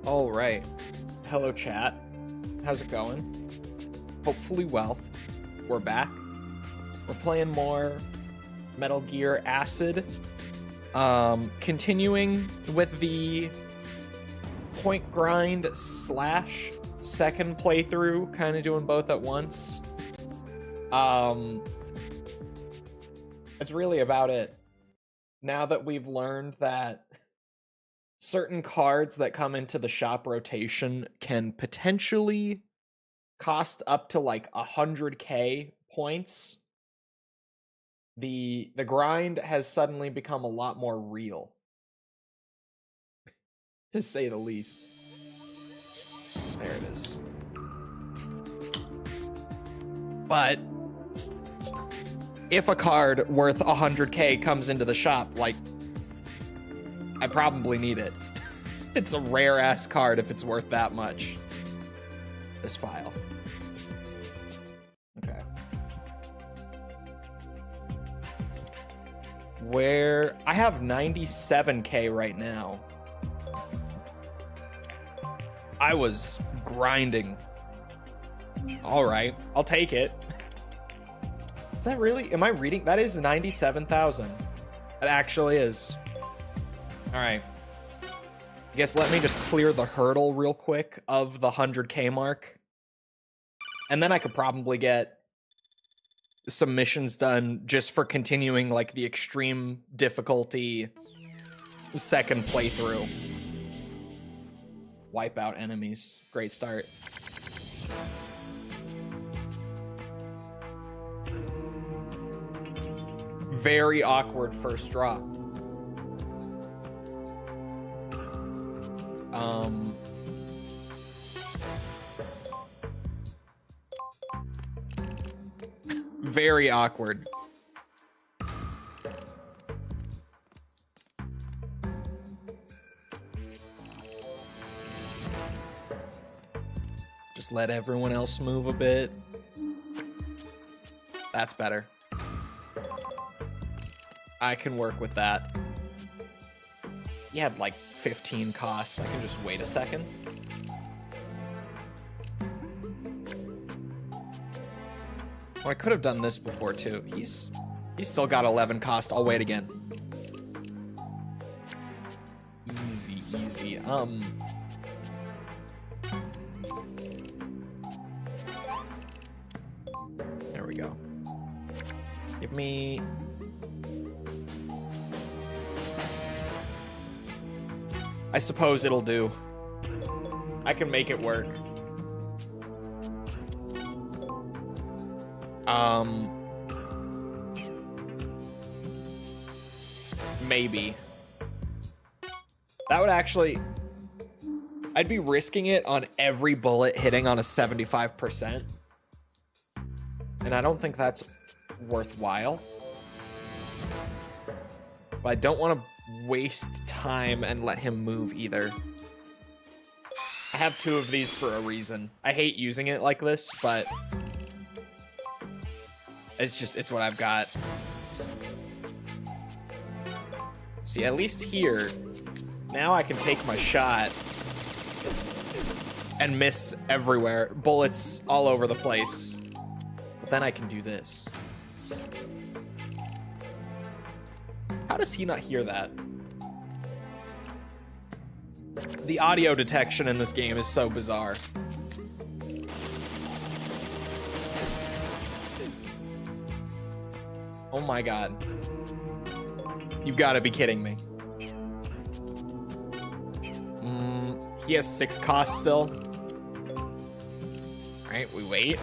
All right. Hello, chat. How's it going? Hopefully well. We're back. We're playing more Metal Gear Acid. Continuing with the point grind / second playthrough, kind of doing both at once. It's really about it. Now that we've learned that certain cards that come into the shop rotation can potentially cost up to like 100k points, the grind has suddenly become a lot more real, to say the least. There it is. But if a card worth 100k comes into the shop, like, I probably need it. It's a rare ass card if it's worth that much. This file. Okay. Where I have 97k right now. I was grinding. All right, I'll take it. Is that really? Am I reading? That is 97,000. It actually is. All right. I guess let me just clear the hurdle real quick of the 100k mark. And then I could probably get some missions done just for continuing like the extreme difficulty second playthrough. Wipe out enemies. Great start. Very awkward first drop. Very awkward. Just let everyone else move a bit. That's better. I can work with that. You had like 15 costs. I can just wait a second. Oh, I could have done this before too. He's still got 11 cost. I'll wait again. Easy, easy. There we go. Give me... I suppose it'll do. I can make it work. Maybe. That would actually... I'd be risking it on every bullet hitting on a 75%. And I don't think that's worthwhile. But I don't want to waste time and let him move either. I have 2 of these for a reason. I hate using it like this, but it's what I've got. See, at least here, now I can take my shot and miss everywhere. Bullets all over the place. But then I can do this. How does he not hear that? The audio detection in this game is so bizarre. Oh my god. You've got to be kidding me. He has 6 costs still. All right, we wait.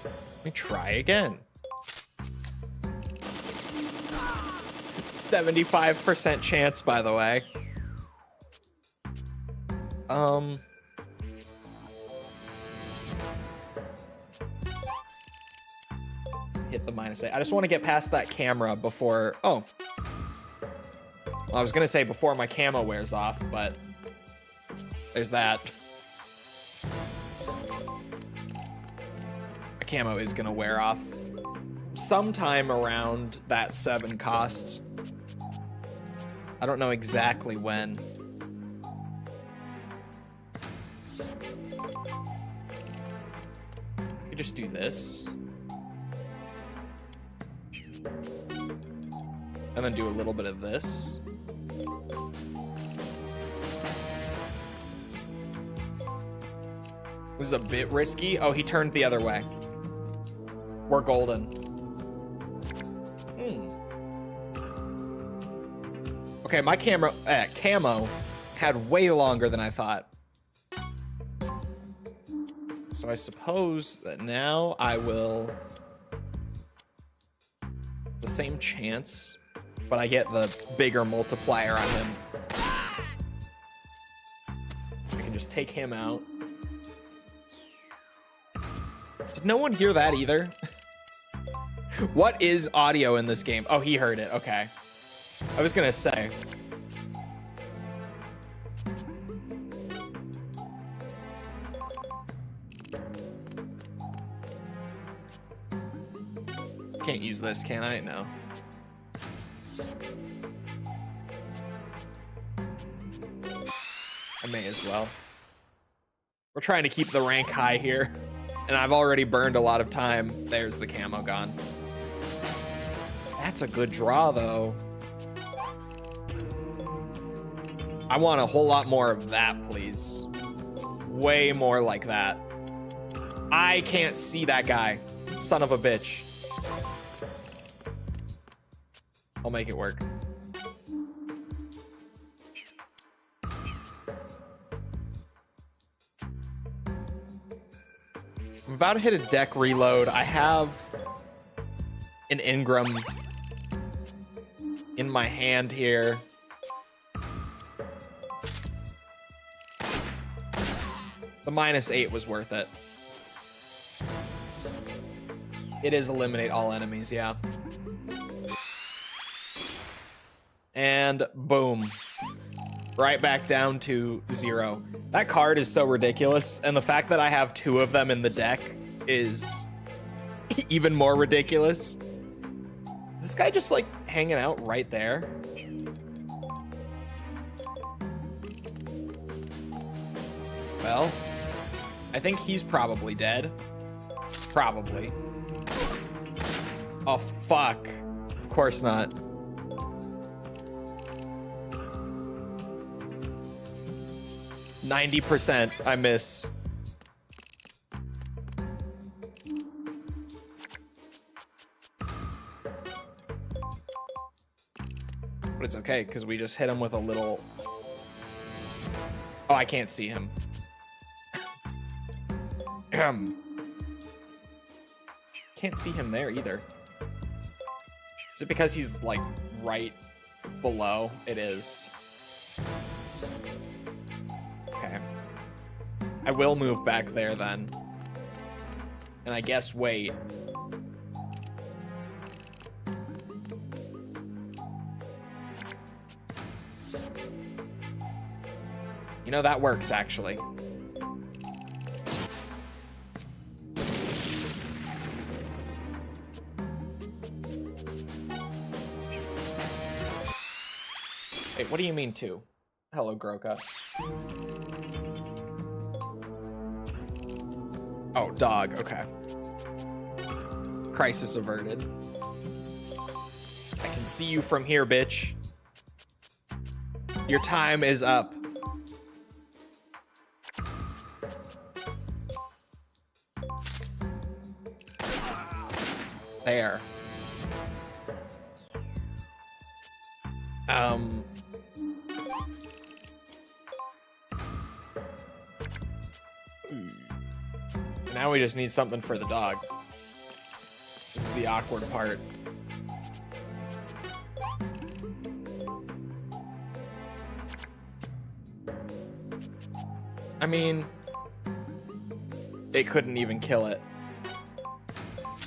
Let me try again. 75% chance, by the way. Hit the -8. I just want to get past that camera before... Oh. Well, I was going to say before my camo wears off, but... There's that. My camo is going to wear off sometime around that 7 cost. I don't know exactly when. just do this. And then do a little bit of this. This is a bit risky. Oh, he turned the other way. We're golden. Okay, my camo had way longer than I thought. So I suppose that now I will... It's the same chance, but I get the bigger multiplier on him. I can just take him out. Did no one hear that either? What is audio in this game? Oh, he heard it. Okay. I was gonna say. Can't use this, can I? No. I may as well. We're trying to keep the rank high here. And I've already burned a lot of time. There's the camo gone. That's a good draw, though. I want a whole lot more of that, please. Way more like that. I can't see that guy. Son of a bitch. I'll make it work. I'm about to hit a deck reload. I have an Ingram in my hand here. The -8 was worth it. It is eliminate all enemies, yeah. And boom. Right back down to 0. That card is so ridiculous, and the fact that I have 2 of them in the deck is even more ridiculous. Is this guy just like hanging out right there? Well, I think he's probably dead. Probably. Oh, fuck. Of course not. %, I miss. But it's okay, because we just hit him with a little... Oh, I can't see him. Can't see him there either. Is it because he's like right below? It is. Okay. I will move back there then. And I guess wait. You know, that works actually. Wait, what do you mean two? Hello, Groka. Oh, dog, okay. Crisis averted. I can see you from here, bitch. Your time is up. There. Now we just need something for the dog. This is the awkward part. I mean, it couldn't even kill it.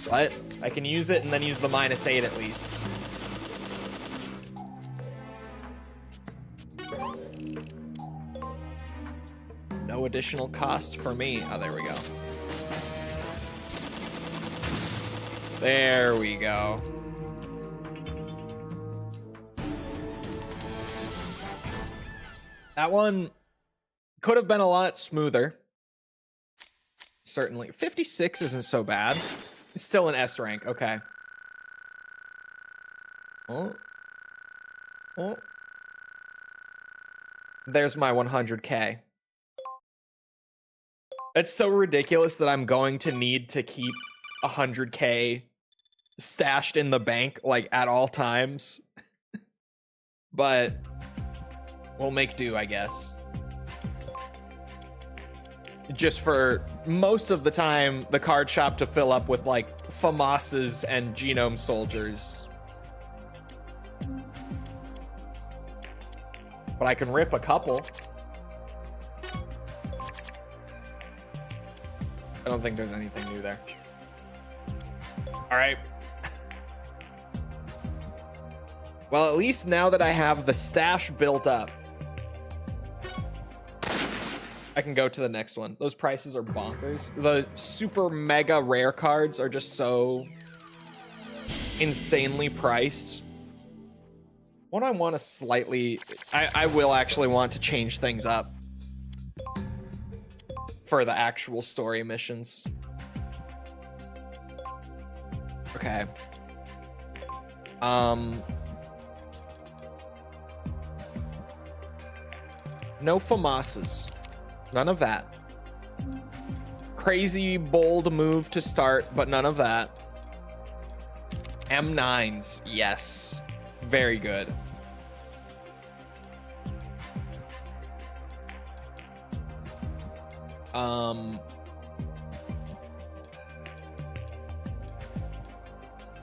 But I can use it and then use the -8 at least. No additional cost for me. Oh, there we go. There we go. That one could have been a lot smoother. certainly. 56 isn't so bad. It's still an S rank. Okay. Oh. Oh. There's my 100K. It's so ridiculous that I'm going to need to keep 100K stashed in the bank, like, at all times. But we'll make do, I guess. Just for most of the time, the card shop to fill up with, like, FAMASas and Genome Soldiers. But I can rip a couple. I don't think there's anything new there. All right. Well, at least now that I have the stash built up, I can go to the next one. Those prices are bonkers. The super mega rare cards are just so insanely priced. What I want to slightly... I will actually want to change things up for the actual story missions. Okay. No FAMASas. None of that. Crazy bold move to start, but none of that. M9s, yes. Very good.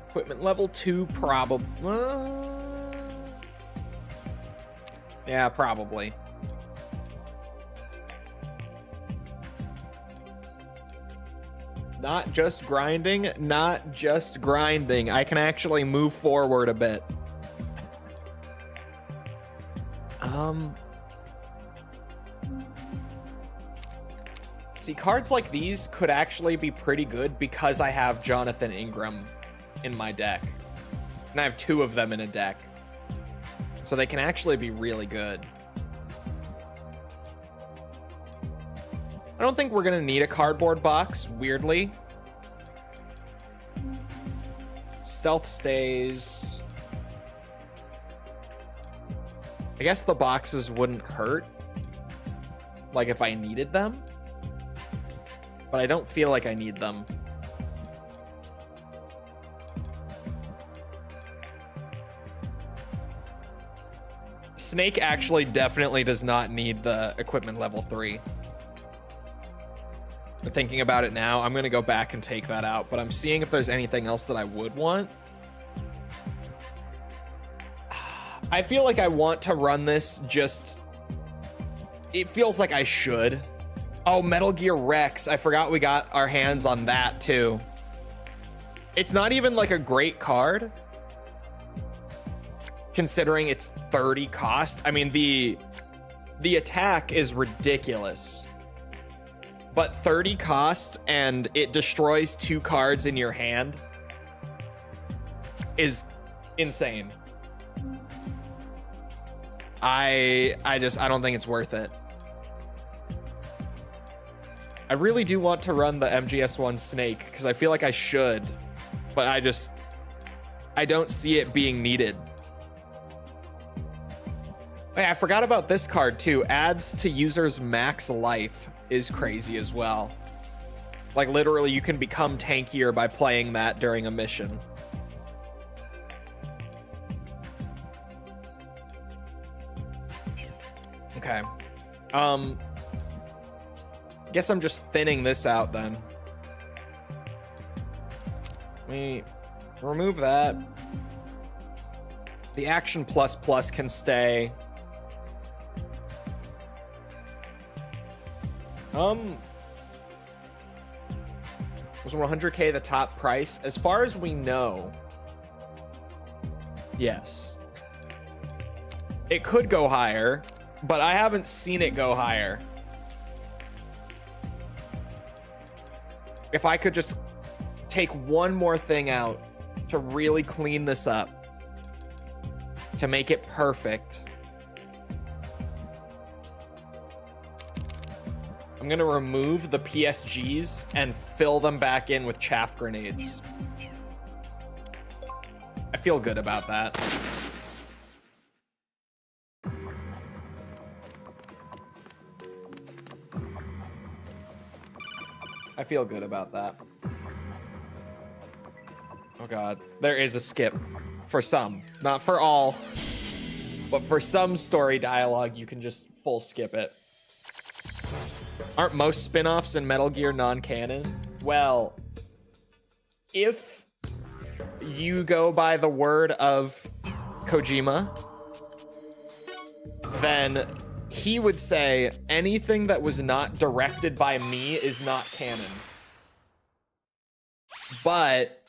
Equipment level 2, probably. Yeah, probably. Not just grinding, not just grinding. I can actually move forward a bit. See, cards like these could actually be pretty good because I have Jonathan Ingram in my deck. And I have 2 of them in a deck. So they can actually be really good. I don't think we're gonna need a cardboard box, weirdly. Stealth stays. I guess the boxes wouldn't hurt, like if I needed them, but I don't feel like I need them. Snake actually definitely does not need the equipment level 3. I'm thinking about it now. I'm gonna go back and take that out, but I'm seeing if there's anything else that I would want. I feel like I want to run this just... It feels like I should. Oh, Metal Gear Rex. I forgot we got our hands on that too. It's not even like a great card, considering it's 30 cost. I mean, the attack is ridiculous. But 30 cost and it destroys 2 cards in your hand is insane. I don't think it's worth it. I really do want to run the MGS1 Snake because I feel like I should, but I don't see it being needed. Hey, I forgot about this card too. Adds to users' max life is crazy as well. Like literally you can become tankier by playing that during a mission. Okay. Guess I'm just thinning this out then. Let me remove that. The Action Plus Plus can stay. Was 100K the top price? As far as we know, yes. It could go higher, but I haven't seen it go higher. If I could just take one more thing out to really clean this up, to make it perfect, I'm I'm gonna remove the PSGs and fill them back in with chaff grenades. I feel good about that. I feel good about that. Oh god. There is a skip. For some. Not for all. But for some story dialogue, you can just full skip it. Aren't most spin-offs in Metal Gear non-canon? Well, if you go by the word of Kojima, then he would say anything that was not directed by me is not canon. But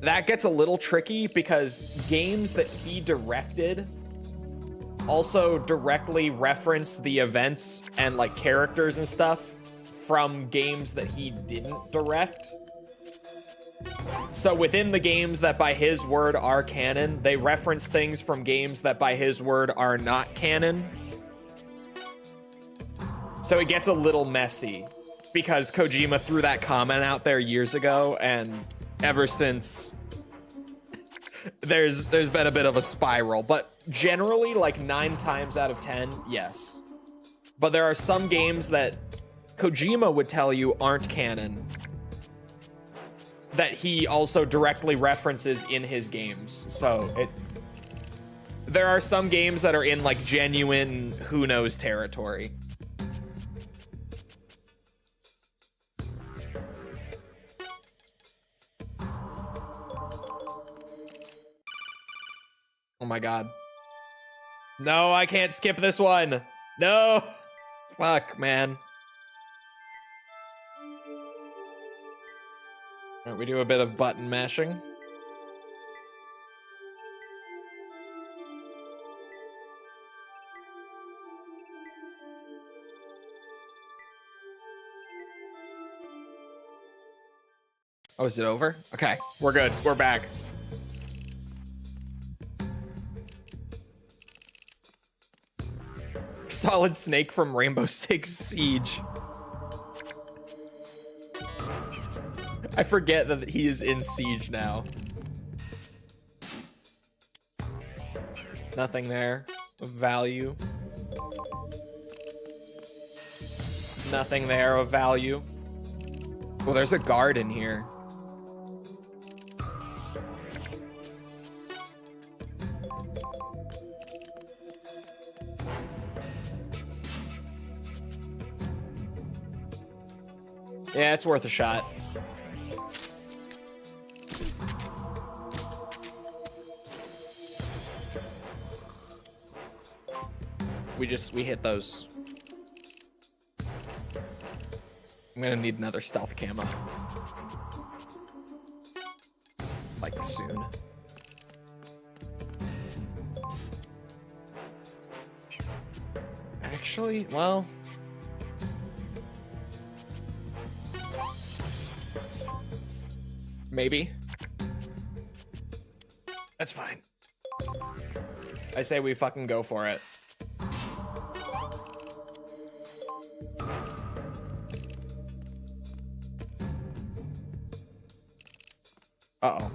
that gets a little tricky because games that he directed also directly reference the events and like characters and stuff from games that he didn't direct. So within the games that by his word are canon, they reference things from games that by his word are not canon. So it gets a little messy because Kojima threw that comment out there years ago, and ever since there's been a bit of a spiral. But generally, like 9 times out of 10, yes. But there are some games that Kojima would tell you aren't canon that he also directly references in his games. So there are some games that are in like genuine who knows territory. Oh my god. No, I can't skip this one. No. Fuck, man. All right, we do a bit of button mashing. Oh, is it over? Okay, we're good. We're back. Solid Snake from Rainbow Six Siege. I forget that he is in Siege now. Nothing there of value. Nothing there of value. Oh, there's a guard in here. Yeah, it's worth a shot. We hit those. I'm gonna need another stealth camo. Like soon. Actually, well, maybe. That's fine. I say we fucking go for it. Uh-oh.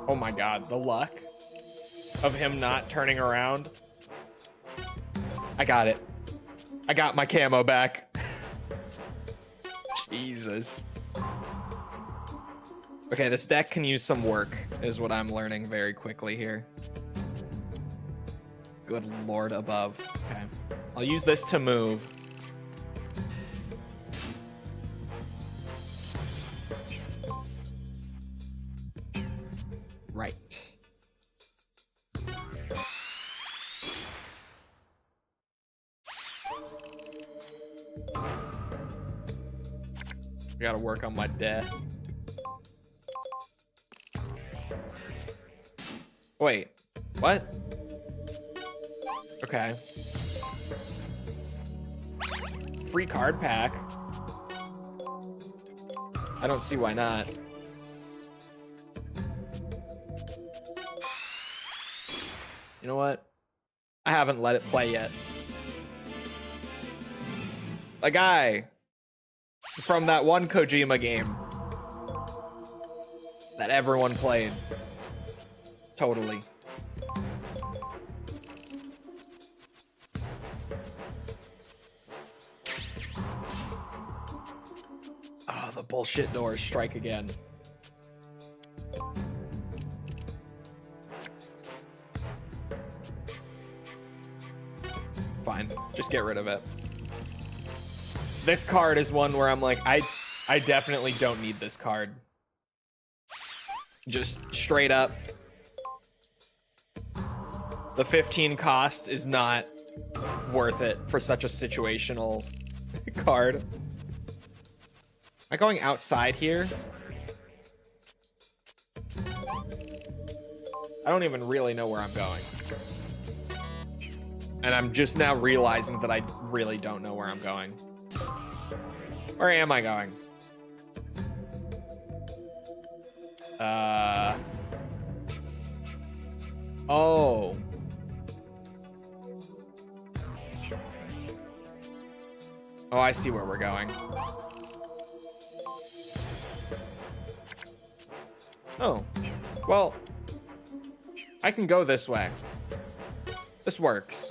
Oh my god, the luck of him not turning around. I got it. I got my camo back. Jesus. Okay, this deck can use some work, is what I'm learning very quickly here. Good lord above. Okay. I'll use this to move. Right. I gotta work on my death. Wait, what? Okay. Free card pack. I don't see why not. You know what? I haven't let it play yet. A guy from that one Kojima game that everyone played. Totally. Oh, the bullshit doors strike again. Fine, just get rid of it. This card is one where I'm like, I definitely don't need this card. Just straight up. The 15 cost is not worth it for such a situational card. Am I going outside here? I don't even really know where I'm going. And I'm just now realizing that I really don't know where I'm going. Where am I going? Oh. Oh, I see where we're going. Oh. Well, I can go this way. This works.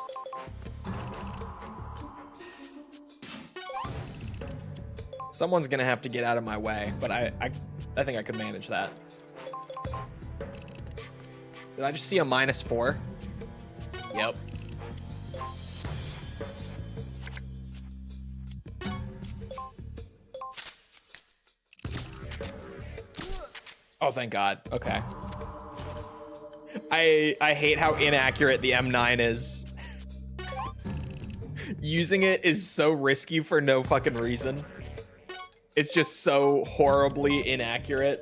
Someone's gonna have to get out of my way, but I think I could manage that. Did I just see a -4? Yep. Oh, thank God. Okay. I hate how inaccurate the M9 is. Using it is so risky for no fucking reason. It's just so horribly inaccurate.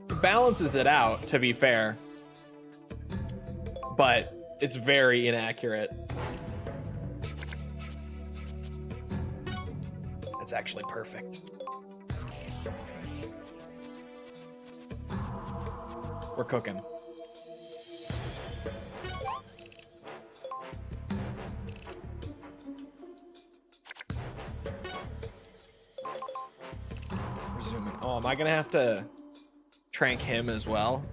It balances it out, to be fair. But it's very inaccurate. It's actually perfect. We're cooking. Resuming. Oh, am I gonna have to trank him as well?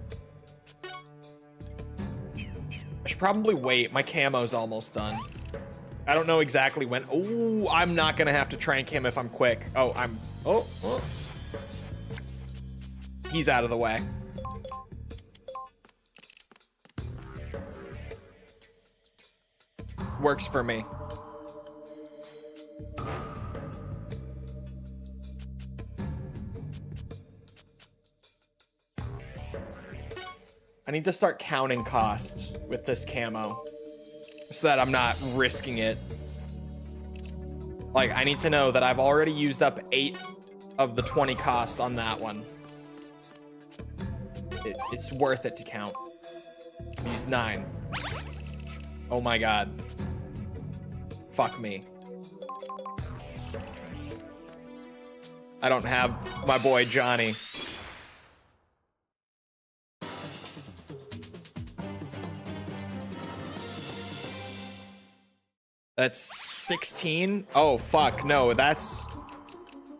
I should probably wait. My camo's almost done. I don't know exactly when. Oh, I'm not gonna have to trank him if I'm quick. Oh, I'm. Oh. He's out of the way. Works for me. I need to start counting costs with this camo so that I'm not risking it. Like, I need to know that I've already used up 8 of the 20 costs on that one. It's worth it to count. I've used 9. Oh my God. Fuck me. I don't have my boy Johnny. That's 16? Oh, fuck. No, that's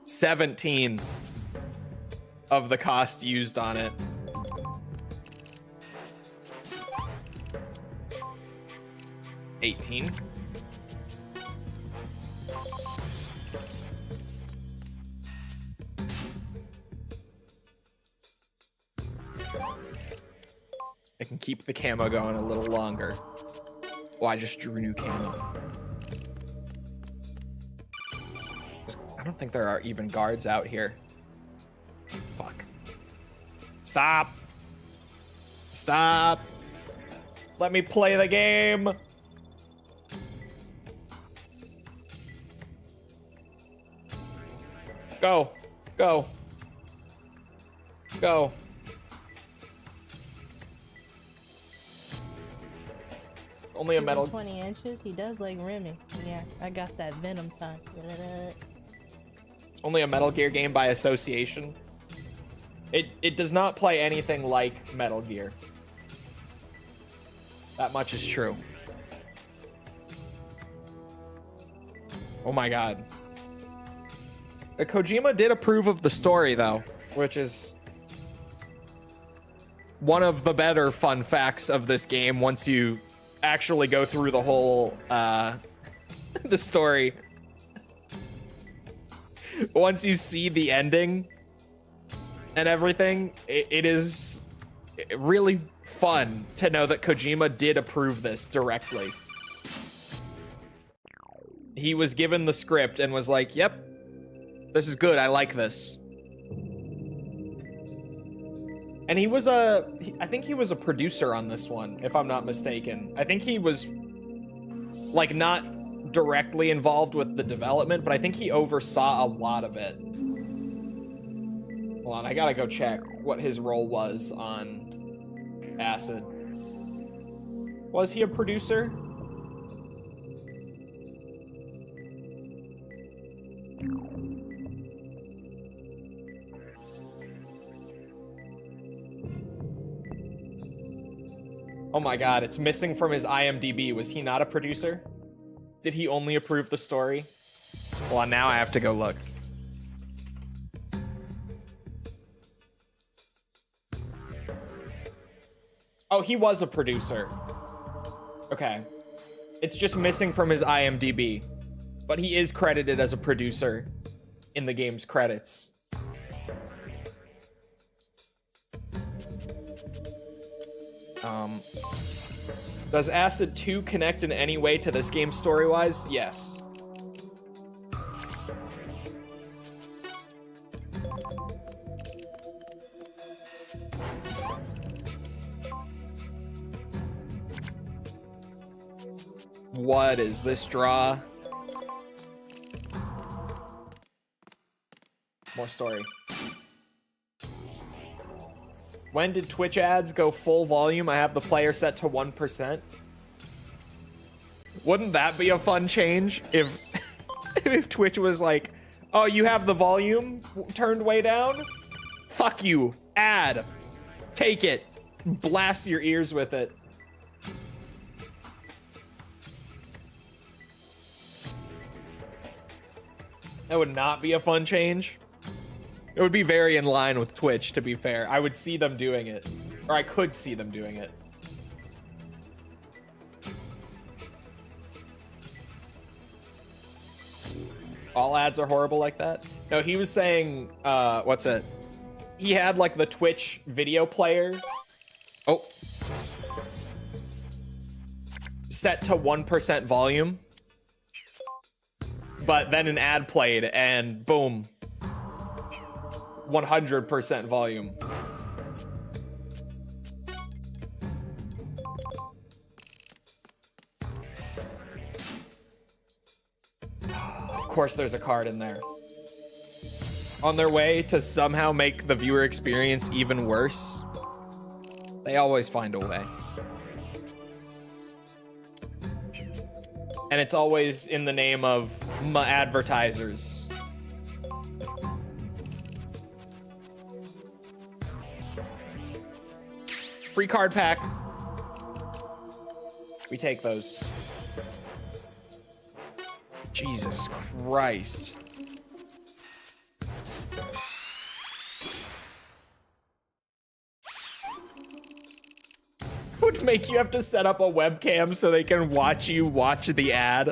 17 of the cost used on it. $18. I can keep the camo going a little longer. Oh, I just drew new camo. I don't think there are even guards out here. Fuck. Stop. Stop. Let me play the game. Go. Go. Go. Only a metal. 20 inches. He does like Remy. Yeah, I got that Venom time. Only a Metal Gear game by association. It does not play anything like Metal Gear. That much is true. Oh my god. Kojima did approve of the story though, which is one of the better fun facts of this game once you actually go through the whole the story. Once you see the ending and everything, it is really fun to know that Kojima did approve this directly. He was given the script and was like, yep, this is good, I like this. And he was I think he was a producer on this one, if I'm not mistaken. I think he was, like, not directly involved with the development, but I think he oversaw a lot of it. Hold on, I gotta go check what his role was on Acid. Was he a producer? Oh my god, it's missing from his IMDb. Was he not a producer? Did he only approve the story? Well, now I have to go look. Oh, he was a producer. Okay. It's just missing from his IMDb. But he is credited as a producer in the game's credits. Does Acid 2 connect in any way to this game story-wise? Yes. What is this draw? More story. When did Twitch ads go full volume? I have the player set to 1%. Wouldn't that be a fun change if if Twitch was like, oh, you have the volume turned way down? Fuck you. Ad. Take it. Blast your ears with it. That would not be a fun change. It would be very in line with Twitch, to be fair. I would see them doing it. Or I could see them doing it. All ads are horrible like that? No, he was saying, what's it? He had, like, the Twitch video player. Oh. Set to 1% volume. But then an ad played, and boom. 100% volume. Of course there's a card in there. On their way to somehow make the viewer experience even worse, they always find a way. And it's always in the name of advertisers. Free card pack. We take those. Jesus Christ. Would make you have to set up a webcam so they can watch you watch the ad.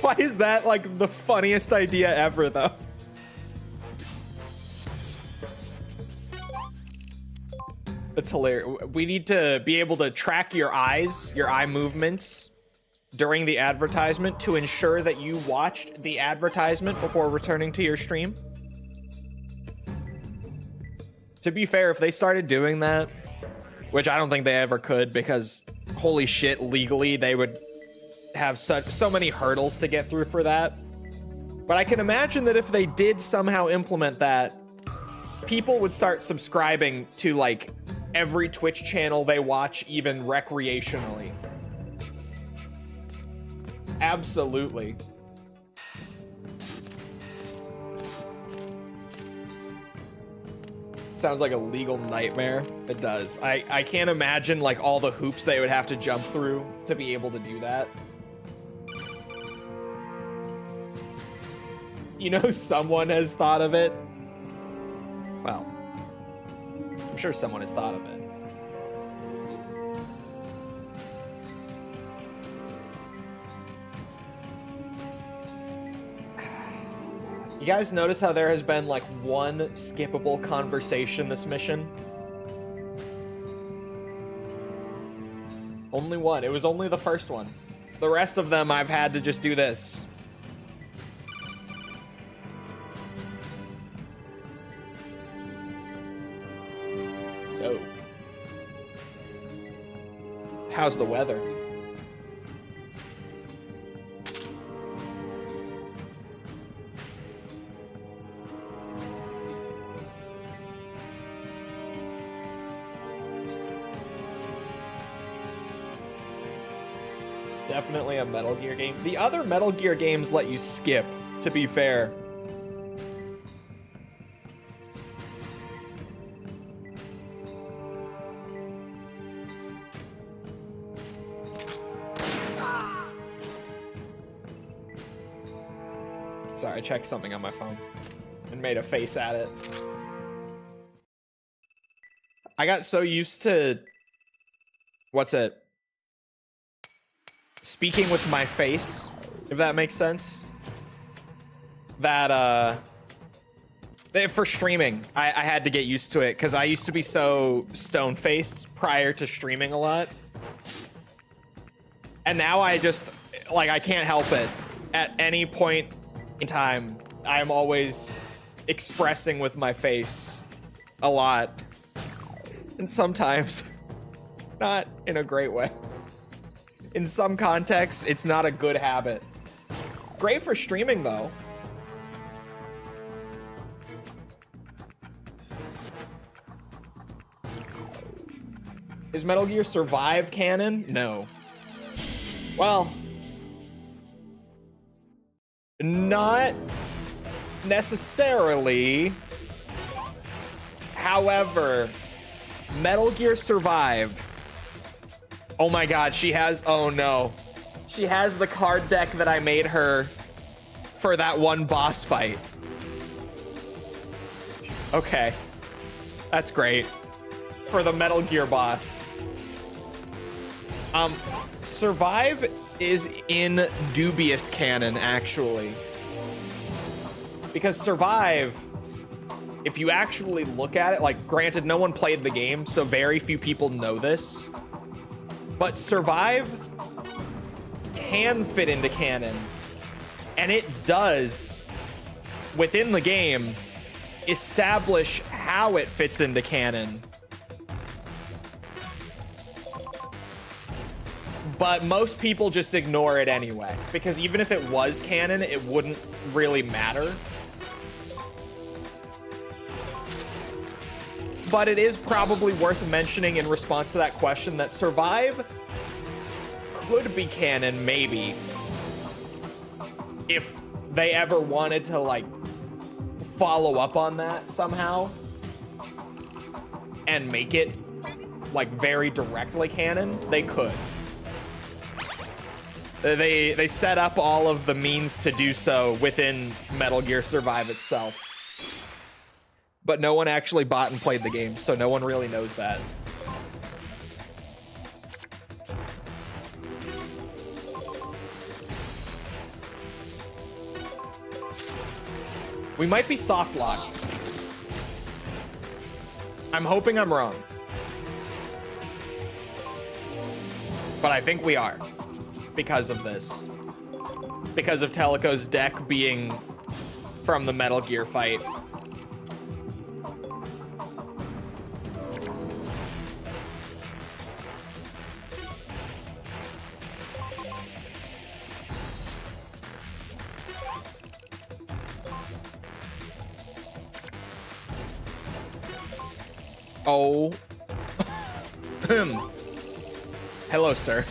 Why is that like the funniest idea ever though? That's hilarious. We need to be able to track your eyes, your eye movements during the advertisement to ensure that you watched the advertisement before returning to your stream. To be fair, if they started doing that, which I don't think they ever could because holy shit, legally they would have so many hurdles to get through for that. But I can imagine that if they did somehow implement that, people would start subscribing to like every Twitch channel they watch, even recreationally. Absolutely. Sounds like a legal nightmare. It does. I can't imagine like all the hoops they would have to jump through to be able to do that. You know, someone has thought of it. Well, I'm sure someone has thought of it. You guys notice how there has been like one skippable conversation this mission? Only one. It was only the first one. The rest of them I've had to just do this. So, how's the weather? Definitely a Metal Gear game. The other Metal Gear games let you skip, to be fair. Sorry, I checked something on my phone and made a face at it. I got so used to... What's it? Speaking with my face, if that makes sense. That, for streaming, I had to get used to it because I used to be so stone-faced prior to streaming a lot. And now I just, like, I can't help it. At any point in time, I am always expressing with my face a lot. And sometimes, not in a great way. In some contexts, it's not a good habit. Great for streaming, though. Is Metal Gear Survive canon? No. Well, not necessarily. However, Metal Gear Survive... Oh my god, she has... Oh no. She has the card deck that I made her for that one boss fight. Okay. That's great. For the Metal Gear boss. Survive is in dubious canon, actually. Because Survive, if you actually look at it, like, granted, no one played the game, so very few people know this. But Survive can fit into canon, and it does, within the game, establish how it fits into canon. But most people just ignore it anyway, because even if it was canon, it wouldn't really matter. But it is probably worth mentioning in response to that question that Survive could be canon, maybe, if they ever wanted to, like, follow up on that somehow and make it, like, very directly canon. They could. They set up all of the means to do so within Metal Gear Survive itself. But no one actually bought and played the game, so no one really knows that. We might be soft locked. I'm hoping I'm wrong. But I think we are. Because of this. Because of Teleco's deck being from the Metal Gear fight. Oh. Hello, sir.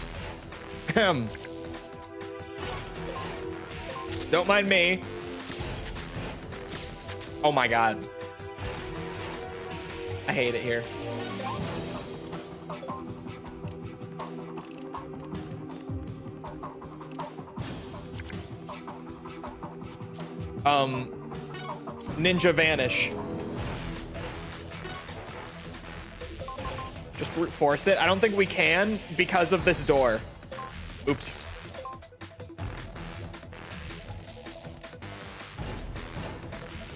Don't mind me. Oh my god. I hate it here. Ninja vanish. Just brute force it. I don't think we can because of this door. Oops.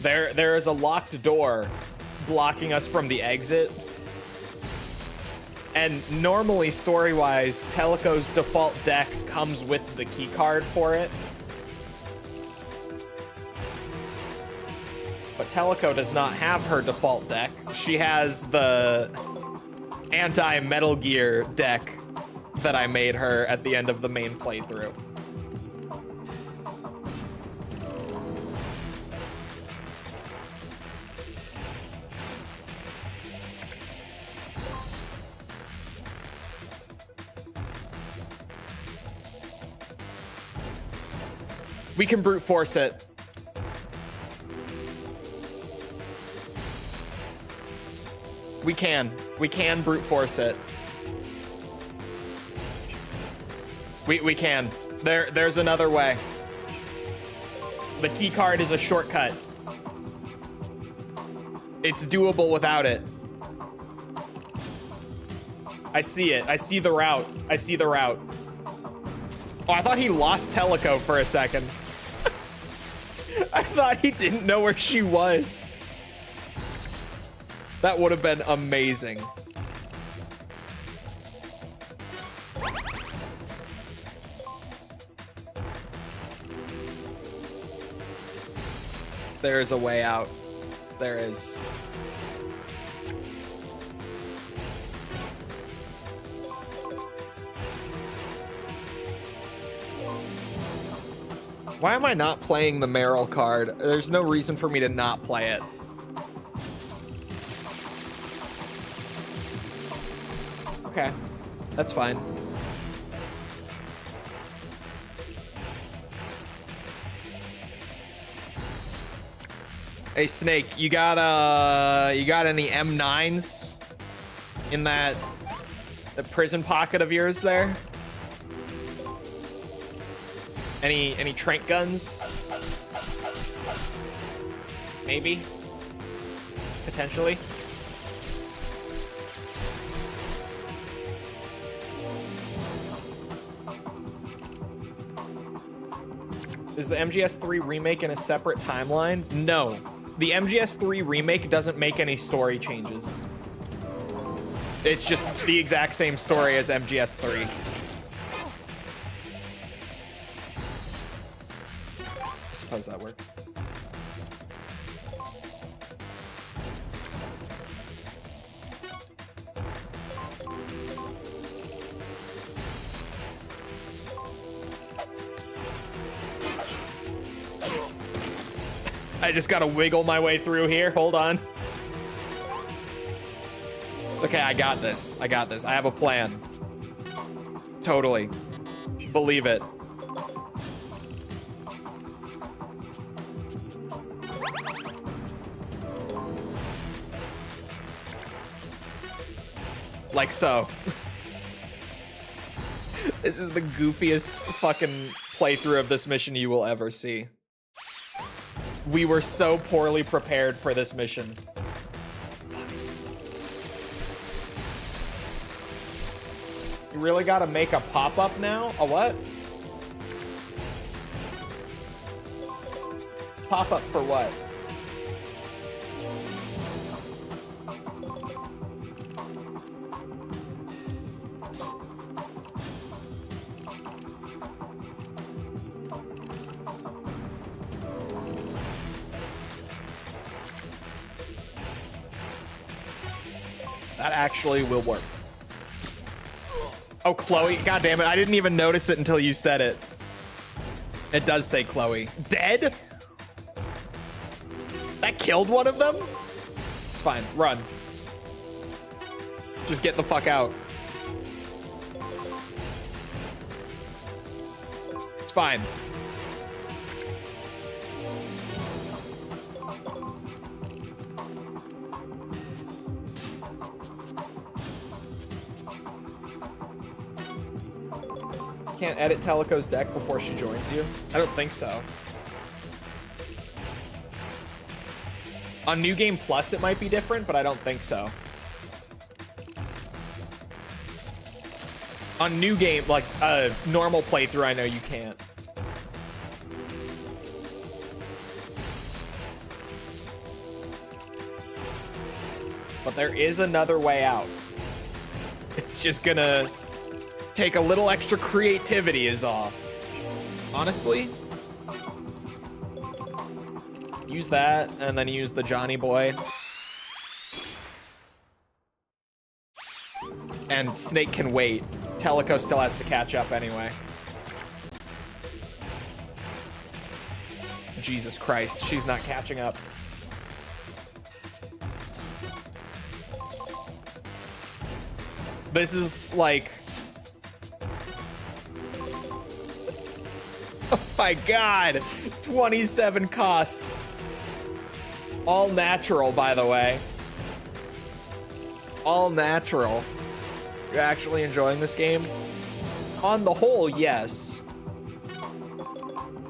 There is a locked door blocking us from the exit. And normally, story-wise, Teleco's default deck comes with the key card for it. But Teleco does not have her default deck. She has the anti-Metal Gear deck that I made her at the end of the main playthrough. We can brute force it. We can brute force it. We can. There's another way. The key card is a shortcut. It's doable without it. I see it. I see the route. I see the route. Oh, I thought he lost Teleco for a second. I thought he didn't know where she was. That would have been amazing. There is a way out. There is. Why am I not playing the Meryl card? There's no reason for me to not play it. Okay, that's fine. Hey Snake, you got any M9s in the prison pocket of yours there? Any trank guns? Maybe. Potentially. Is the MGS3 remake in a separate timeline? No. The MGS3 remake doesn't make any story changes. It's just the exact same story as MGS3. I suppose that works. I just gotta wiggle my way through here. Hold on. It's okay. I got this. I got this. I have a plan. Totally. Believe it. Like so. This is the goofiest fucking playthrough of this mission you will ever see. We were so poorly prepared for this mission. You really gotta make a pop-up now? A what? Pop-up for what? That actually will work. Oh, Chloe. God damn it. I didn't even notice it until you said it. It does say Chloe. Dead? That killed one of them? It's fine. Run. Just get the fuck out. It's fine. Can't edit Teleco's deck before she joins you? I don't think so. On New Game Plus, it might be different, but I don't think so. On New Game, like a normal playthrough, I know you can't. But there is another way out. It's just gonna take a little extra creativity is all. Honestly. Use that, and then use the Johnny Boy. And Snake can wait. Teleco still has to catch up anyway. Jesus Christ, she's not catching up. This is like... Oh my god! 27 cost. All natural, by the way. All natural. You're actually enjoying this game? On the whole, yes.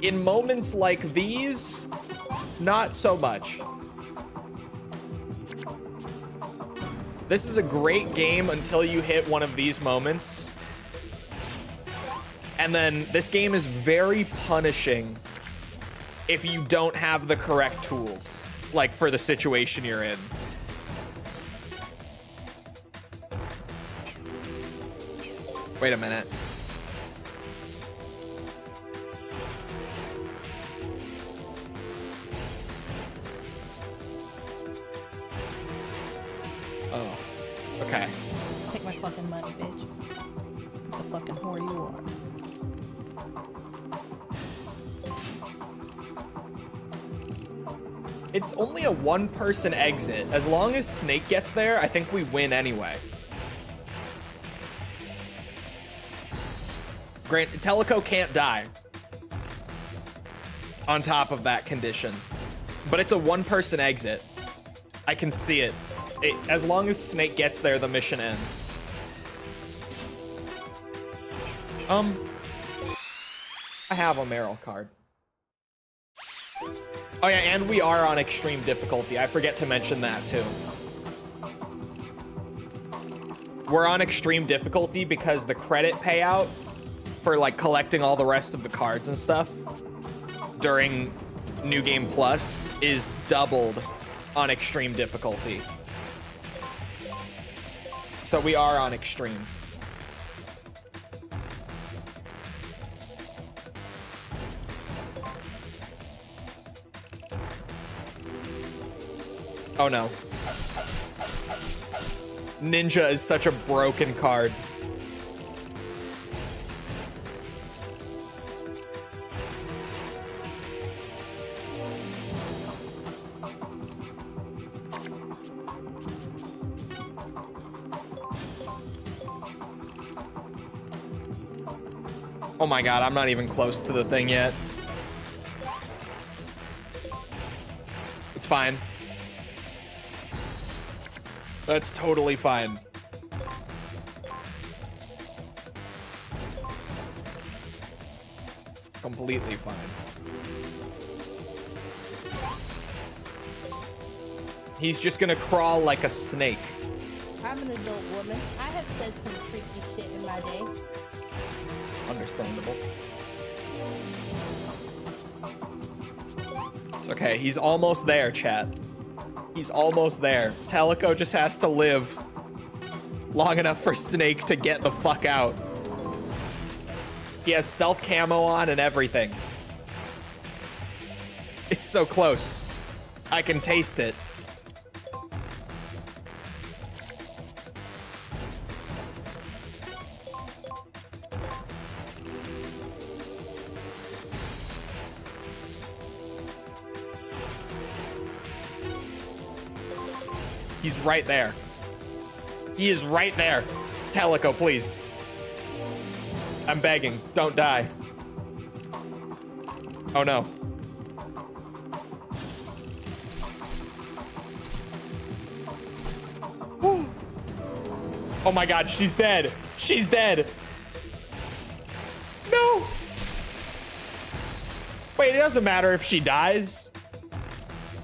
In moments like these, not so much. This is a great game until you hit one of these moments. And then this game is very punishing if you don't have the correct tools, like for the situation you're in. Wait a minute. Oh, okay. Take my fucking money, bitch. The fucking whore you are. It's only a one-person exit. As long as Snake gets there, I think we win anyway. Granted, Teleco can't die on top of that condition. But it's a one-person exit. I can see it. As long as Snake gets there, the mission ends. I have a Meryl card. Oh yeah, and we are on extreme difficulty. I forget to mention that too. We're on extreme difficulty because the credit payout for like collecting all the rest of the cards and stuff during New Game Plus is doubled on extreme difficulty. So we are on extreme. Oh no. Ninja is such a broken card. Oh my god, I'm not even close to the thing yet. It's fine. That's totally fine. Completely fine. He's just gonna crawl like a snake. I'm an adult woman. I have said some freaky shit in my day. Understandable. It's okay. He's almost there, chat. He's almost there. Teleco just has to live long enough for Snake to get the fuck out. He has stealth camo on and everything. It's so close. I can taste it. He's right there. He is right there. Teleco, please. I'm begging. Don't die. Oh, no. Whew. Oh, my God. She's dead. She's dead. No. Wait, it doesn't matter if she dies.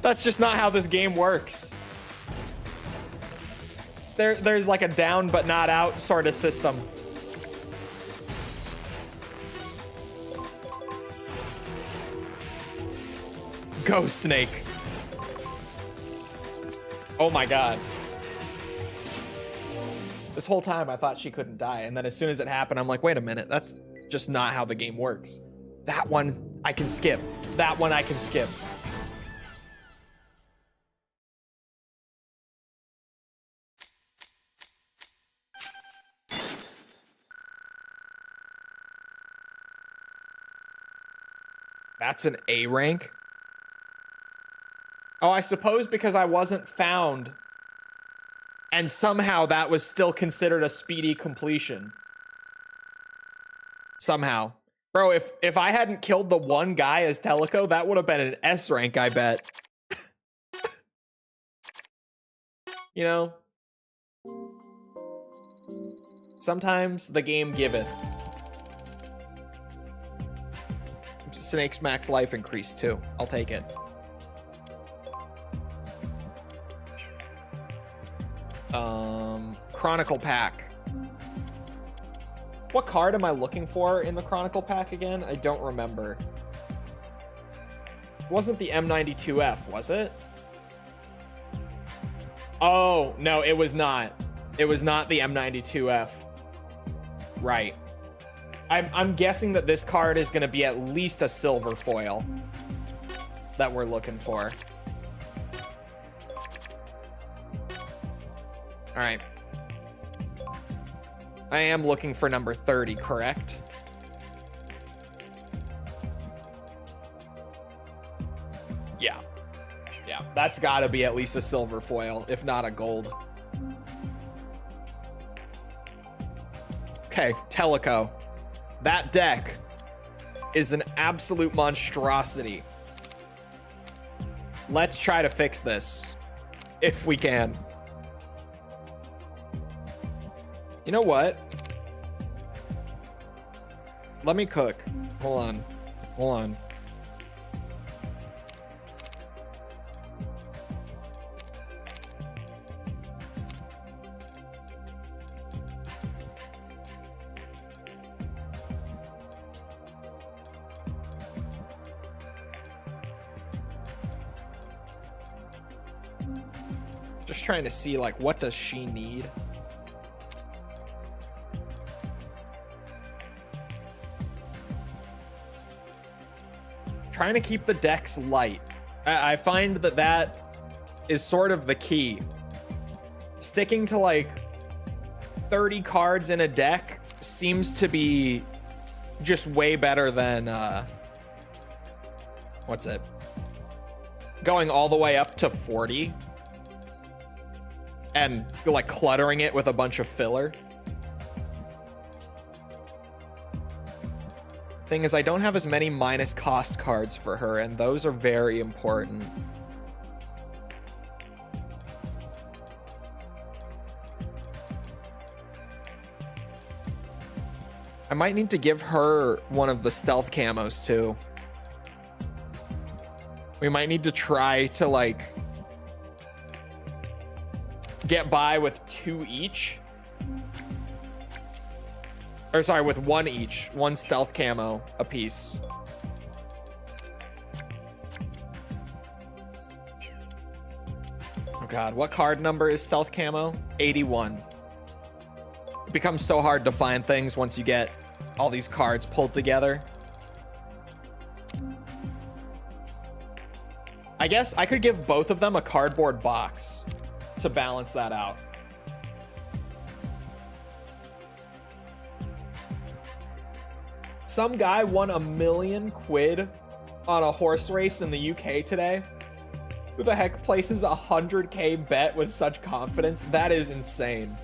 That's just not how this game works. There's like a down but not out sort of system. Go, Snake. Oh my God. This whole time I thought she couldn't die, and then as soon as it happened, I'm like, wait a minute, that's just not how the game works. That one I can skip. That one I can skip. That's an A rank? Oh, I suppose because I wasn't found. And somehow that was still considered a speedy completion. Somehow. Bro, if I hadn't killed the one guy as Teleco, that would have been an S rank, I bet. You know? Sometimes the game giveth. Snake's max life increased too. I'll take it. Chronicle pack. What card am I looking for in the Chronicle pack again? I don't remember. It wasn't the M92F, was it? Oh, no, it was not. It was not the M92F. Right. I'm guessing that this card is going to be at least a silver foil that we're looking for. All right. I am looking for number 30, correct? Yeah. Yeah, that's got to be at least a silver foil, if not a gold. Okay, Teleco. That deck is an absolute monstrosity. Let's try to fix this, if we can. You know what? Let me cook. Hold on. Hold on. Just trying to see, like, what does she need? Trying to keep the decks light. I find that that is sort of the key. Sticking to like 30 cards in a deck seems to be just way better than what's it? Going all the way up to 40 and like cluttering it with a bunch of filler. Thing is, I don't have as many minus cost cards for her, and those are very important. I might need to give her one of the stealth camos too. We might need to try to like get by with 2 each. Or sorry, with 1 each. 1 stealth camo a piece. Oh god, what card number is stealth camo? 81. It becomes so hard to find things once you get all these cards pulled together. I guess I could give both of them a cardboard box to balance that out. Some guy won £1 million on a horse race in the UK today. Who the heck places a 100K bet with such confidence? That is insane.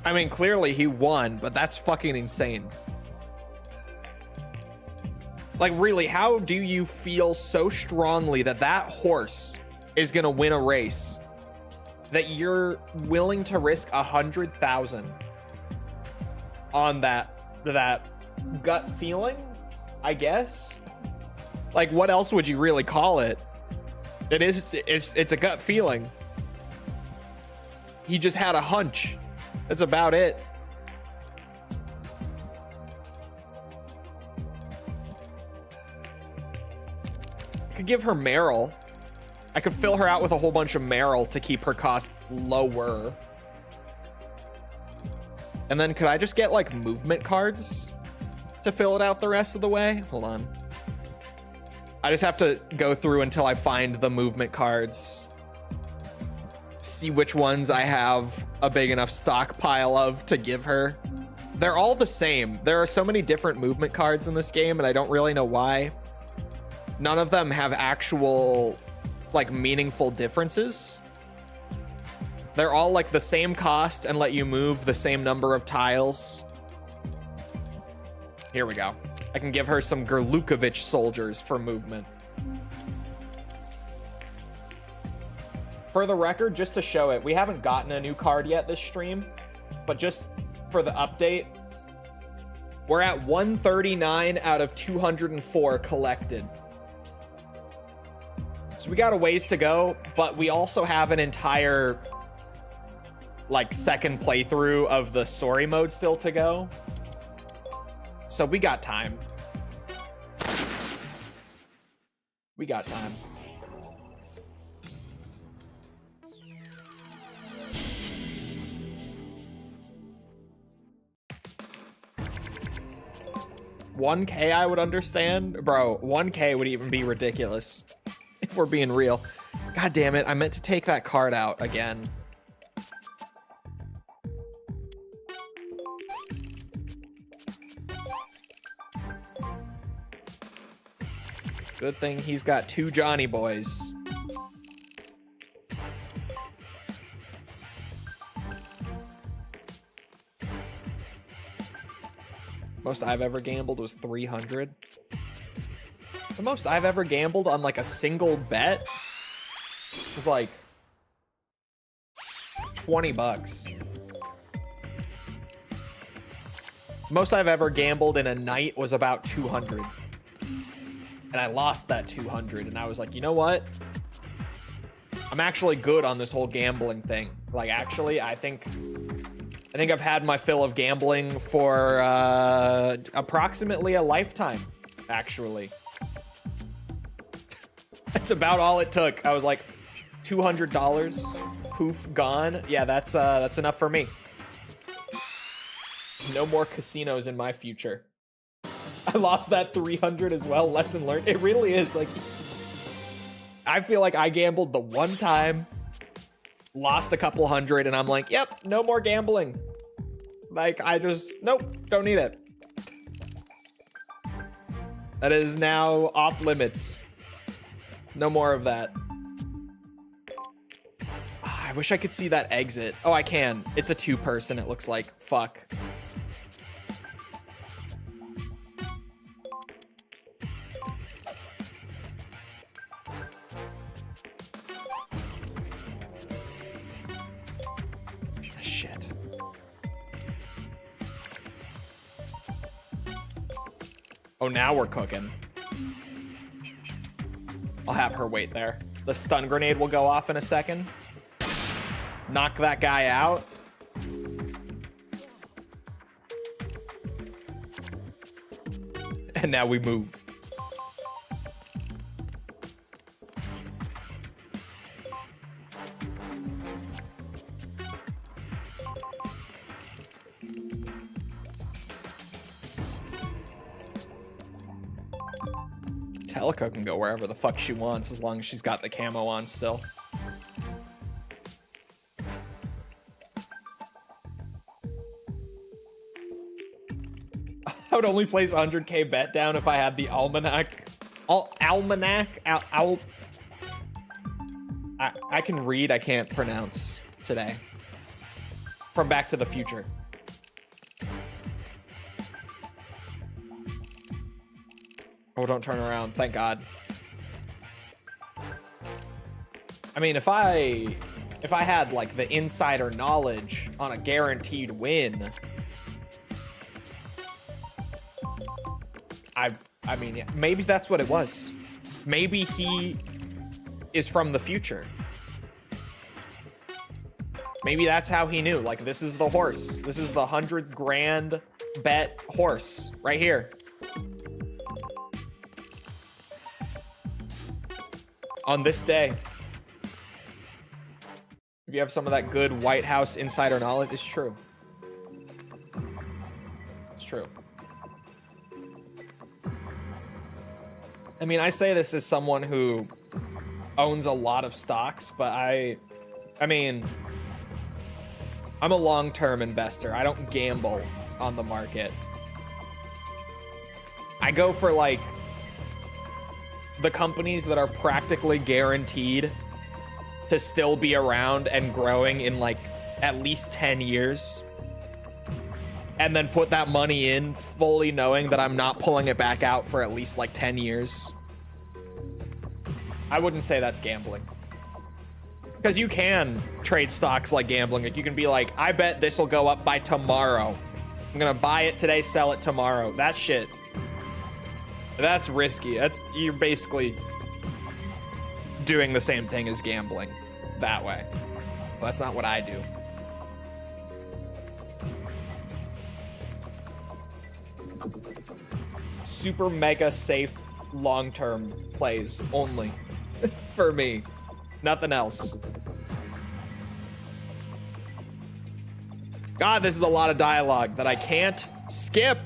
I mean, clearly he won, but that's fucking insane. Like, really, how do you feel so strongly that that horse is gonna win a race that you're willing to risk 100,000 on that gut feeling, I guess? Like, what else would you really call it? It's a gut feeling. He just had a hunch. That's about it. I could give her Meryl. I could fill her out with a whole bunch of Meryl to keep her cost lower. And then could I just get like movement cards to fill it out the rest of the way? Hold on. I just have to go through until I find the movement cards. See which ones I have a big enough stockpile of to give her. They're all the same. There are so many different movement cards in this game, and I don't really know why. None of them have actual, like, meaningful differences. They're all like the same cost and let you move the same number of tiles. Here we go. I can give her some Gerlukovich soldiers for movement. For the record, just to show it, we haven't gotten a new card yet this stream, but just for the update, we're at 139 out of 204 collected. So we got a ways to go, but we also have an entire, like, second playthrough of the story mode still to go. So we got time. We got time. $1K I would understand. Bro, 1K would even be ridiculous if we're being real. God damn it, I meant to take that card out again. Good thing he's got 2 Johnny boys. Most I've ever gambled was 300. The most I've ever gambled on like a single bet was like 20 bucks. Most I've ever gambled in a night was about 200. And I lost that 200, and I was like, you know what? I'm actually good on this whole gambling thing. Like, actually, I think I've had my fill of gambling for approximately a lifetime, actually. That's about all it took. I was like, $200, poof, gone. Yeah, that's enough for me. No more casinos in my future. I lost that 300 as well. Lesson learned. It really is like, I feel like I gambled the one time, lost a couple hundred, and I'm like, yep, no more gambling. Like, I just, nope, don't need it. That is now off limits. No more of that. Oh, I wish I could see that exit. Oh, I can. It's a 2-person, it looks like. Fuck. Shit. Oh, now we're cooking. I'll have her wait there. The stun grenade will go off in a second. Knock that guy out. And now we move. Teleco can go wherever the fuck she wants as long as she's got the camo on still. I would only place 100K bet down if I had the almanac. Almanac? I can read, I can't pronounce today. from Back to the Future. Oh, don't turn around. Thank God. I mean, if I had like the insider knowledge on a guaranteed win, I mean, yeah, maybe that's what it was. Maybe he is from the future. Maybe that's how he knew. Like, this is the horse. This is the 100 grand bet horse right here. On this day. If you have some of that good White House insider knowledge, it's true. It's true. I mean, I say this as someone who owns a lot of stocks, but I mean, I'm a long-term investor. I don't gamble on the market. I go for like the companies that are practically guaranteed to still be around and growing in like at least 10 years. And then put that money in fully knowing that I'm not pulling it back out for at least like 10 years. I wouldn't say that's gambling. Because you can trade stocks like gambling. Like you can be like, I bet this will go up by tomorrow. I'm gonna buy it today, sell it tomorrow. That shit. That's risky. You're basically doing the same thing as gambling that way. But that's not what I do. Super mega safe long-term plays only for me. Nothing else. God, this is a lot of dialogue that I can't skip.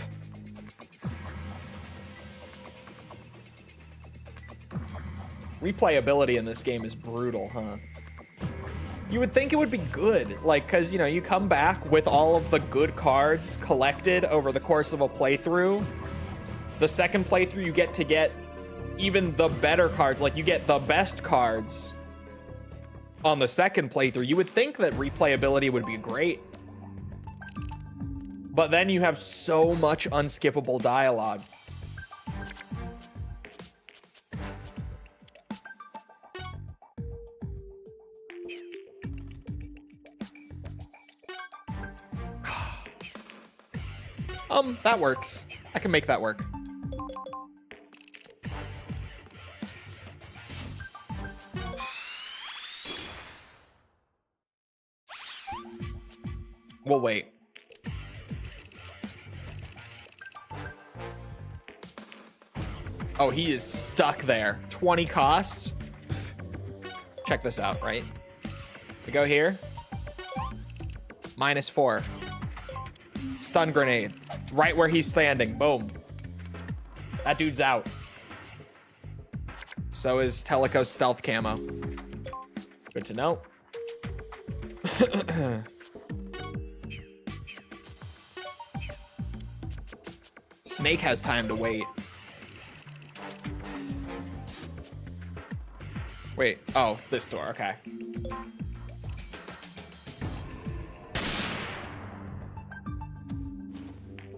Replayability in this game is brutal, huh? You would think it would be good, like, because, you know, you come back with all of the good cards collected over the course of a playthrough. The second playthrough, you get to get even the better cards, like, you get the best cards on the second playthrough. You would think that replayability would be great. But then you have so much unskippable dialogue. That works. I can make that work. We'll wait. Oh, he is stuck there. 20 costs. Check this out, right? We go here. -4. Stun grenade. Right where he's standing. Boom. That dude's out. So is Teleco's stealth camo. Good to know. Snake has time to wait. Wait. Oh, this door. Okay.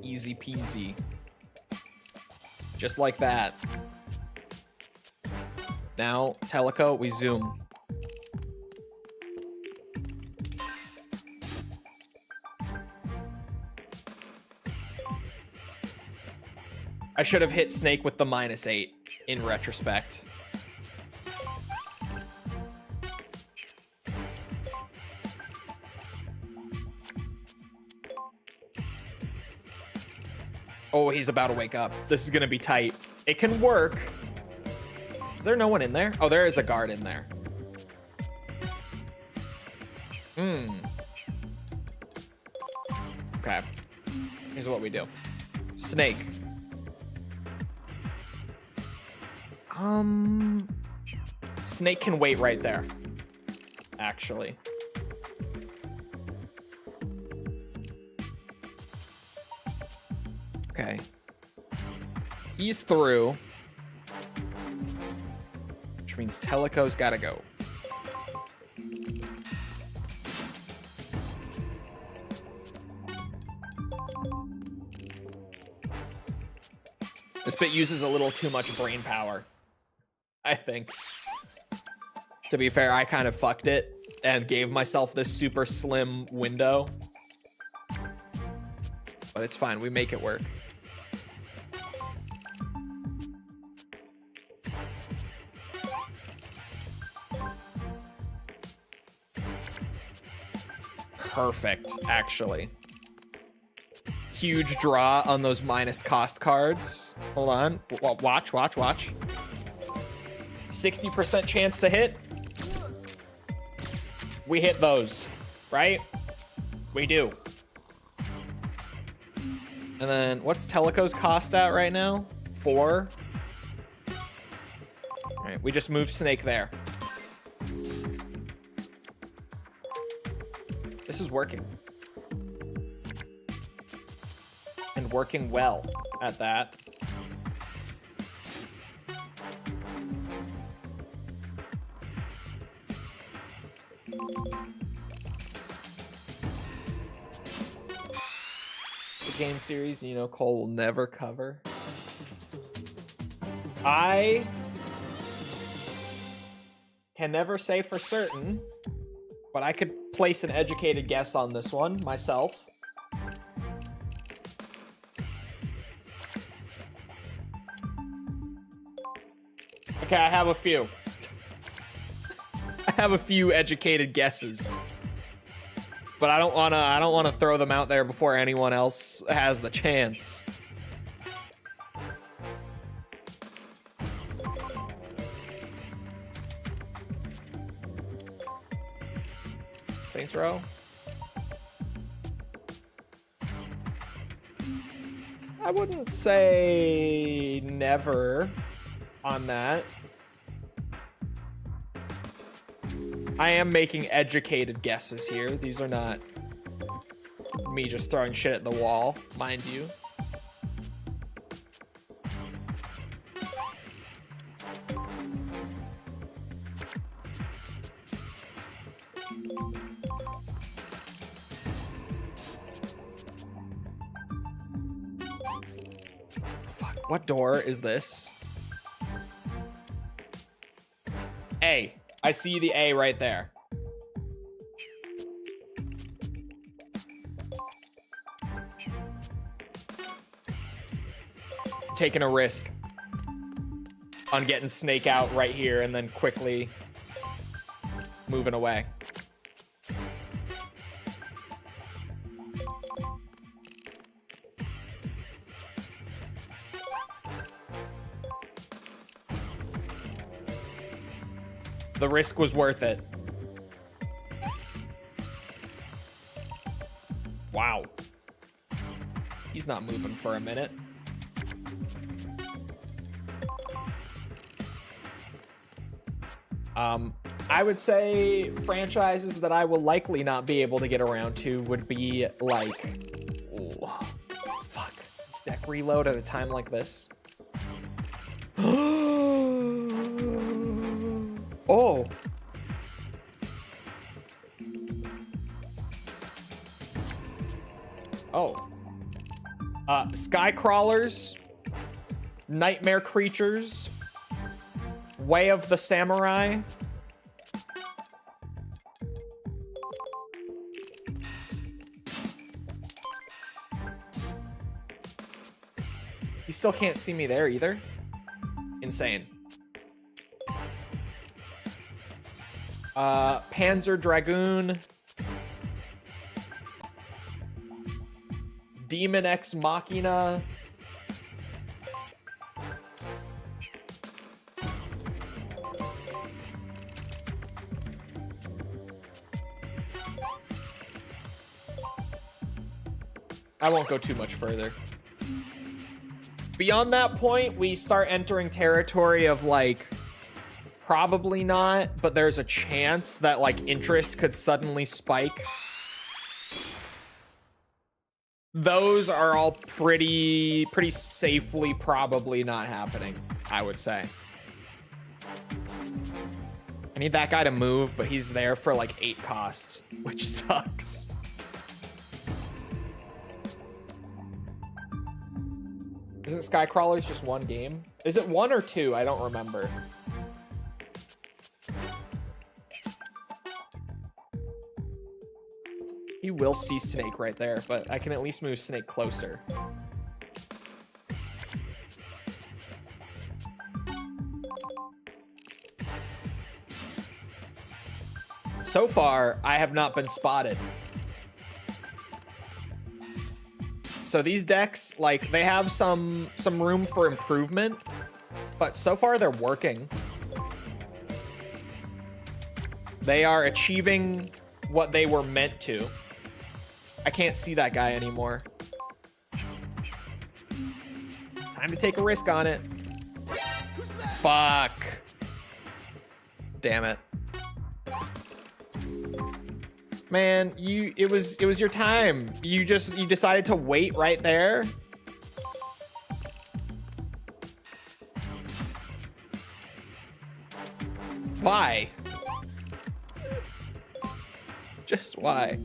Easy peasy. Just like that. Now, Teleco, we zoom. I should have hit Snake with the -8 in retrospect. Oh, he's about to wake up. This is gonna be tight. It can work. Is there no one in there? Oh, there is a guard in there. Okay. Here's what we do. Snake. Snake can wait right there. Actually. Okay. He's through. Which means Teleco's gotta go. This bit uses a little too much brain power, I think. To be fair, I kind of fucked it and gave myself this super slim window. But it's fine, we make it work. Perfect, actually. Huge draw on those minus cost cards. Hold on. Watch, watch, watch. 60% chance to hit. We hit those, right? We do. And then what's Teleco's cost at right now? 4. All right, we just move Snake there. This is working. And working well at that. The game series, you know, Cole will never cover. I can never say for certain, but I could place an educated guess on this one myself. Okay, I have a few. I have a few educated guesses. But I don't wanna throw them out there before anyone else has the chance. Saints Row? I wouldn't say never on that. I am making educated guesses here. These are not me just throwing shit at the wall, mind you. Fuck, what door is this? A. I see the A right there. Taking a risk on getting Snake out right here and then quickly moving away. The risk was worth it. Wow. He's not moving for a minute. I would say franchises that I will likely not be able to get around to would be like, oh, fuck, deck reload at a time like this. Oh. Oh. Sky Crawlers, Nightmare Creatures, Way of the Samurai. You still can't see me there either. Insane. Panzer Dragoon, Demon X Machina, I won't go too much further. Beyond that point, we start entering territory of like, probably not, but there's a chance that like interest could suddenly spike. Those are all pretty safely probably not happening, I would say. I need that guy to move, but he's there for like 8 costs, which sucks. Isn't Skycrawlers just one game? Is it 1 or 2? I don't remember. You will see Snake right there, but I can at least move Snake closer. So far, I have not been spotted. So these decks, like, they have some room for improvement, but so far they're working. They are achieving what they were meant to. I can't see that guy anymore. Time to take a risk on it. Fuck. Damn it. Man, it was your time. You decided to wait right there. Why? Just why?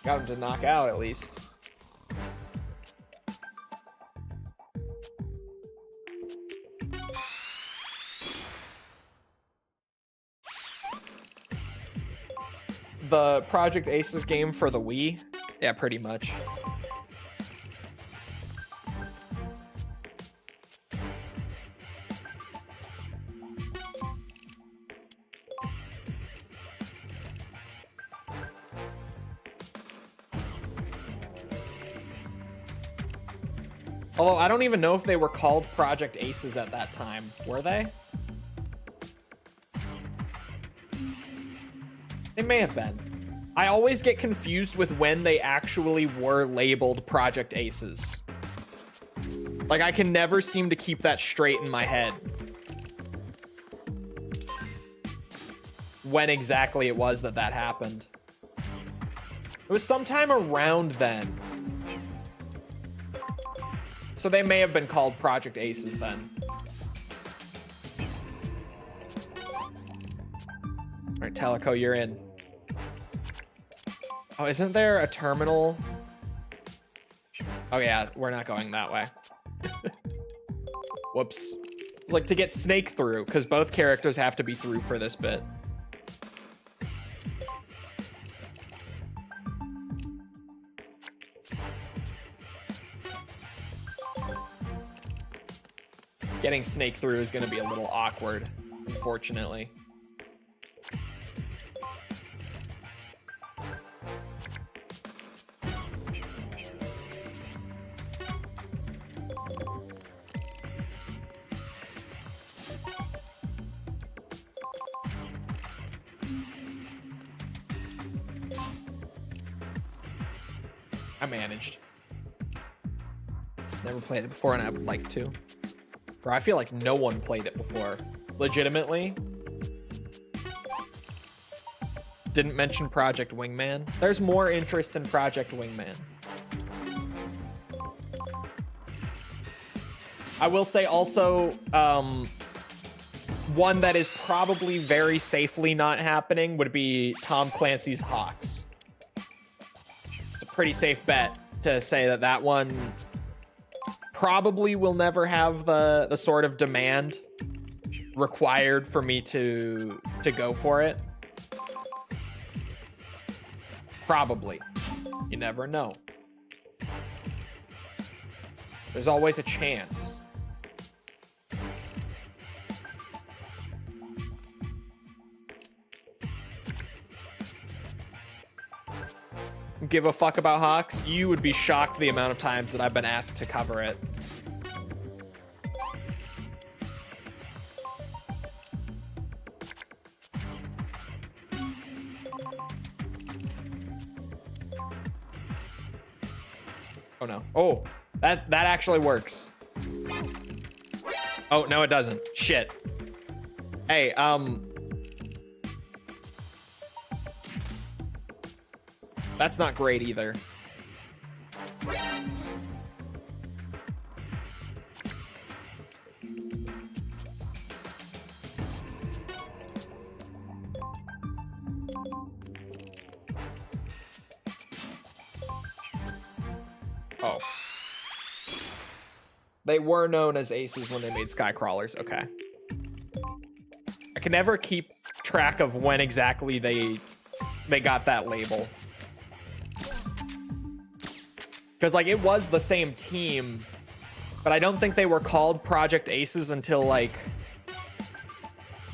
Got him to knock out at least. The Project Aces game for the Wii? Yeah, pretty much. Although I don't even know if they were called Project Aces at that time. Were they? They may have been. I always get confused with when they actually were labeled Project Aces. Like, I can never seem to keep that straight in my head. When exactly it was that happened. It was sometime around then. So they may have been called Project Aces then. All right, Teleco, you're in. Oh, isn't there a terminal? Oh yeah, we're not going that way. Whoops. Like, to get Snake through, because both characters have to be through for this bit. Getting Snake through is going to be a little awkward, unfortunately. I managed. Never played it before, and I would like to. Bro, I feel like no one played it before. Legitimately. Didn't mention Project Wingman. There's more interest in Project Wingman. I will say also, one that is probably very safely not happening would be Tom Clancy's Hawks. It's a pretty safe bet to say that that one probably will never have the sort of demand required for me to go for it. Probably. You never know. There's always a chance. Give a fuck about Hawks? You would be shocked the amount of times that I've been asked to cover it. Oh no. Oh, that actually works. Oh, no, it doesn't. Shit. Hey, that's not great either. Oh. They were known as aces when they made Skycrawlers. Okay. I can never keep track of when exactly they got that label. Because, like, it was the same team, but I don't think they were called Project Aces until, like,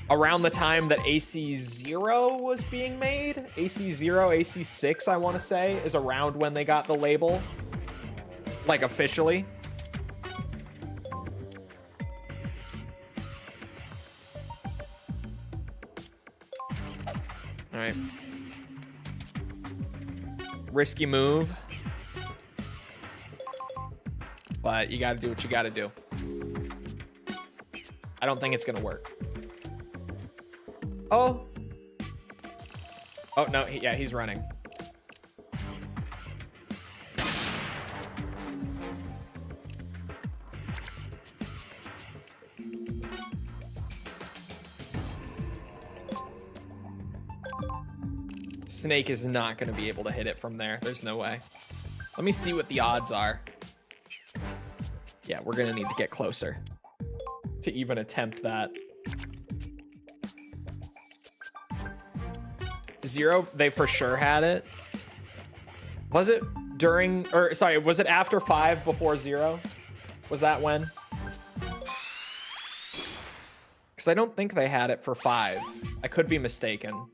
around the time that AC0 was being made. AC0, AC6, I want to say, is around when they got the label. Like, officially. All right. Risky move. But you gotta do what you gotta do. I don't think it's gonna work. Oh. Oh, no, yeah, he's running. Snake is not gonna be able to hit it from there. There's no way. Let me see what the odds are. Yeah, we're gonna need to get closer to even attempt that. 0, they for sure had it. Was it during, or sorry, was it after 5 before 0? Was that when? Because I don't think they had it for 5. I could be mistaken.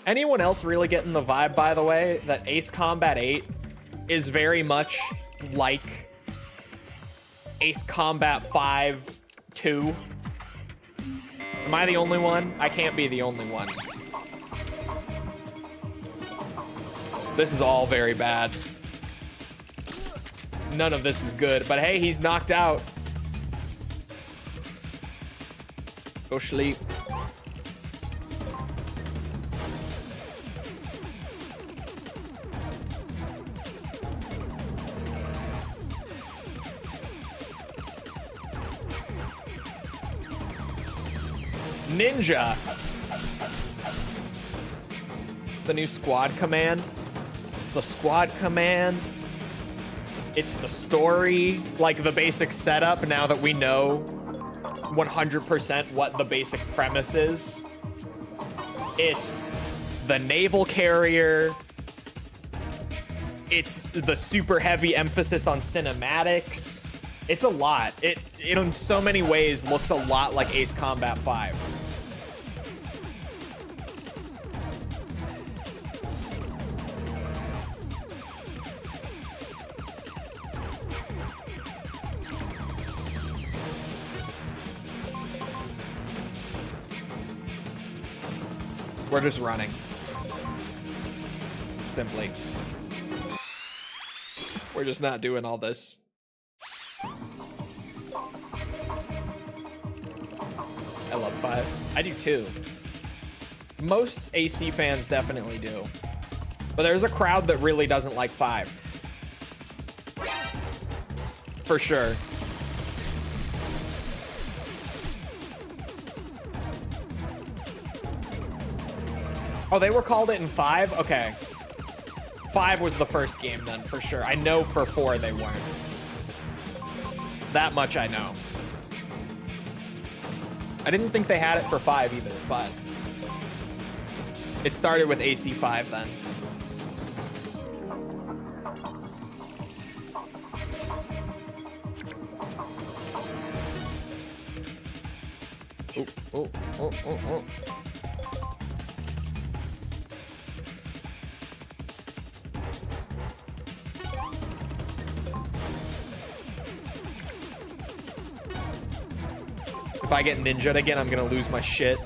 Anyone else really getting the vibe, by the way, that Ace Combat 8 is very much like Ace Combat 5 2? Am I the only one? I can't be the only one. This is all very bad. None of this is good, but hey, he's knocked out. Go sleep. Ninja. It's the new squad command. It's the squad command. It's the story, like the basic setup, now that we know 100% what the basic premise is. It's the naval carrier. It's the super heavy emphasis on cinematics. It's a lot. It in so many ways looks a lot like Ace Combat 5. We're just running. Simply. We're just not doing all this. I love 5. I do too. Most AC fans definitely do. But there's a crowd that really doesn't like 5. For sure. Oh, they were called it in 5? Okay. 5 was the first game then, for sure. I know for 4 they weren't. That much I know. I didn't think they had it for 5 either, but it started with AC5 then. Oh, oh, oh, oh, oh. If I get ninja'd again, I'm gonna lose my shit.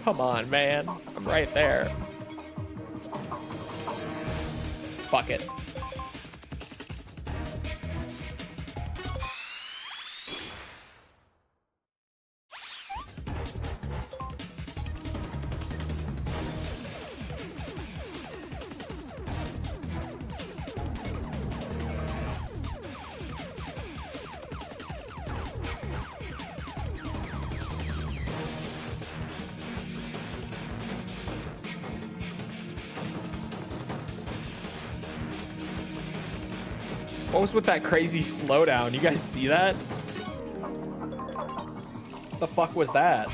Come on, man. I'm right there. Fuck it. What was with that crazy slowdown? You guys see that? The fuck was that?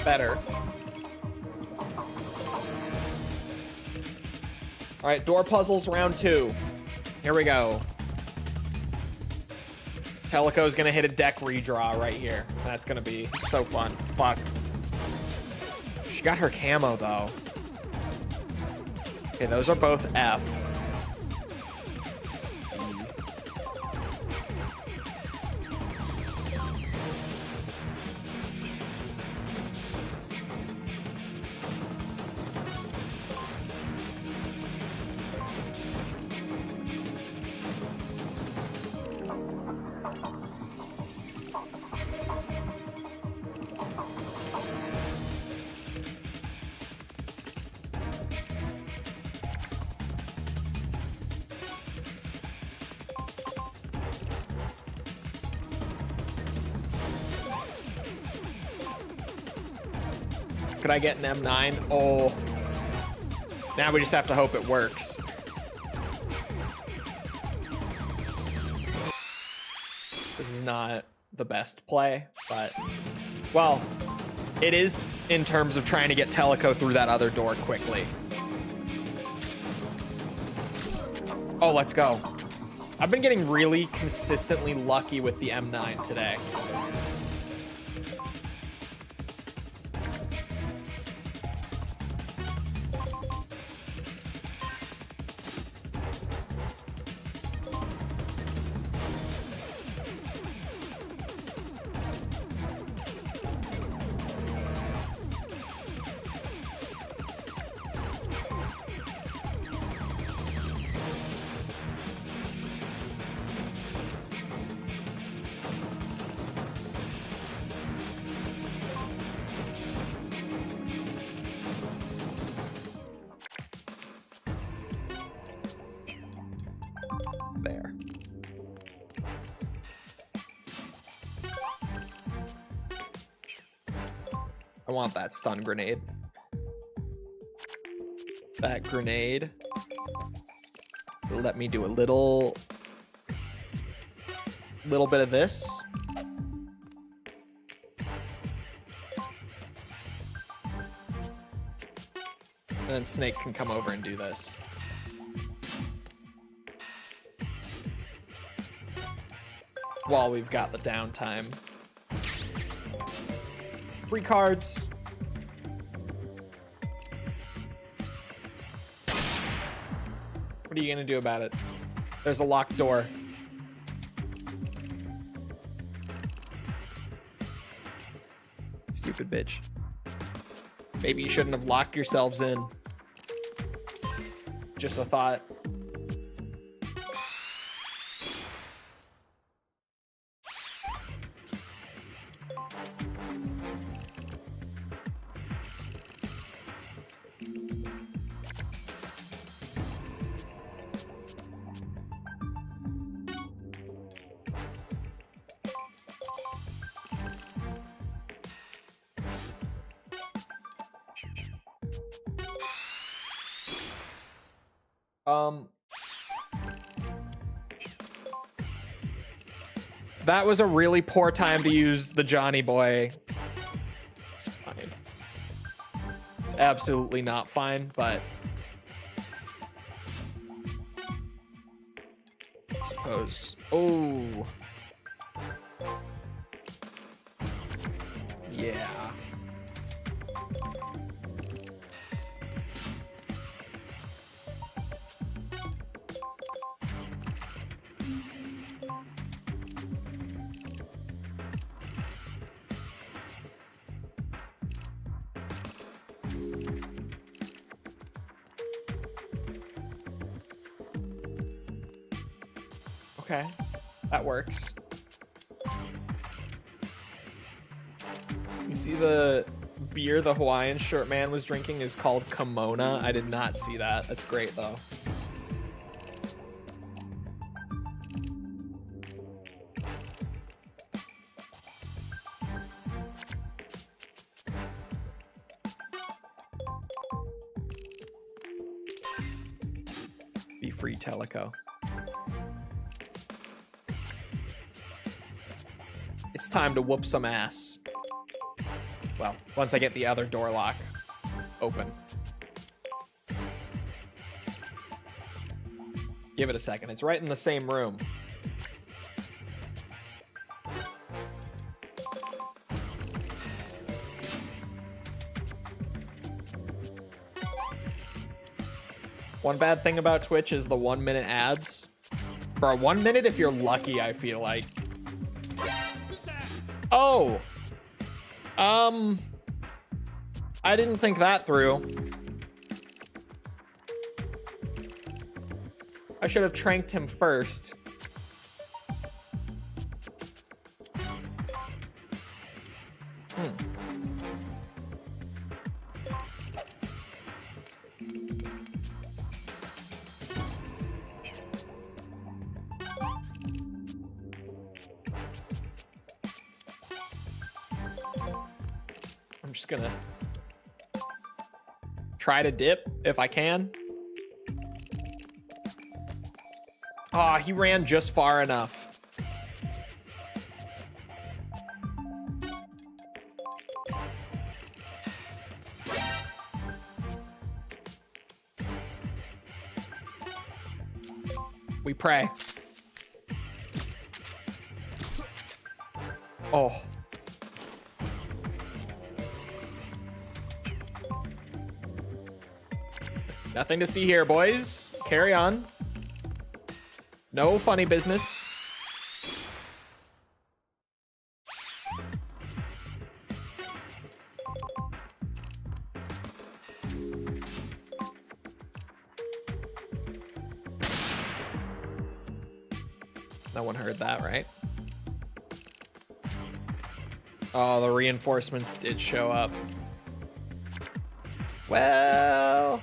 Better. All right, door puzzles round 2. Here we go. Teleco's gonna hit a deck redraw right here. That's gonna be so fun. Fuck. She got her camo though. Okay, those are both F. It's D. Could I get an M9? Oh. Now we just have to hope it works. This is not the best play, but... Well, it is in terms of trying to get Teleco through that other door quickly. Oh, let's go. I've been getting really consistently lucky with the M9 today. There. I want that stun grenade. That grenade will let me do a little bit of this. And then Snake can come over and do this. While we've got the downtime. Free cards. What are you gonna do about it? There's a locked door. Stupid bitch. Maybe you shouldn't have locked yourselves in. Just a thought. That was a really poor time to use the Johnny Boy. It's fine. It's absolutely not fine, but I suppose. Oh. Yeah. Okay, that works. You see the beer the Hawaiian shirt man was drinking is called Kimona? I did not see that. That's great though. free Teleco. It's time to whoop some ass. Well, once I get the other door lock open. Give it a second. It's right in the same room. One bad thing about Twitch is the 1 minute ads. Bro, 1 minute if you're lucky, I feel like. Oh! I didn't think that through. I should have tranked him first. I'm just gonna try to dip if I can. Ah, he ran just far enough. We pray. Oh. Nothing to see here, boys. Carry on. No funny business. No one heard that, right? Oh, the reinforcements did show up. Well...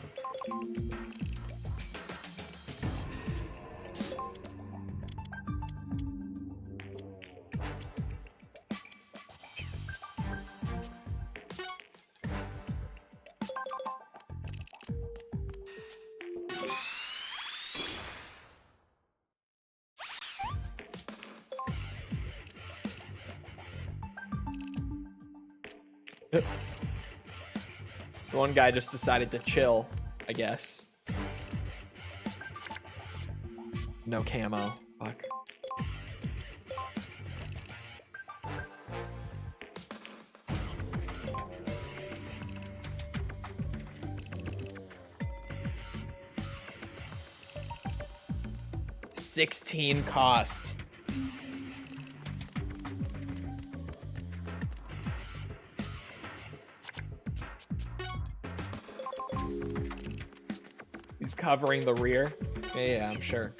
One guy just decided to chill, I guess. No camo. Fuck. $16 cost. He's covering the rear. Yeah, I'm sure.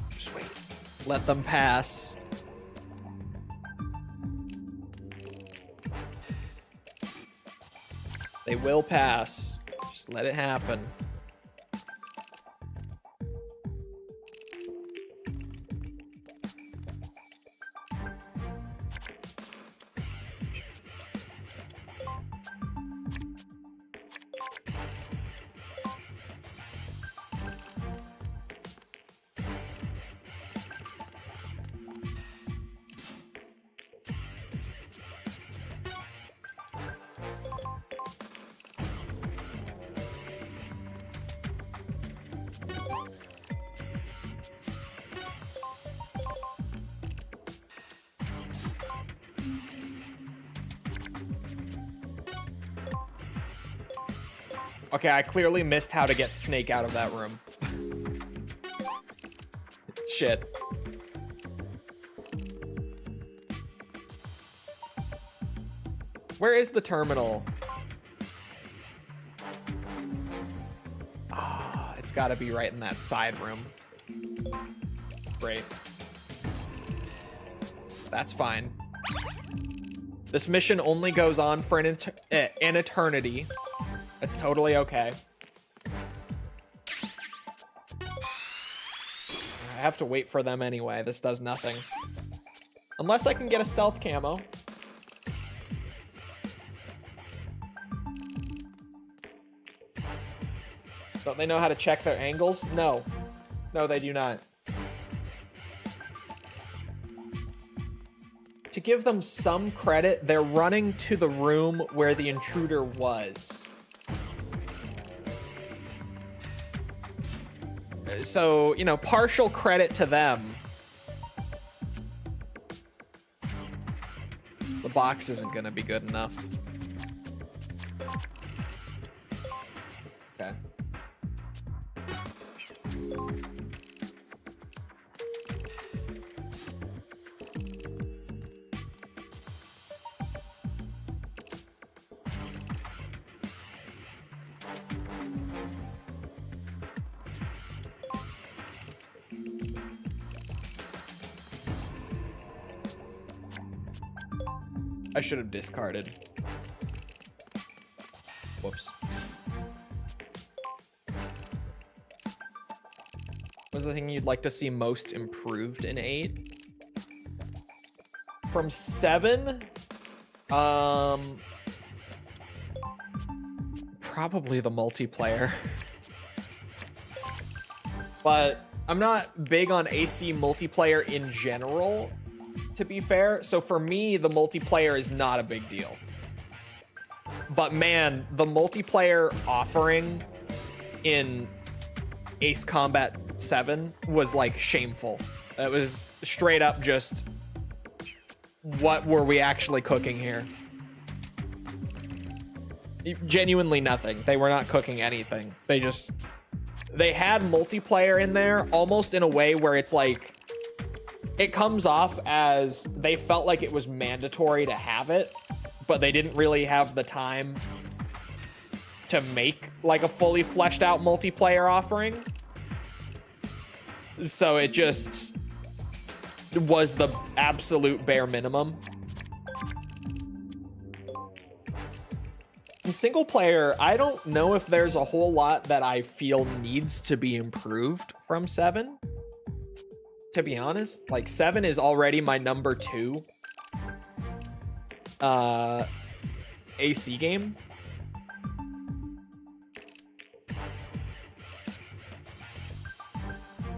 Just wait. Let them pass. They will pass. Just let it happen. Okay, I clearly missed how to get Snake out of that room. Shit. Where is the terminal? Ah, it's gotta be right in that side room. Great. That's fine. This mission only goes on for an eternity. It's totally okay. I have to wait for them anyway. This does nothing. Unless I can get a stealth camo. Don't they know how to check their angles? No. No, they do not. To give them some credit, they're running to the room where the intruder was. So, you know, partial credit to them. The box isn't gonna be good enough. Okay. I should have discarded. Whoops. What's the thing you'd like to see most improved in 8? From 7? Probably the multiplayer. But I'm not big on AC multiplayer in general, to be fair. So for me, the multiplayer is not a big deal. But man, the multiplayer offering in Ace Combat 7 was like shameful. It was straight up just, what were we actually cooking here? Genuinely nothing. They were not cooking anything. They had multiplayer in there almost in a way where it's like, it comes off as they felt like it was mandatory to have it, but they didn't really have the time to make like a fully fleshed out multiplayer offering. So it just was the absolute bare minimum. In single player, I don't know if there's a whole lot that I feel needs to be improved from 7. To be honest, like 7 is already my number 2 AC game.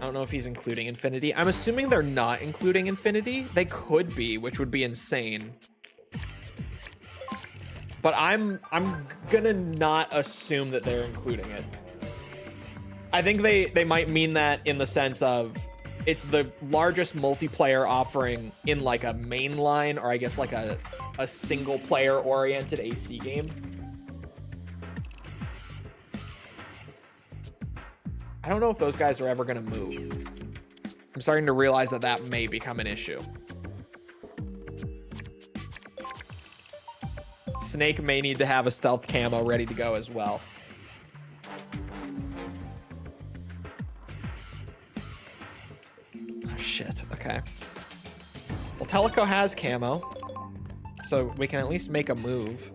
I don't know if he's including Infinity. I'm assuming they're not including Infinity. They could be, which would be insane. But I'm gonna not assume that they're including it. I think they might mean that in the sense of it's the largest multiplayer offering in like a mainline, or I guess like a single player oriented AC game. I don't know if those guys are ever gonna move. I'm starting to realize that that may become an issue. Snake may need to have a stealth camo ready to go as well. Oh, shit. Okay. Well, Teleco has camo, so we can at least make a move.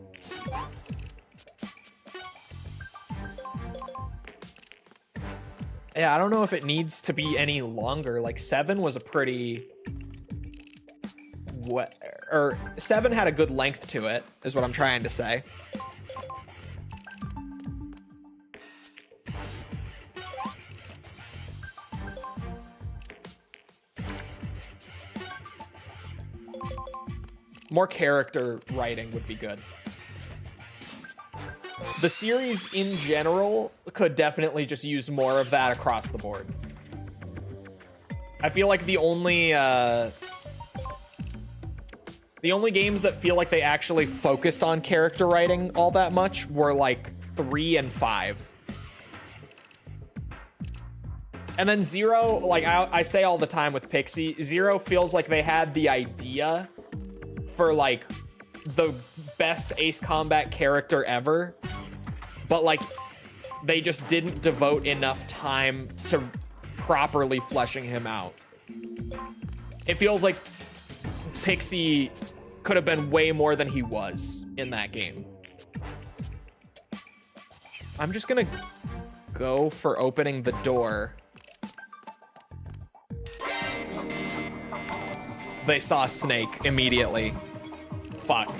Yeah, I don't know if it needs to be any longer. Like 7 was a pretty... What? Or 7 had a good length to it, is what I'm trying to say. More character writing would be good. The series in general could definitely just use more of that across the board. I feel like the only games that feel like they actually focused on character writing all that much were like 3 and 5. And then 0, like I say all the time with Pixie, 0 feels like they had the idea for like the best Ace Combat character ever, but like they just didn't devote enough time to properly fleshing him out. It feels like Pixie could have been way more than he was in that game. I'm just gonna go for opening the door. They saw Snake immediately. Fuck.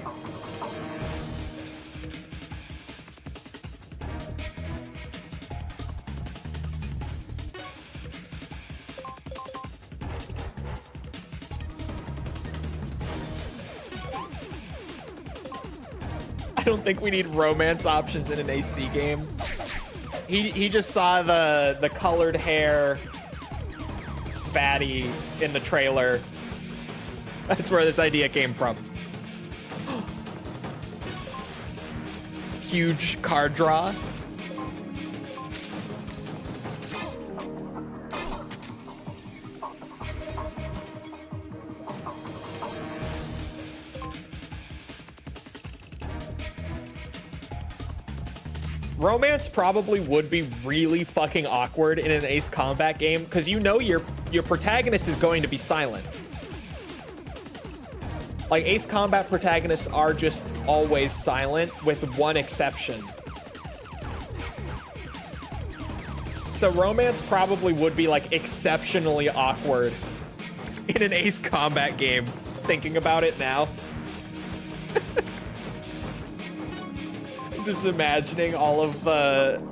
I don't think we need romance options in an AC game. He just saw the colored hair baddie in the trailer. That's where this idea came from. Huge card draw. Romance probably would be really fucking awkward in an Ace Combat game because you know your protagonist is going to be silent. Like, Ace Combat protagonists are just always silent with one exception. So romance probably would be like exceptionally awkward in an Ace Combat game, thinking about it now. Just imagining all of the,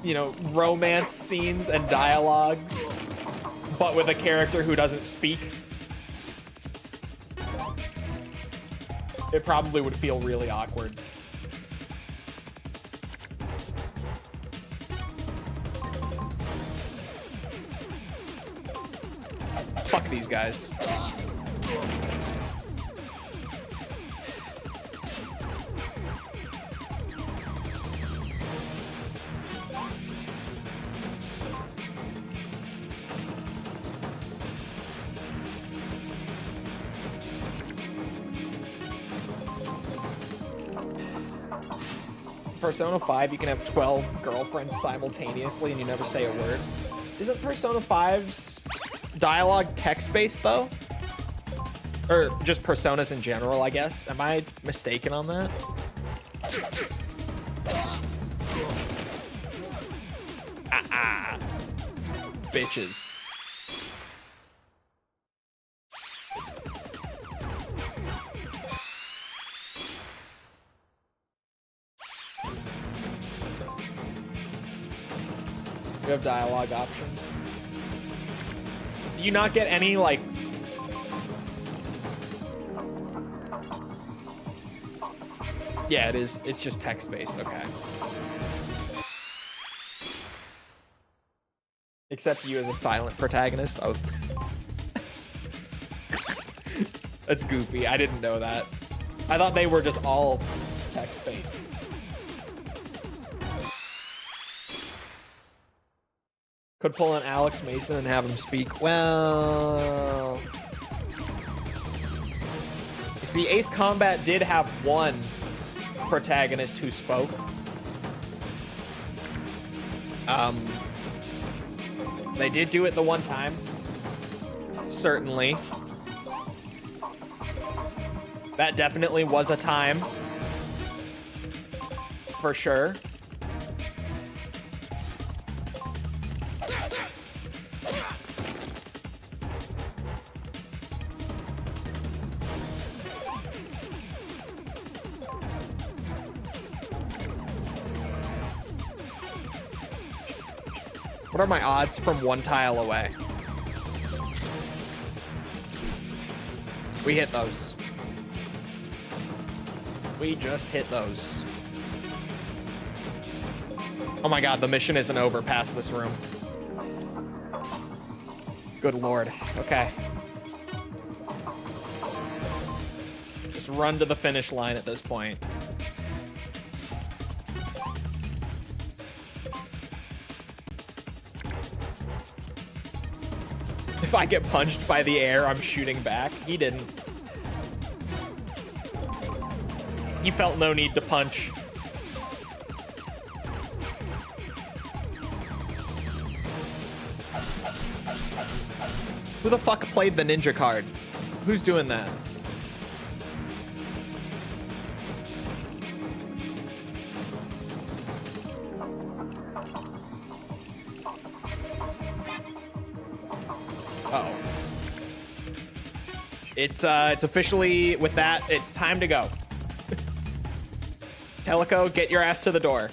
you know, romance scenes and dialogues, but with a character who doesn't speak. It probably would feel really awkward. Fuck these guys. Persona 5, you can have 12 girlfriends simultaneously and you never say a word. Isn't Persona 5's dialogue text-based, though? Or just Personas in general, I guess. Am I mistaken on that? Bitches. You have dialogue options. Do you not get any, like... Yeah, it is. It's just text-based. Okay. Except you as a silent protagonist. Oh. That's goofy. I didn't know that. I thought they were just all text-based. Could pull an Alex Mason and have him speak. Well... You see, Ace Combat did have one protagonist who spoke. They did do it the one time. Certainly. That definitely was a time. For sure. What are my odds from one tile away? We hit those. We just hit those. Oh my god, the mission isn't over past this room. Good lord. Okay. Just run to the finish line at this point. If I get punched by the air, I'm shooting back. He didn't. He felt no need to punch. Who the fuck played the ninja card? Who's doing that? Uh-oh. It's officially, with that, it's time to go. Teleco, get your ass to the door.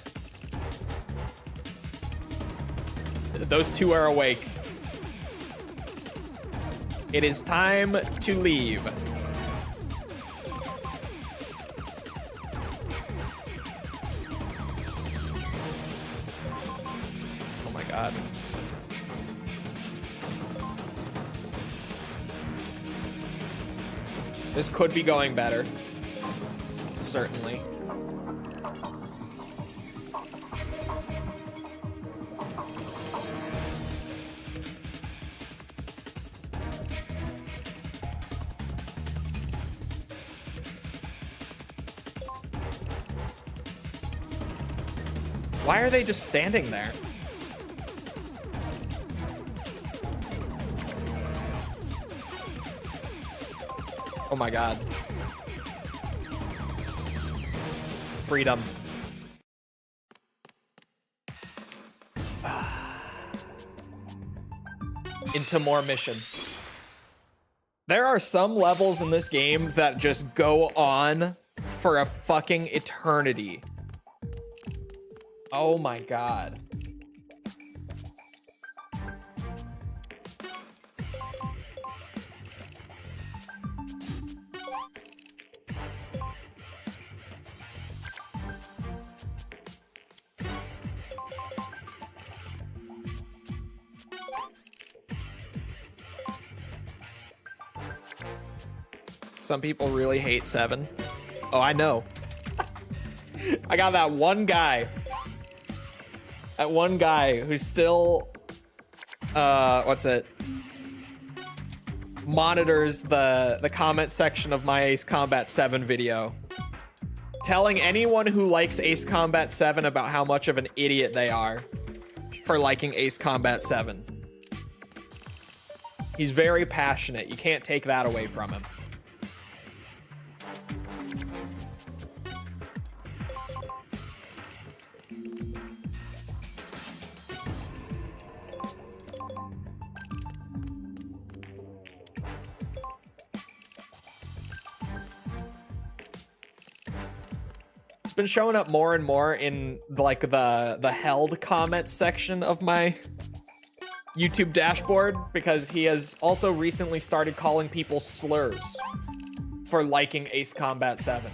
Those two are awake. It is time to leave. Oh my god. This could be going better. Certainly. Why are they just standing there? Oh my god. Freedom. Into more mission. There are some levels in this game that just go on for a fucking eternity. Oh my god. Some people really hate 7. Oh, I know. I got that one guy. That one guy who still, what's it? Monitors the comment section of my Ace Combat 7 video. Telling anyone who likes Ace Combat 7 about how much of an idiot they are for liking Ace Combat 7. He's very passionate. You can't take that away from him. Been showing up more and more in like the held comment section of my YouTube dashboard because he has also recently started calling people slurs for liking Ace Combat 7.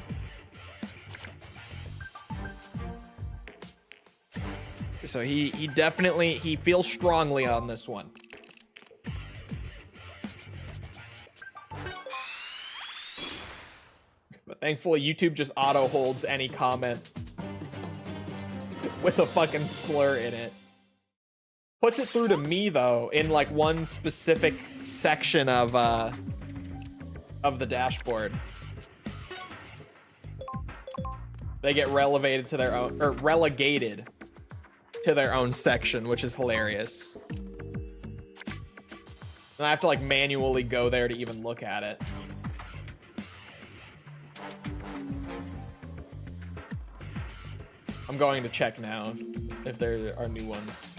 So he definitely feels strongly on this one. Thankfully, YouTube just auto holds any comment with a fucking slur in it. Puts it through to me though in like one specific section of the dashboard. They get relegated to their own section, which is hilarious. And I have to like manually go there to even look at it. I'm going to check now if there are new ones.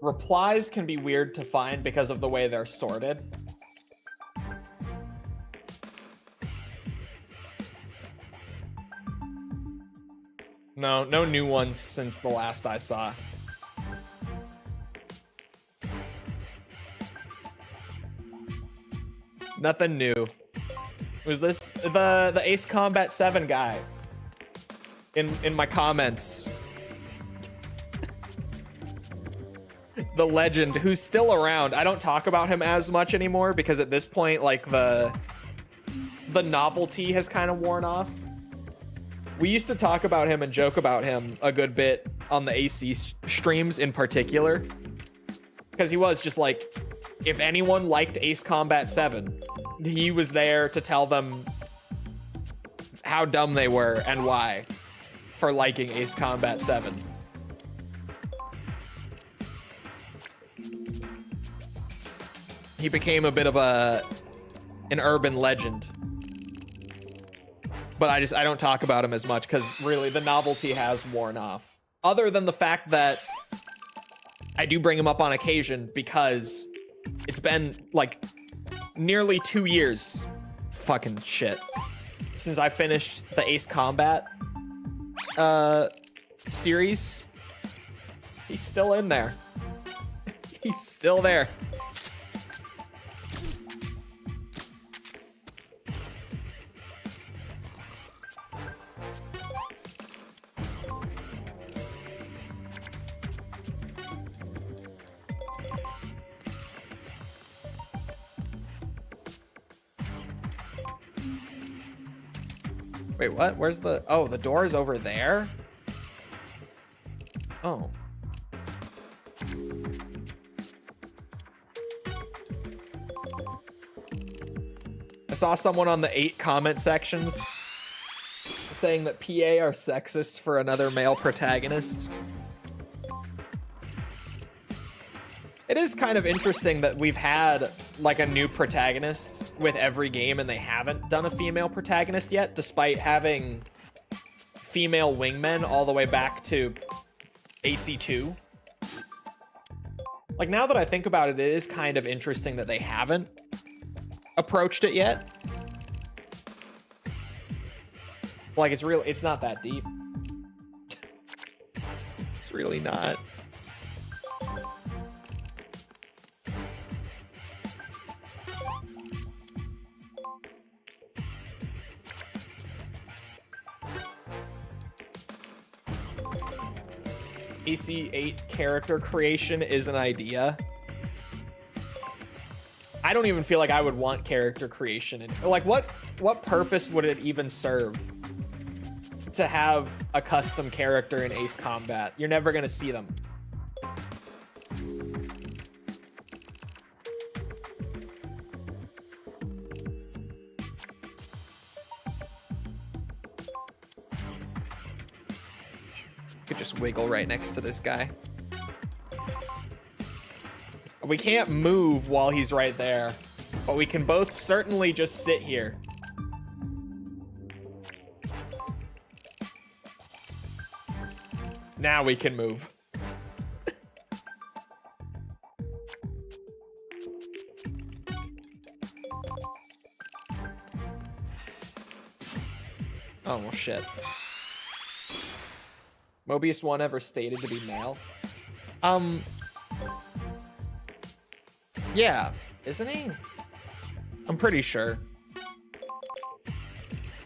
Replies can be weird to find because of the way they're sorted. No new ones since the last I saw. Nothing new. Was this the Ace Combat 7 guy in my comments? The legend who's still around. I don't talk about him as much anymore because at this point, like the novelty has kind of worn off. We used to talk about him and joke about him a good bit on the AC streams in particular, because he was just like, if anyone liked Ace Combat 7, he was there to tell them how dumb they were and why for liking Ace Combat 7. He became a bit of an urban legend. But I don't talk about him as much because really the novelty has worn off. Other than the fact that I do bring him up on occasion because it's been like nearly 2 years, fucking shit, since I finished the Ace Combat series. He's still in there. He's still there. Wait, what? Where's the... Oh, the door's over there? Oh. I saw someone on the 8 comment sections saying that PA are sexist for another male protagonist. It is kind of interesting that we've had like a new protagonist with every game and they haven't done a female protagonist yet, despite having female wingmen all the way back to AC2. Like, now that I think about it, it is kind of interesting that they haven't approached it yet. Like, it's not that deep. It's really not. AC8 character creation is an idea. I don't even feel like I would want character creation. Like, what purpose would it even serve to have a custom character in Ace Combat? You're never gonna see them. Could just wiggle right next to this guy. We can't move while he's right there, but we can both certainly just sit here. Now we can move. Oh, well, shit. Mobius 1 ever stated to be male? Yeah, isn't he? I'm pretty sure.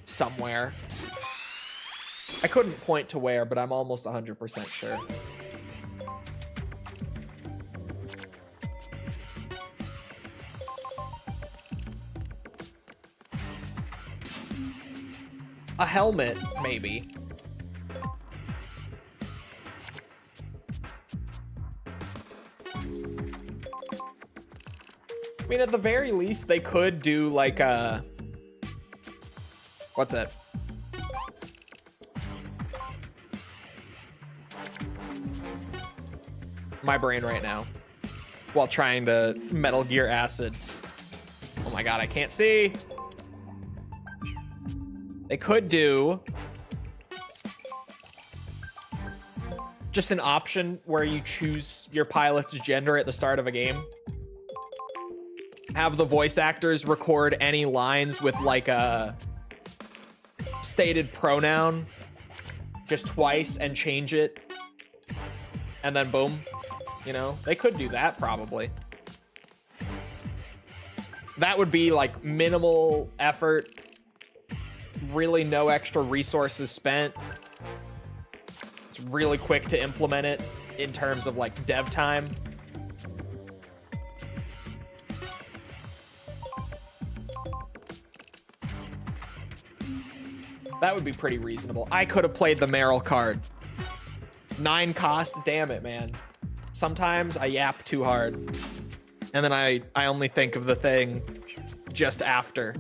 Somewhere. I couldn't point to where, but I'm almost 100% sure. A helmet, maybe. I mean, at the very least, they could do like a... What's it? My brain right now. While trying to Metal Gear Acid. Oh my god, I can't see. They could do... just an option where you choose your pilot's gender at the start of a game. Have the voice actors record any lines with like a stated pronoun just twice and change it. And then boom, you know, they could do that probably. That would be like minimal effort, really no extra resources spent. It's really quick to implement it in terms of like dev time. That would be pretty reasonable. I could have played the Meryl card. 9 cost, damn it, man. Sometimes I yap too hard. And then I only think of the thing just after.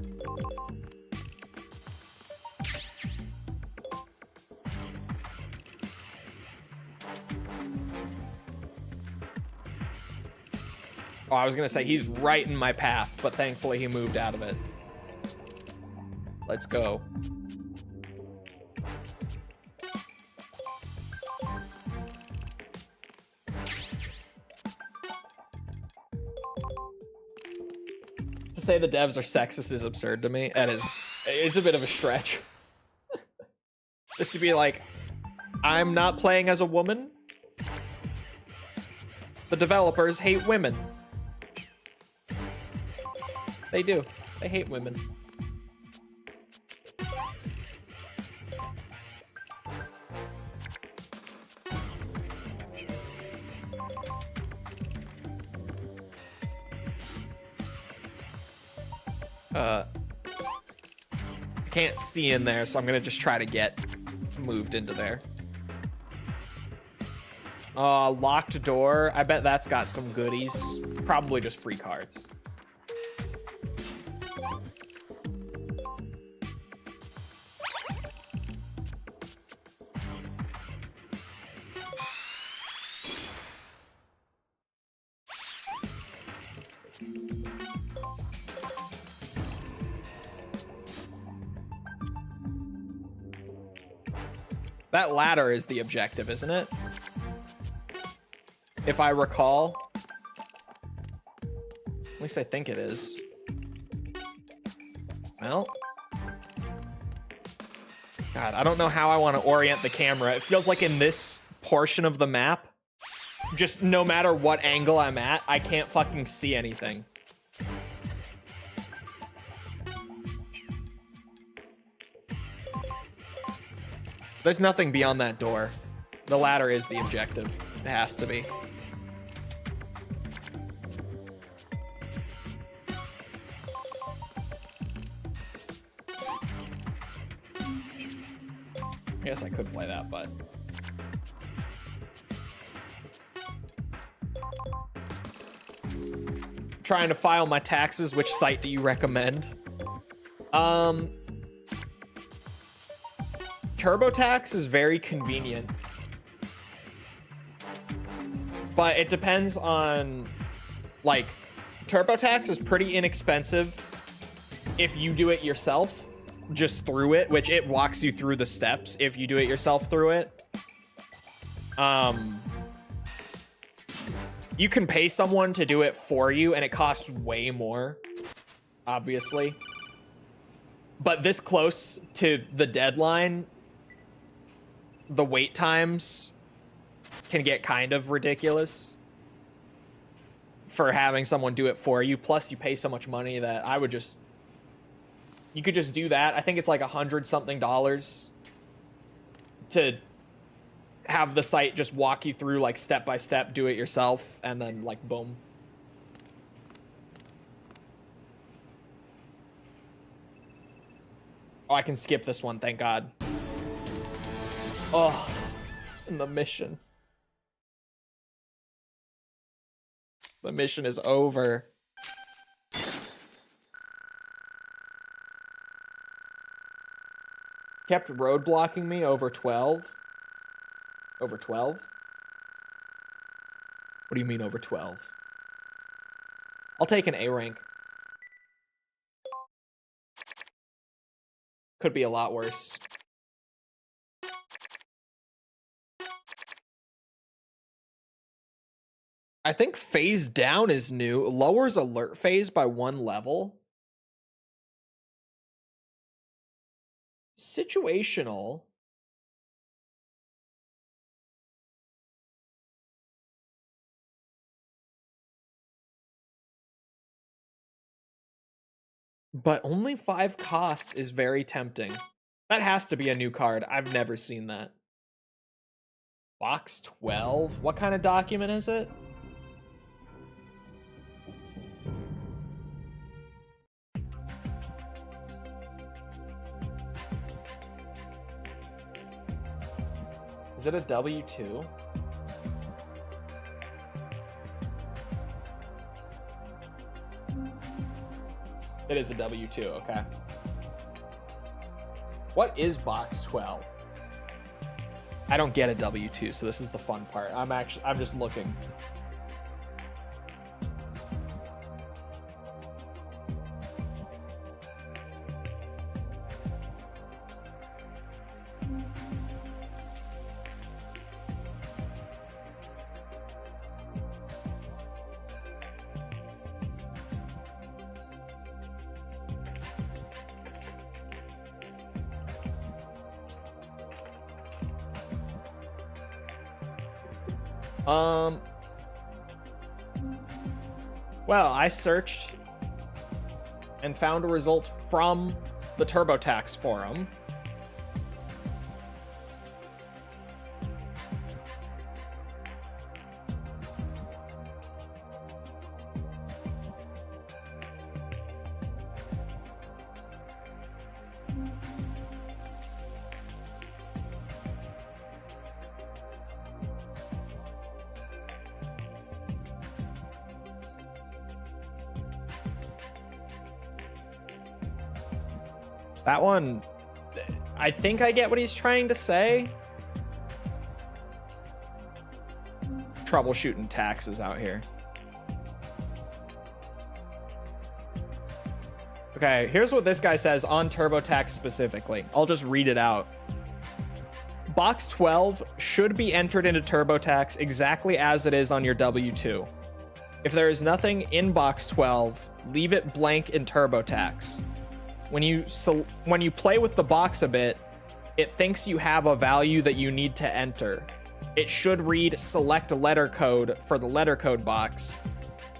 Oh, I was gonna say he's right in my path, but thankfully he moved out of it. Let's go. To say the devs are sexist is absurd to me. It's a bit of a stretch. Just to be like, I'm not playing as a woman. The developers hate women. They do. They hate women. I can't see in there, so I'm gonna just try to get moved into there. Locked door. I bet that's got some goodies. Probably just free cards. That ladder is the objective, isn't it? If I recall. At least I think it is. Well. God, I don't know how I want to orient the camera. It feels like in this portion of the map, just no matter what angle I'm at, I can't fucking see anything. There's nothing beyond that door. The ladder is the objective. It has to be. I guess I could play that, but... Trying to file my taxes. Which site do you recommend? TurboTax is very convenient, but it depends on, like, TurboTax is pretty inexpensive if you do it yourself, just through it, which it walks you through the steps if you do it yourself through it. You can pay someone to do it for you, and it costs way more, obviously. But this close to the deadline, the wait times can get kind of ridiculous for having someone do it for you. Plus, you pay so much money that I would just... You could just do that. I think it's like $100-something to have the site just walk you through, like, step by step, do it yourself, and then, like, boom. Oh, I can skip this one, thank God. Oh, and the mission. The mission is over. Kept roadblocking me over 12. Over 12? What do you mean over 12? I'll take an A rank. Could be a lot worse. I think phase down is new. Lowers alert phase by 1 level. Situational. But only 5 cost is very tempting. That has to be a new card. I've never seen that. Box 12? What kind of document is it? Is it a W2? It is a W2, okay. What is box 12? I don't get a W2, so this is the fun part. I'm just looking. Well, I searched and found a result from the TurboTax forum. That one, I think I get what he's trying to say. Troubleshooting taxes out here. Okay, here's what this guy says on TurboTax specifically. I'll just read it out. Box 12 should be entered into TurboTax exactly as it is on your W-2. If there is nothing in box 12, leave it blank in TurboTax. When you play with the box a bit, it thinks you have a value that you need to enter. It should read select letter code for the letter code box,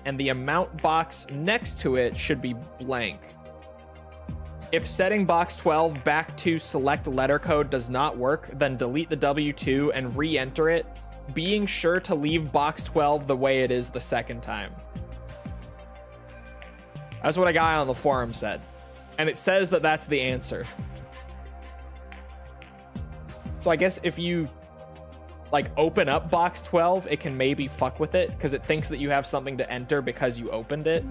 and the amount box next to it should be blank. If setting box 12 back to select letter code does not work, then delete the W2 and re-enter it, being sure to leave box 12 the way it is the second time. That's what a guy on the forum said. And it says that that's the answer. So I guess if you like open up box 12, it can maybe fuck with it because it thinks that you have something to enter because you opened it.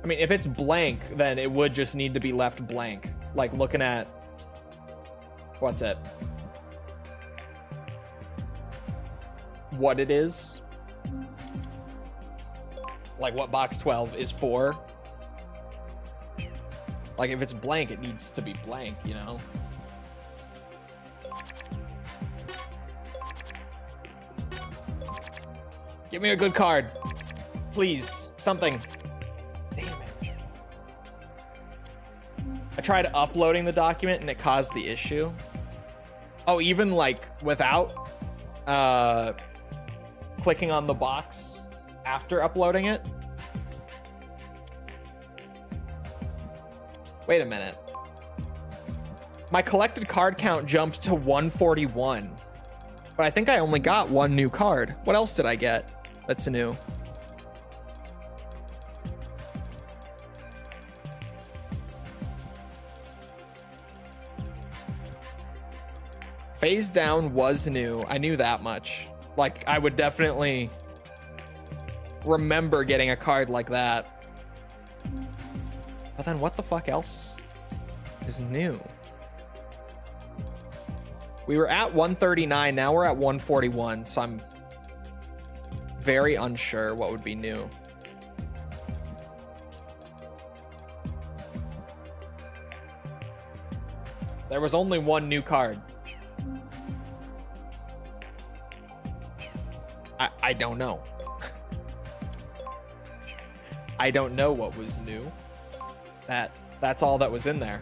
I mean, if it's blank, then it would just need to be left blank. Like looking at, what's it? What it is. Like what box 12 is for. Like if it's blank, it needs to be blank, you know? Give me a good card. Please, something. Damn it. I tried uploading the document and it caused the issue. Oh, even like without clicking on the box after uploading it? Wait a minute. My collected card count jumped to 141. But I think I only got one new card. What else did I get that's new? Phase Down was new. I knew that much. Like, I would definitely remember getting a card like that. But then what the fuck else is new? We were at 139, now we're at 141, so I'm very unsure what would be new. There was only one new card. I don't know. I don't know what was new. That's all that was in there.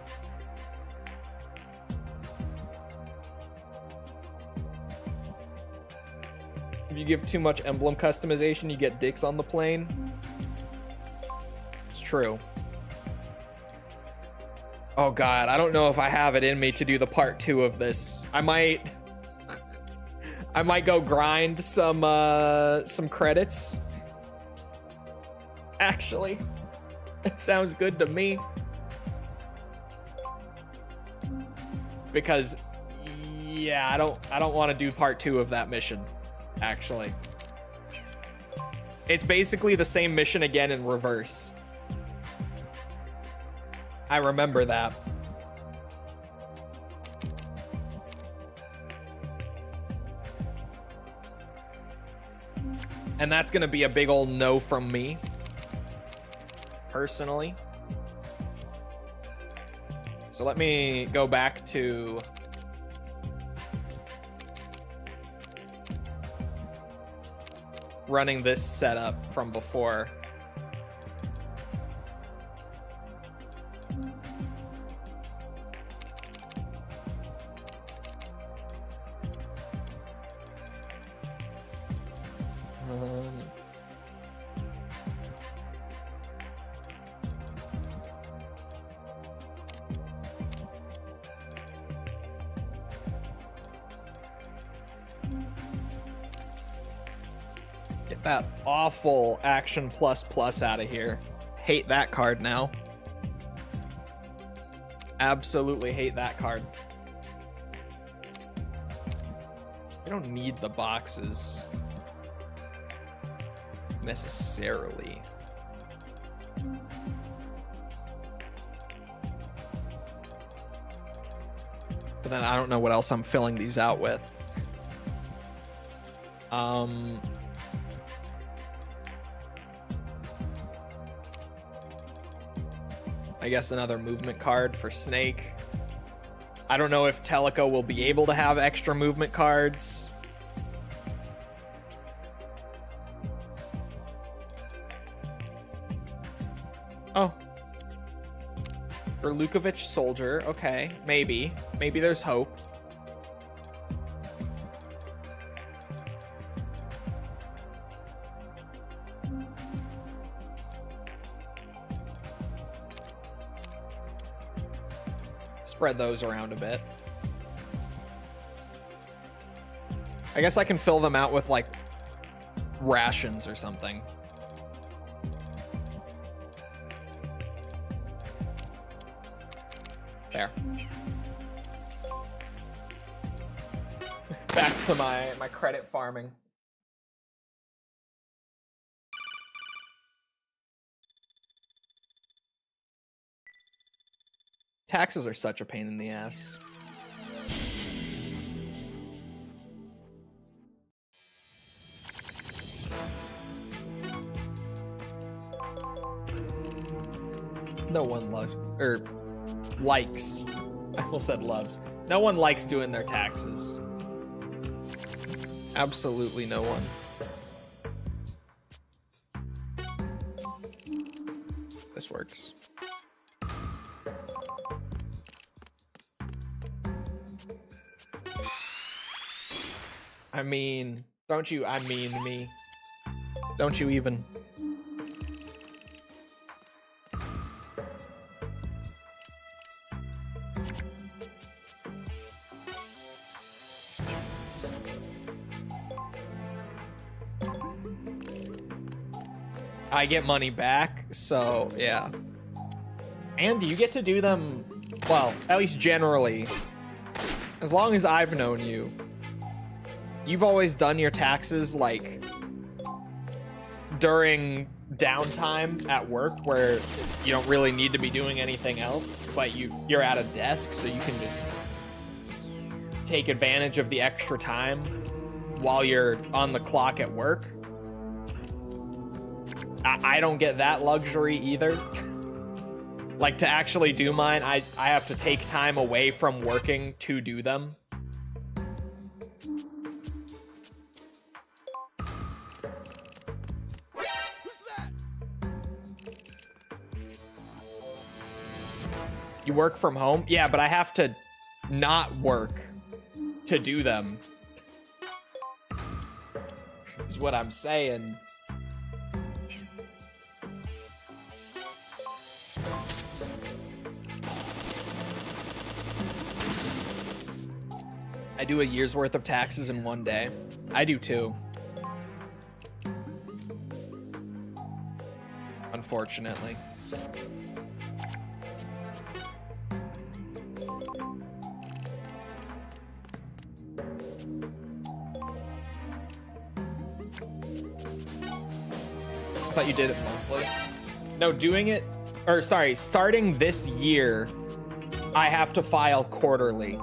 If you give too much emblem customization, you get dicks on the plane. It's true. Oh god, I don't know if I have it in me to do the part 2 of this. I might go grind some credits. Actually, it sounds good to me. Because yeah, I don't want to do part 2 of that mission. Actually, it's basically the same mission again in reverse. I remember that. And that's gonna be a big old no from me, personally. So let me go back to running this setup from before. Get that awful Action Plus Plus out of here. Hate that card now. Absolutely hate that card. I don't need the boxes necessarily. But then I don't know what else I'm filling these out with. I guess another movement card for Snake. I don't know if Teleco will be able to have extra movement cards. Oh. For Lukovic Soldier. Okay, maybe. Maybe there's hope. Spread those around a bit. I guess I can fill them out with like rations or something. There. Back to my credit farming. Taxes are such a pain in the ass. No one loves, or likes. I almost said loves. No one likes doing their taxes. Absolutely no one. This works. I mean, don't you, I mean me. Don't you even. I get money back, so yeah. And you get to do them, well, at least generally. As long as I've known you. You've always done your taxes like during downtime at work where you don't really need to be doing anything else, but you're at a desk, so you can just take advantage of the extra time while you're on the clock at work. I don't get that luxury either. Like, to actually do mine, I have to take time away from working to do them. You work from home? Yeah, but I have to not work to do them. Is what I'm saying. I do a year's worth of taxes in one day. I do too. Unfortunately. I thought you did it monthly. No, doing it, or sorry, starting this year, I have to file quarterly.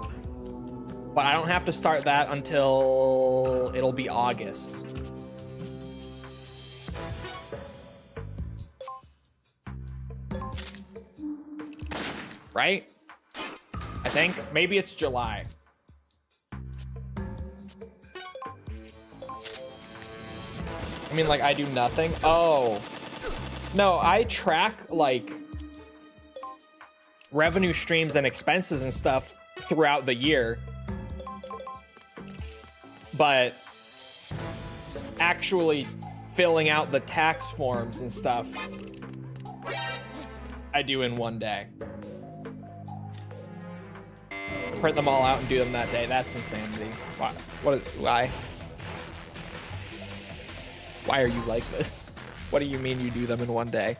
But I don't have to start that until it'll be August. Right? I think. Maybe it's July. I mean, like, I do nothing. Oh. No, I track, like, revenue streams and expenses and stuff throughout the year. But actually filling out the tax forms and stuff, I do in one day. Print them all out and do them that day. That's insanity. Why? Why? Why are you like this? What do you mean you do them in one day?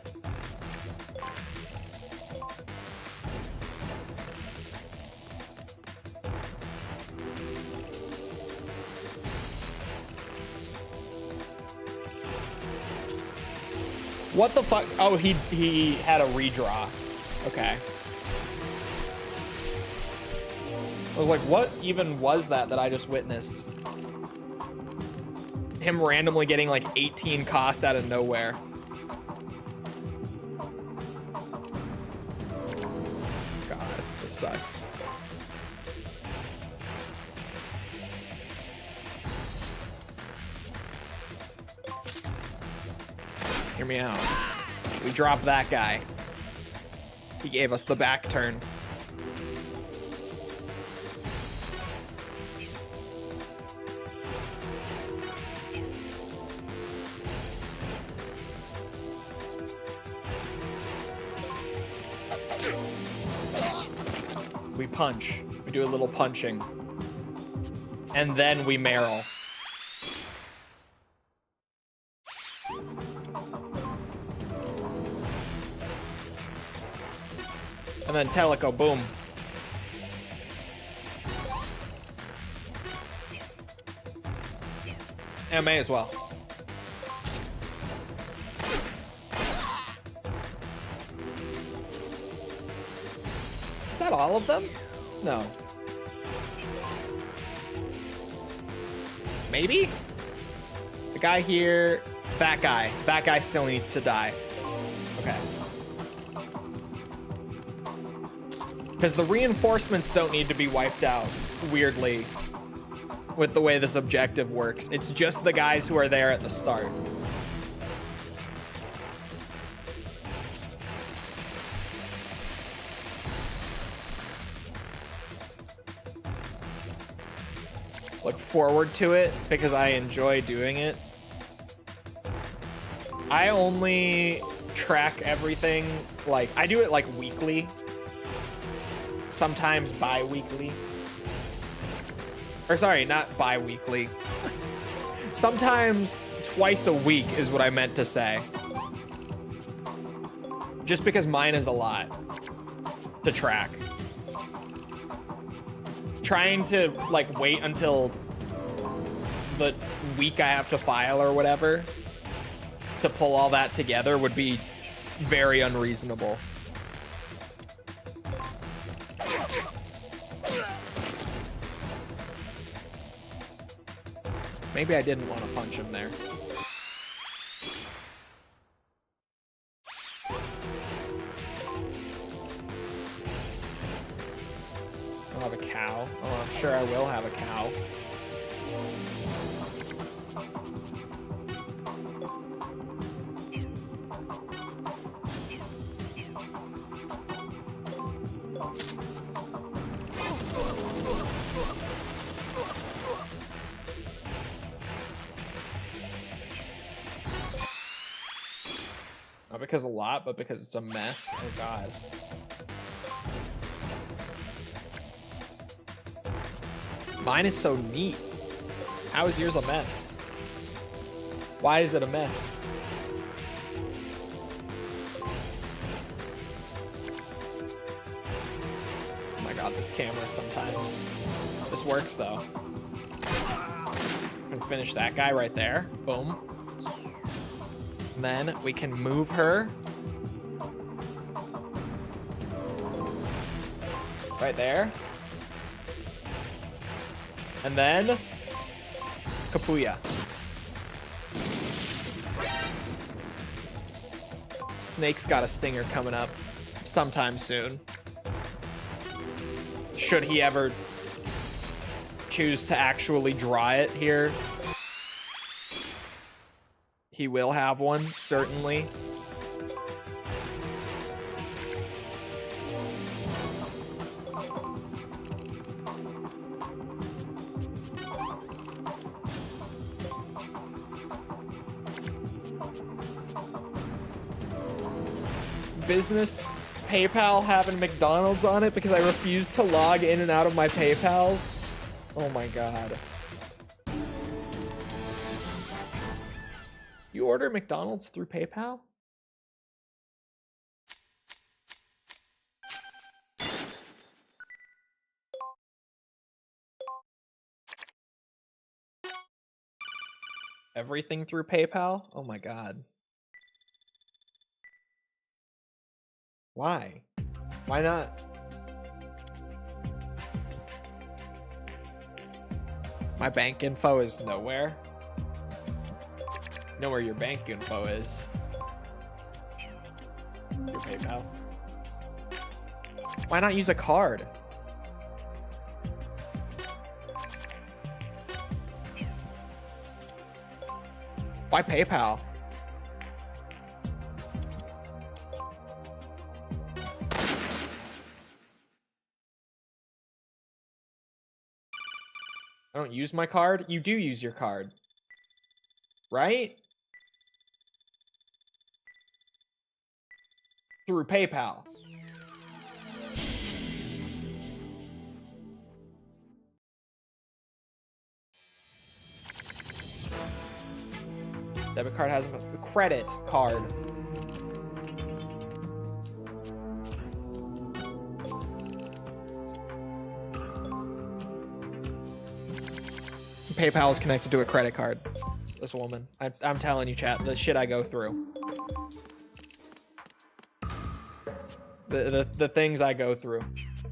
What the fuck? Oh, he had a redraw. Okay. I was like, what even was that I just witnessed? Him randomly getting like 18 cost out of nowhere. God, this sucks. Hear me out. We dropped that guy. He gave us the back turn. We punch. We do a little punching. And then we Meryl. And then Teleco, boom. MA as well. Is that all of them? No. Maybe? The guy here, that guy. That guy still needs to die. Okay. Because the reinforcements don't need to be wiped out, weirdly, with the way this objective works. It's just the guys who are there at the start. Look forward to it because I enjoy doing it. I only track everything, like, I do it like weekly. Sometimes bi-weekly. Or sorry, not bi-weekly. Sometimes twice a week is what I meant to say. Just because mine is a lot to track. Trying to like wait until the week I have to file or whatever to pull all that together would be very unreasonable. Maybe I didn't want to punch him there. I'll have a cow. Oh, I'm sure I will have a cow. Not because a lot, but because it's a mess. Oh God. Mine is so neat. How is yours a mess? Why is it a mess? Oh my God, this camera sometimes. This works though. I'm gonna finish that guy right there. Boom. And then we can move her. Right there. And then Kapuya. Snake's got a stinger coming up sometime soon. Should he ever choose to actually draw it here, he will have one, certainly. business PayPal having McDonald's on it because I refuse to log in and out of my PayPals. Oh my god. You order McDonald's through PayPal? Everything through PayPal? Oh my god. Why? Why not? My bank info is nowhere. Know where your bank info is. Your PayPal. Why not use a card? Why PayPal? I don't use my card? You do use your card. Right? Through PayPal. Debit card has a credit card. PayPal is connected to a credit card. This woman. I'm telling you, chat, the shit I go through. The things I go through.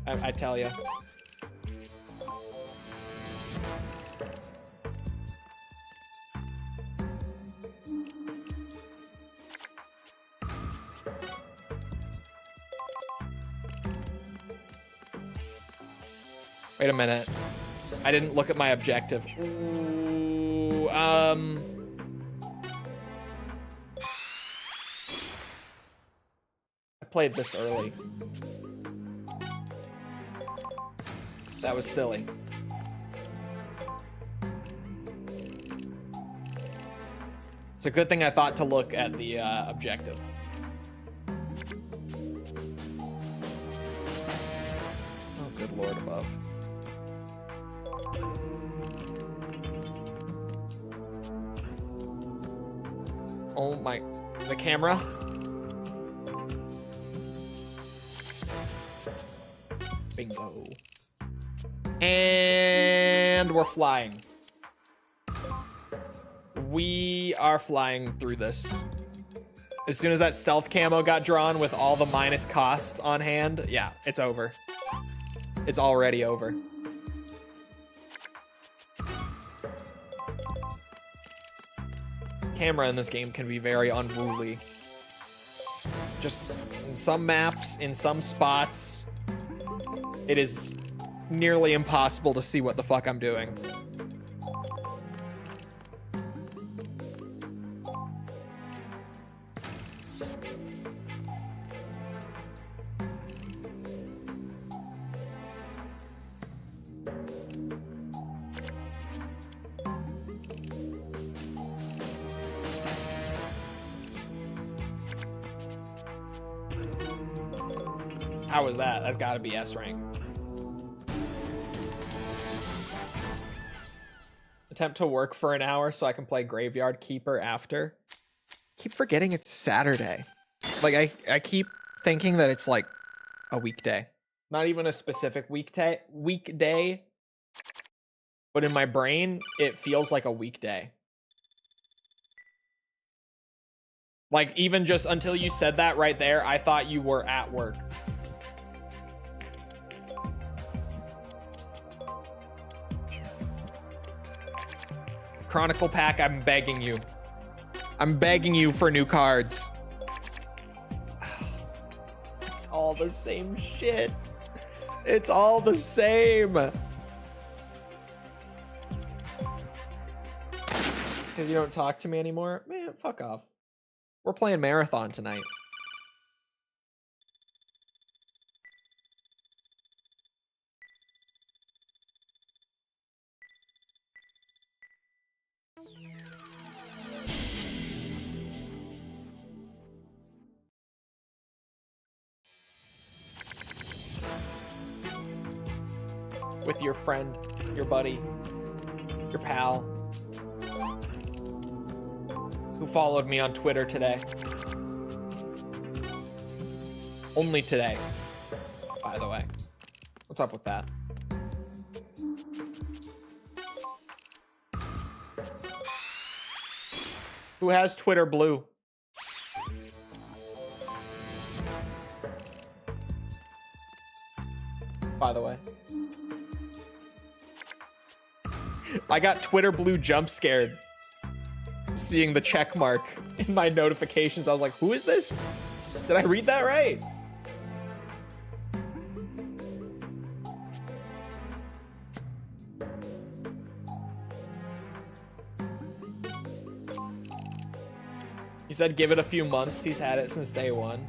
I tell you. Wait a minute. I didn't look at my objective. Ooh, I played this early. That was silly. It's a good thing I thought to look at the objective. Oh, good lord above. Oh my, the camera. Bingo. And we're flying. We are flying through this. As soon as that stealth camo got drawn with all the minus costs on hand, yeah, it's over. It's already over. Camera in this game can be very unruly. Just in some maps, in some spots, it is nearly impossible to see what the fuck I'm doing. How was that? That's gotta be S rank. Attempt to work for an hour so I can play Graveyard Keeper after. Keep forgetting it's Saturday. Like I keep thinking that it's like a weekday. Not even a specific weekday. But in my brain, it feels like a weekday. Like even just until you said that right there, I thought you were at work. Chronicle pack, I'm begging you. I'm begging you for new cards. It's all the same shit. It's all the same. Because you don't talk to me anymore? Man, fuck off. We're playing Marathon tonight. with your friend, your buddy, your pal, who followed me on Twitter today. Only today, by the way. What's up with that? Who has Twitter Blue? By the way. I got Twitter Blue jump scared seeing the check mark in my notifications. I was like, who is this? Did I read that right? He said give it a few months. He's had it since day one.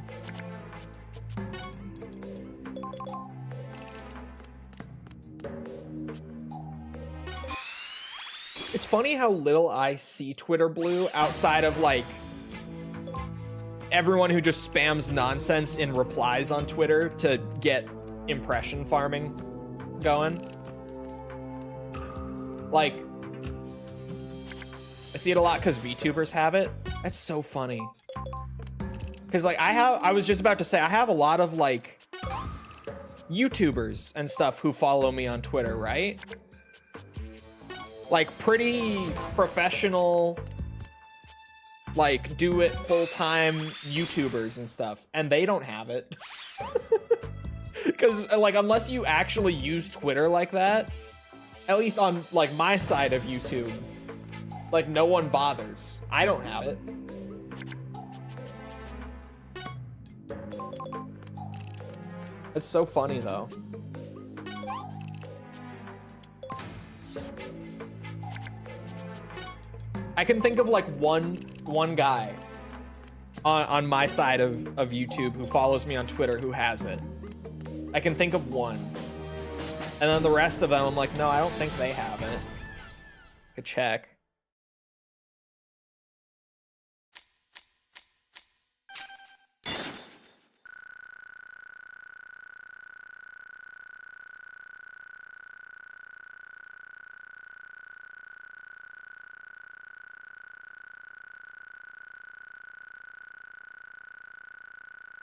It's funny how little I see Twitter Blue outside of like everyone who just spams nonsense in replies on Twitter to get impression farming going. Like, I see it a lot because VTubers have it. That's so funny. Because like I was just about to say, I have a lot of like YouTubers and stuff who follow me on Twitter, right? Like pretty professional, like do it full-time YouTubers and stuff, and they don't have it. Because like unless you actually use Twitter like that, at least on like my side of YouTube, like no one bothers. I don't have it. It's so funny though. I can think of like one guy on my side of YouTube who follows me on Twitter who has it. I can think of one. And then the rest of them, I'm like, no, I don't think they have it. Could check.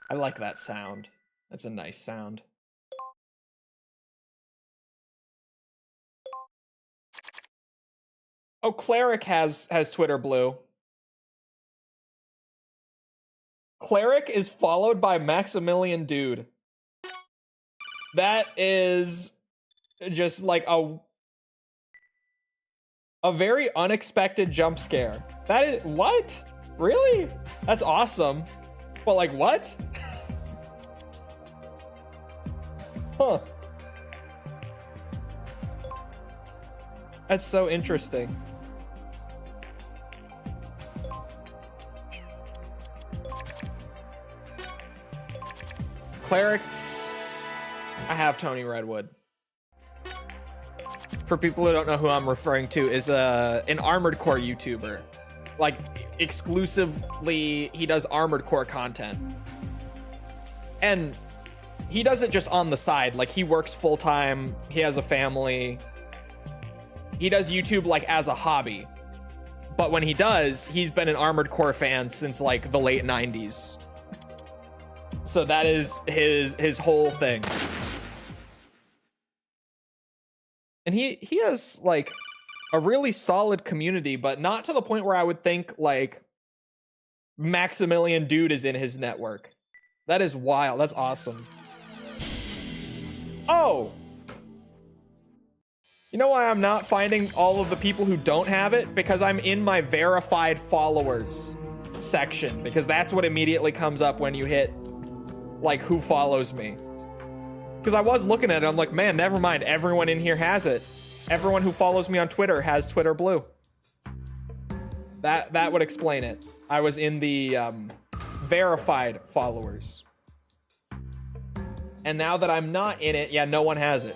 I like that sound. That's a nice sound. Oh, Cleric has Twitter Blue. Cleric is followed by Maximilian Dude. That is just like a very unexpected jump scare. That is, what? Really? That's awesome. But like, what? Huh. That's so interesting. Cleric, I have Tony Redwood. For people who don't know who I'm referring to, is an Armored Core YouTuber. Like, exclusively, he does Armored Core content. And he does it just on the side. Like, he works full-time, he has a family. He does YouTube, like, as a hobby. But when he does, he's been an Armored Core fan since, like, the late 90s. So that is his whole thing. And he has, like, a really solid community, but not to the point where I would think, like, Maximilian Dude is in his network. That is wild. That's awesome. Oh! You know why I'm not finding all of the people who don't have it? Because I'm in my verified followers section. Because that's what immediately comes up when you hit, like, who follows me. Because I was looking at it, I'm like, man, never mind. Everyone in here has it. Everyone who follows me on Twitter has Twitter Blue. That would explain it. I was in the verified followers. And now that I'm not in it, yeah, no one has it.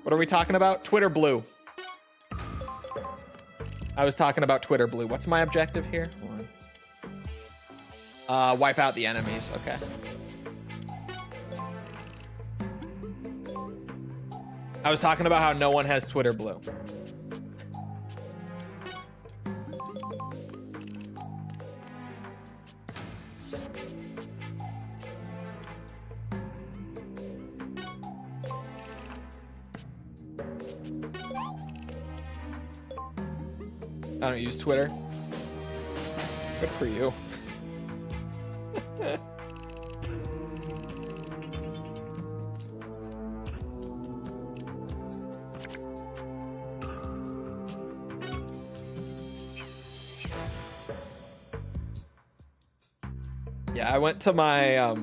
What are we talking about? Twitter Blue. I was talking about Twitter Blue. What's my objective here? Hold on. Wipe out the enemies. Okay. I was talking about how no one has Twitter Blue. I don't use Twitter. Good for you. Yeah, I went to my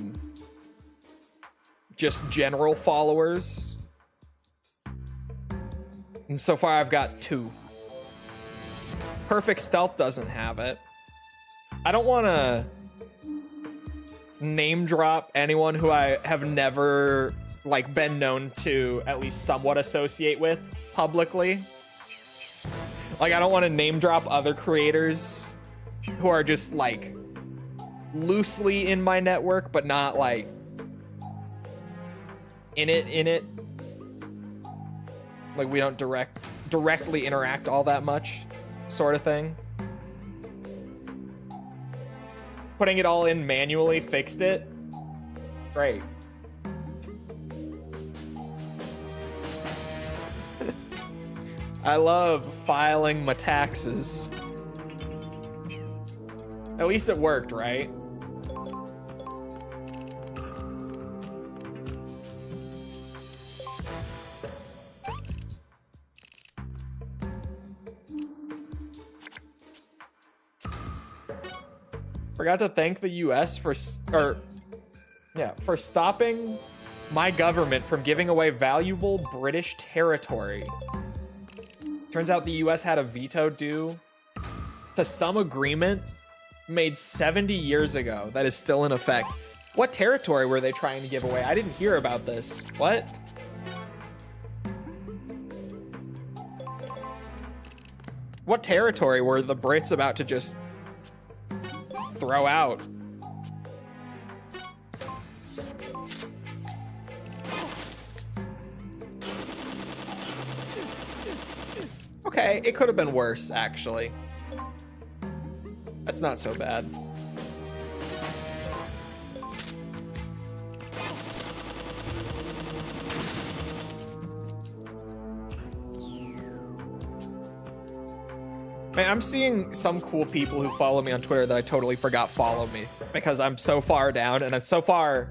just general followers. And so far I've got 2. Perfect Stealth doesn't have it. I don't want to name drop anyone who I have never like been known to at least somewhat associate with publicly. Like I don't want to name drop other creators who are just like loosely in my network, but not like in it. Like we don't directly interact all that much, sort of thing. Putting it all in manually fixed it. Great. I love filing my taxes. At least it worked, right? Forgot to thank the US for stopping my government from giving away valuable British territory. Turns out the US had a veto due to some agreement made 70 years ago that is still in effect. What territory were they trying to give away? I didn't hear about this. What? What territory were the Brits about to just throw out? Okay, it could have been worse, actually. That's not so bad. Man, I'm seeing some cool people who follow me on Twitter that I totally forgot follow me because I'm so far down, and it's so far.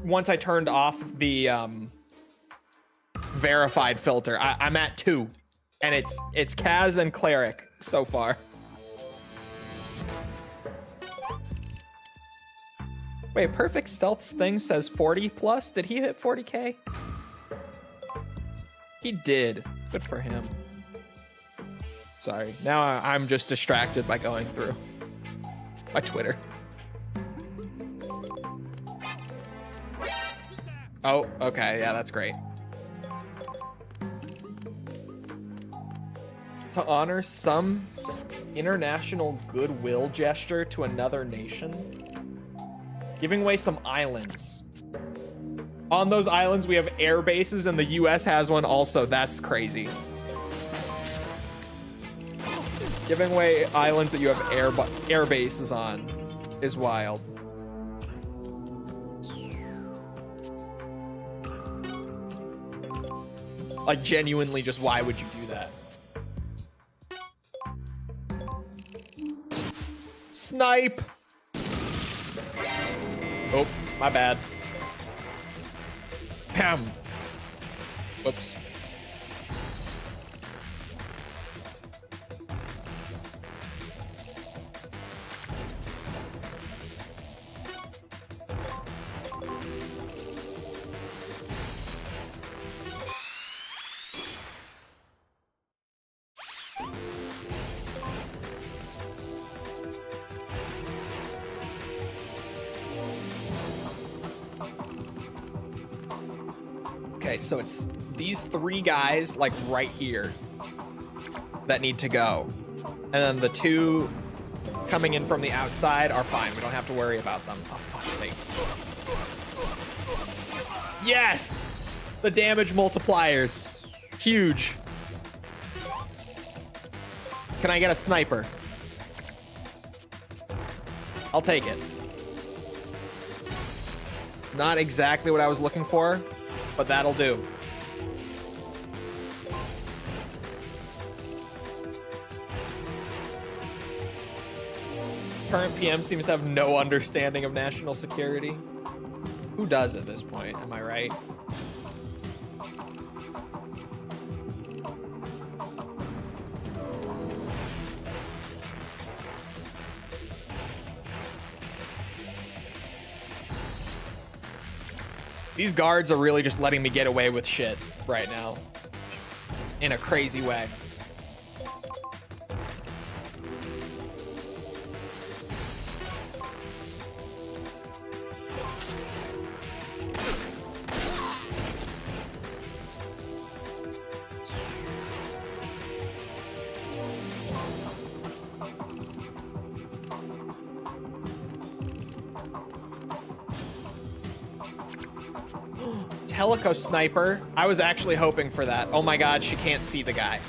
Once I turned off the verified filter, I'm at 2, and it's Kaz and Cleric so far. Wait, Perfect Stealth's thing says 40 plus. Did he hit 40K? He did. Good for him. Sorry, now I'm just distracted by going through my Twitter. Oh, okay, yeah, that's great. To honor some international goodwill gesture to another nation, giving away some islands. On those islands, we have air bases, and the US has one also. That's crazy. Giving away islands that you have air bases on is wild. Like, genuinely, just why would you do that? Snipe! Oh, my bad. Pam. Whoops. Okay, so it's these 3 guys, like, right here that need to go. And then the 2 coming in from the outside are fine. We don't have to worry about them. Oh, fuck's sake. Yes! The damage multipliers. Huge. Can I get a sniper? I'll take it. Not exactly what I was looking for, but that'll do. Current PM seems to have no understanding of national security. Who does at this point? Am I right? These guards are really just letting me get away with shit right now. In a crazy way. Teleco sniper. I was actually hoping for that. Oh my god, she can't see the guy.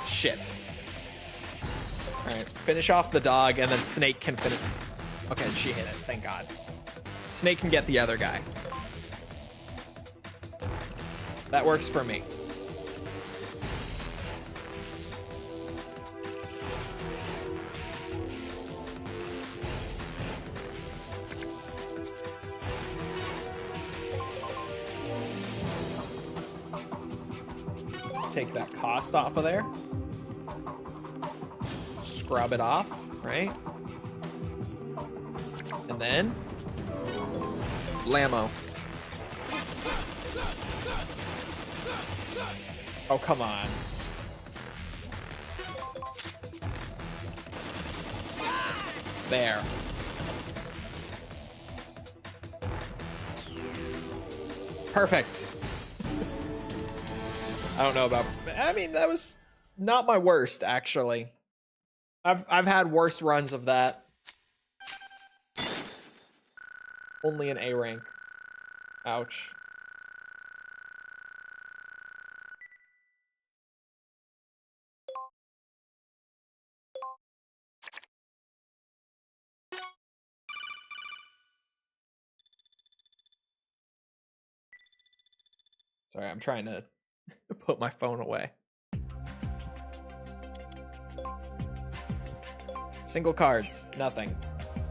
Shit. Alright, finish off the dog and then Snake can finish. Okay, she hit it. Thank god. Snake can get the other guy. That works for me. Take that cost off of there. Scrub it off, right? And then blammo. Oh, come on. There. Perfect. I don't know about, I mean, that was not my worst, actually. I've had worse runs of that. Only an A rank. Ouch. Sorry, I'm trying to put my phone away. Single cards, nothing.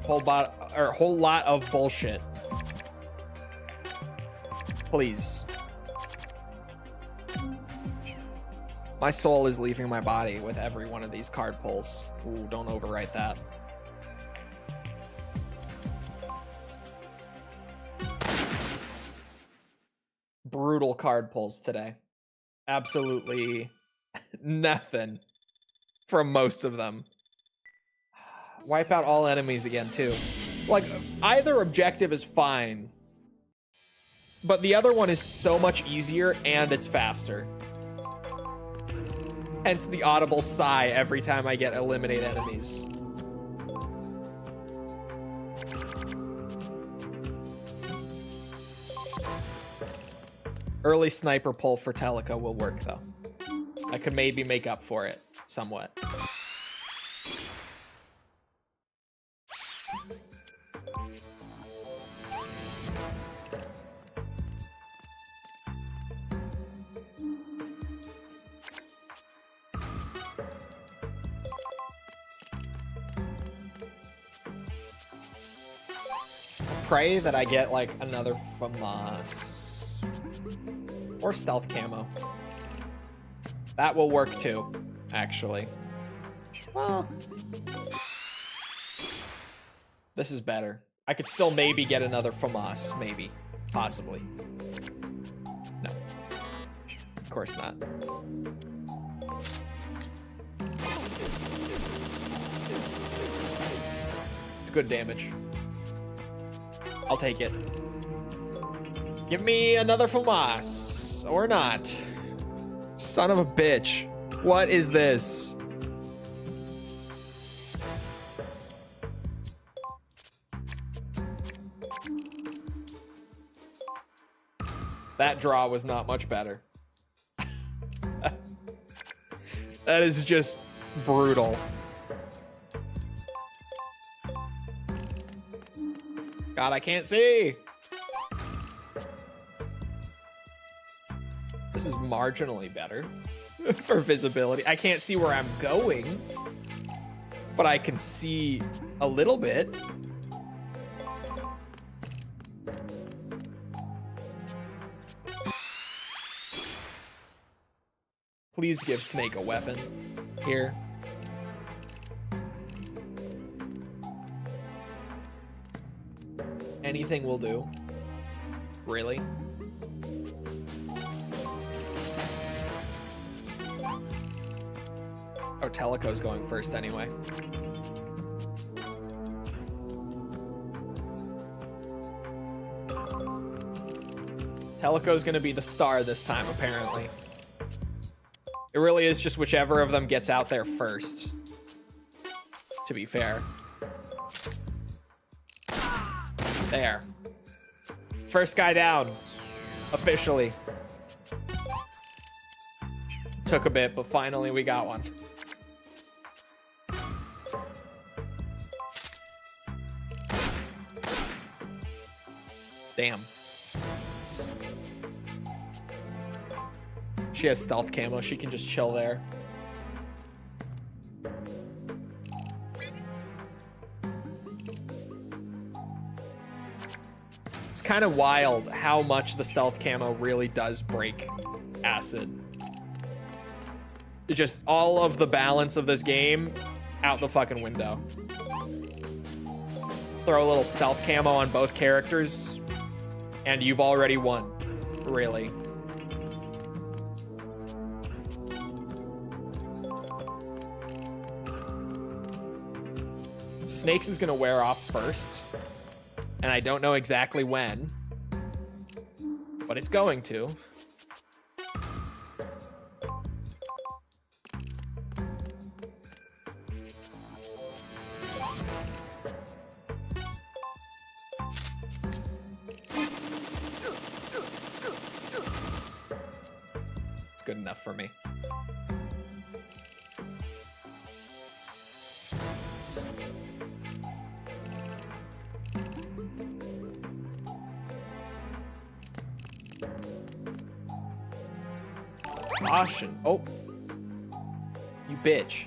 Whole lot of bullshit. Please. My soul is leaving my body with every one of these card pulls. Ooh, don't overwrite that. Brutal card pulls today. Absolutely nothing from most of them. Wipe out all enemies again, too. Like, either objective is fine, but the other one is so much easier and it's faster. Hence the audible sigh every time I get eliminate enemies. Early sniper pull for Teleco will work, though. I could maybe make up for it somewhat. Pray that I get like another FAMAS or stealth camo. That will work too, actually. Well, this is better. I could still maybe get another FAMAS, maybe, possibly. No, of course not. It's good damage. I'll take it. Give me another FAMAS. Or not. Son of a bitch. What is this? That draw was not much better. That is just brutal. God, I can't see. This is marginally better for visibility. I can't see where I'm going, but I can see a little bit. Please give Snake a weapon here. Anything will do. Really? Oh, Teleco's going first anyway. Teleco's gonna be the star this time, apparently. It really is just whichever of them gets out there first, to be fair. There. First guy down, officially. Took a bit, but finally we got one. Damn. She has stealth camo. She can just chill there. It's kind of wild how much the stealth camo really does break Acid. It just all of the balance of this game out the fucking window. Throw a little stealth camo on both characters and you've already won, really. Snakes is gonna wear off first, and I don't know exactly when, but it's going to. It's good enough for me. Caution. Oh. You bitch.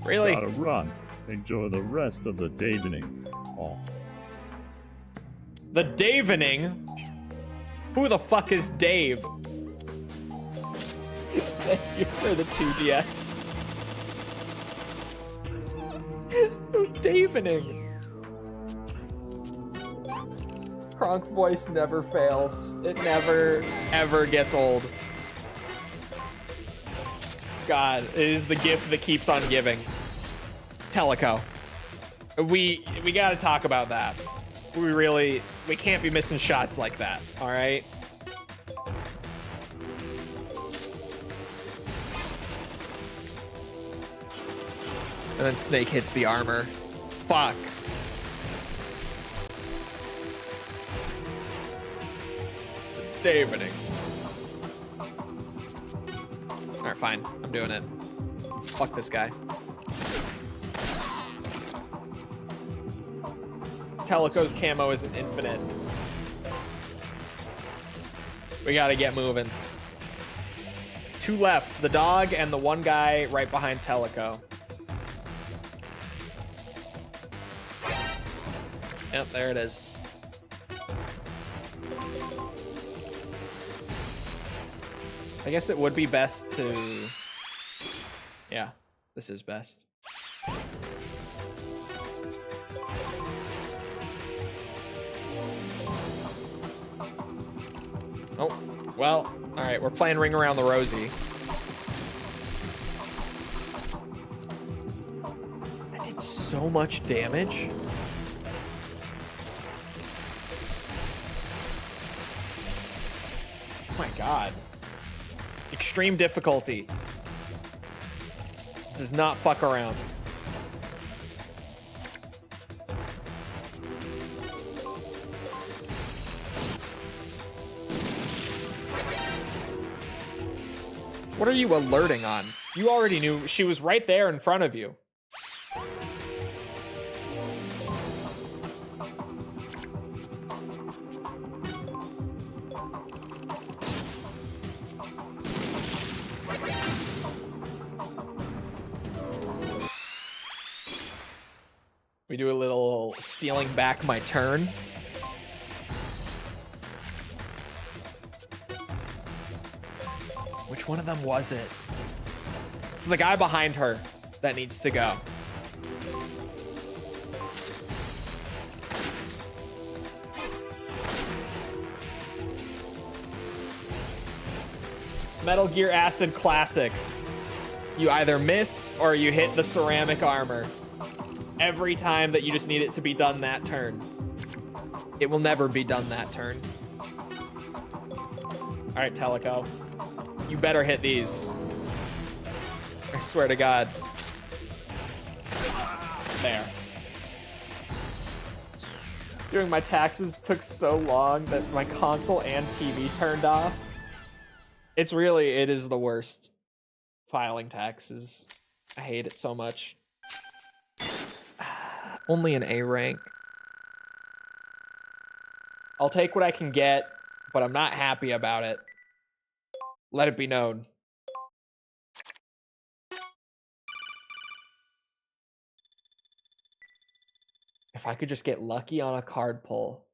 Really? Gotta run. Enjoy the rest of the evening. Oh. The Davening? Who the fuck is Dave? Thank you for the 2DS. Davening. Kronk voice never fails. It never, ever gets old. God, it is the gift that keeps on giving. Teleco. We gotta talk about that. We can't be missing shots like that, all right? And then Snake hits the armor. Fuck. Daviding. Alright, fine. I'm doing it. Fuck this guy. Teleco's camo isn't infinite. We gotta get moving. Two left. The dog and the one guy right behind Teleco. Yep, there it is. I guess it would be best to... Yeah, this is best. Oh, well, all right, we're playing Ring Around the Rosie. That did so much damage. Oh my God. Extreme difficulty. Does not fuck around. What are you alerting on? You already knew she was right there in front of you. We do a little stealing back my turn. Which one of them was it? It's the guy behind her that needs to go. Metal Gear Acid Classic. You either miss or you hit the ceramic armor. Every time that you just need it to be done that turn. It will never be done that turn. All right, Teleco. You better hit these. I swear to God. There. Doing my taxes took so long that my console and TV turned off. It is the worst. Filing taxes. I hate it so much. Only an A rank. I'll take what I can get, but I'm not happy about it. Let it be known. If I could just get lucky on a card pull,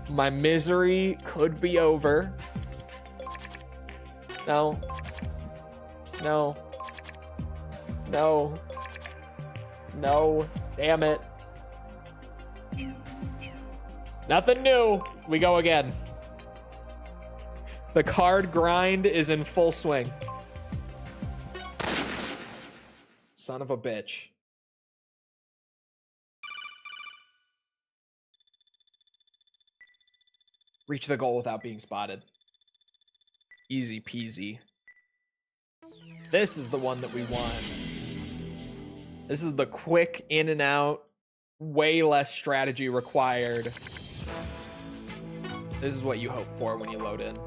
my misery could be over. No. No. No. No. Damn it. Nothing new. We go again. The card grind is in full swing. Son of a bitch. Reach the goal without being spotted. Easy peasy. This is the one that we want. This is the quick in and out, way less strategy required. This is what you hope for when you load in.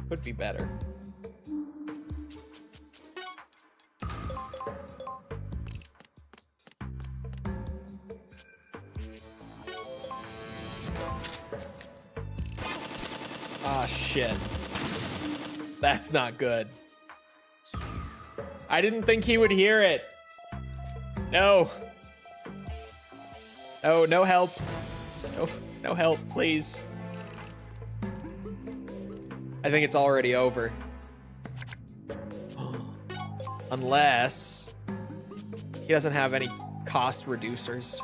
Could be better. Ah, shit. That's not good. I didn't think he would hear it. No. No, no help. No, no help, please. I think it's already over. Unless he doesn't have any cost reducers.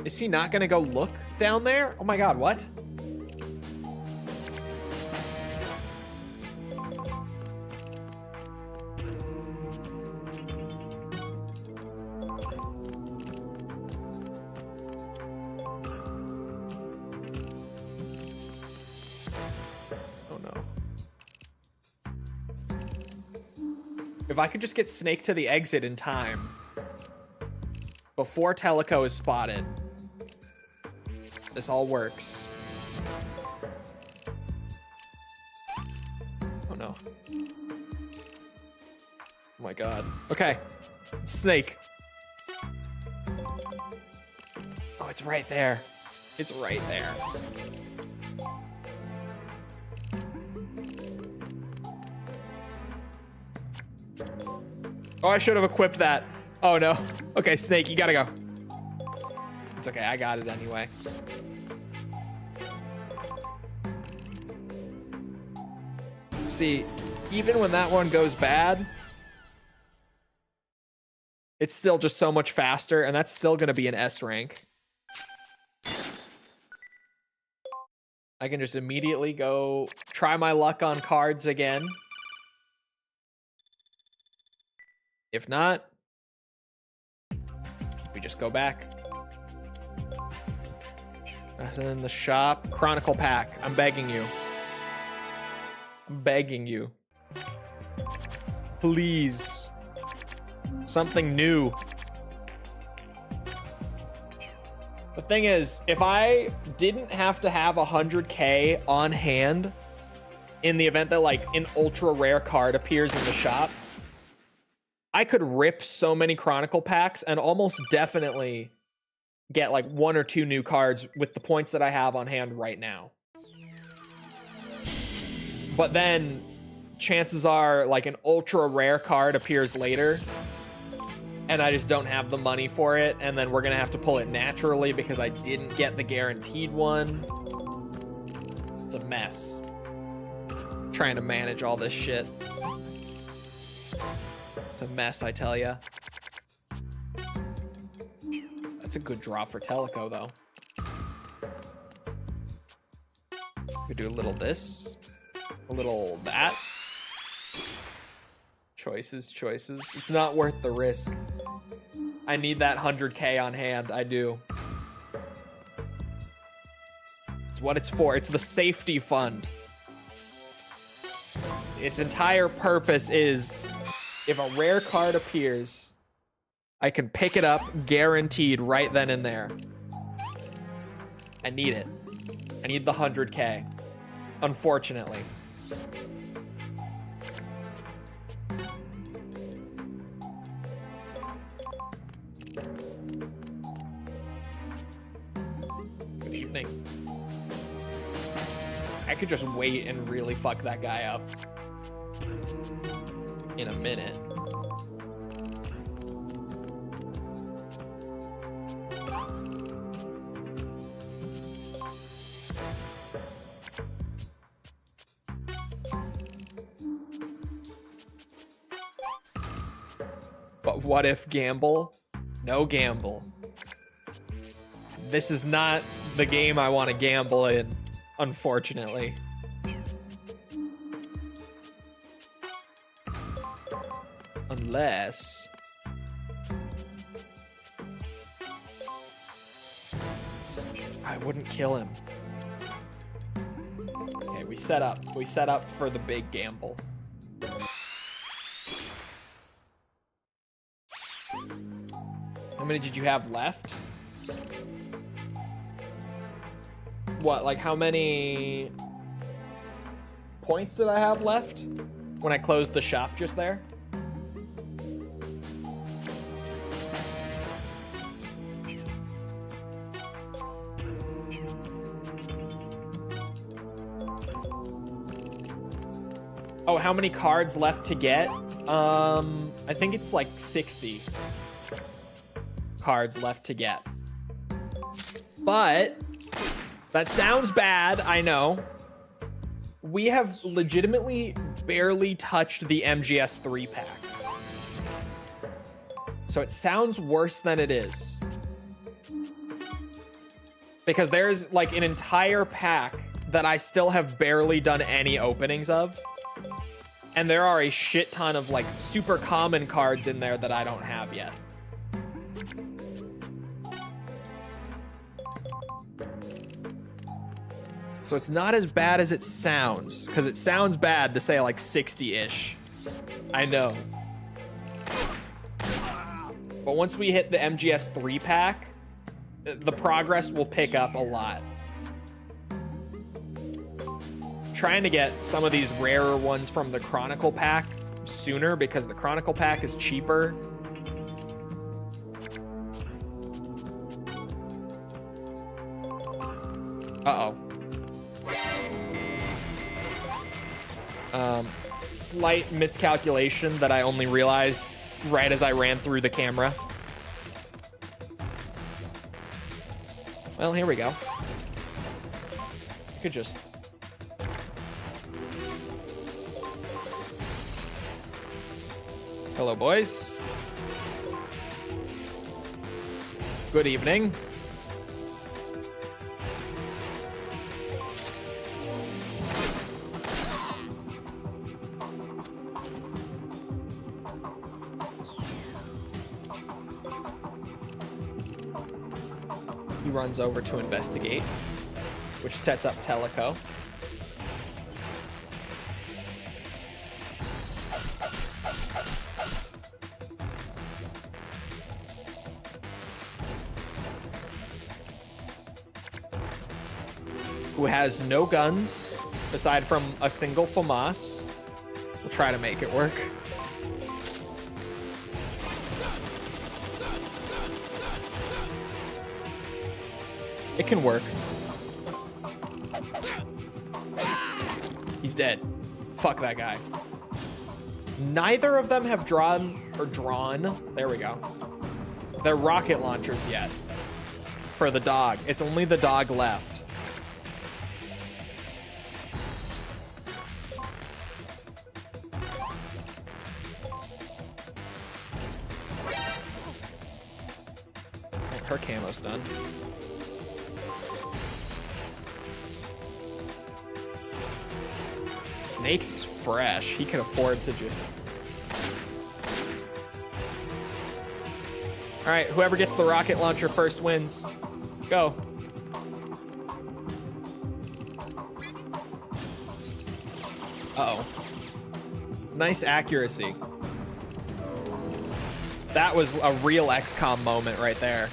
Is he not gonna go look down there? Oh my God, what? If I could just get Snake to the exit in time before Teleco is spotted, this all works. Oh no. Oh my God. Okay. Snake. Oh, it's right there. It's right there. Oh, I should have equipped that. Oh no. Okay, Snake, you gotta go. It's okay, I got it anyway. See, even when that one goes bad, it's still just so much faster, and that's still gonna be an S rank. I can just immediately go try my luck on cards again. If not, we just go back. And then the shop. Chronicle pack. I'm begging you. I'm begging you. Please. Something new. The thing is, if I didn't have to have 100K on hand in the event that like an ultra rare card appears in the shop, I could rip so many Chronicle packs and almost definitely get like 1 or 2 new cards with the points that I have on hand right now. But then chances are like an ultra rare card appears later and I just don't have the money for it, and then we're gonna have to pull it naturally because I didn't get the guaranteed one. It's a mess. Trying to manage all this shit. It's a mess, I tell ya. That's a good draw for Teleco, though. We do a little this, a little that. Choices, choices. It's not worth the risk. I need that 100K on hand. I do. It's what it's for. It's the safety fund. Its entire purpose is if a rare card appears, I can pick it up guaranteed right then and there. I need it. I need the 100K. Unfortunately. Good evening. I could just wait and really fuck that guy up in a minute. But what if gamble? No gamble. This is not the game I want to gamble in, unfortunately. Unless... I wouldn't kill him. Okay, we set up. We set up for the big gamble. How many did you have left? What, like how many points did I have left when I closed the shop just there? Oh, how many cards left to get? I think it's like 60 cards left to get. But that sounds bad, I know. We have legitimately barely touched the MGS 3 pack. So it sounds worse than it is. Because there's like an entire pack that I still have barely done any openings of. And there are a shit ton of like super common cards in there that I don't have yet. So it's not as bad as it sounds, because it sounds bad to say like 60-ish. I know. But once we hit the MGS 3 pack, the progress will pick up a lot. Trying to get some of these rarer ones from the Chronicle pack sooner because the Chronicle pack is cheaper. Uh-oh. Slight miscalculation that I only realized right as I ran through the camera. Well, here we go. Could just... Hello, boys. Good evening. He runs over to investigate, which sets up Teleco. Who has no guns aside from a single FAMAS. We'll try to make it work. It can work. He's dead. Fuck that guy. Neither of them have drawn, there we go, their rocket launchers yet. For the dog. It's only the dog left. Her camo's done. Snakes is fresh. He can afford to just... All right, whoever gets the rocket launcher first wins. Go. Uh-oh. Nice accuracy. That was a real XCOM moment right there.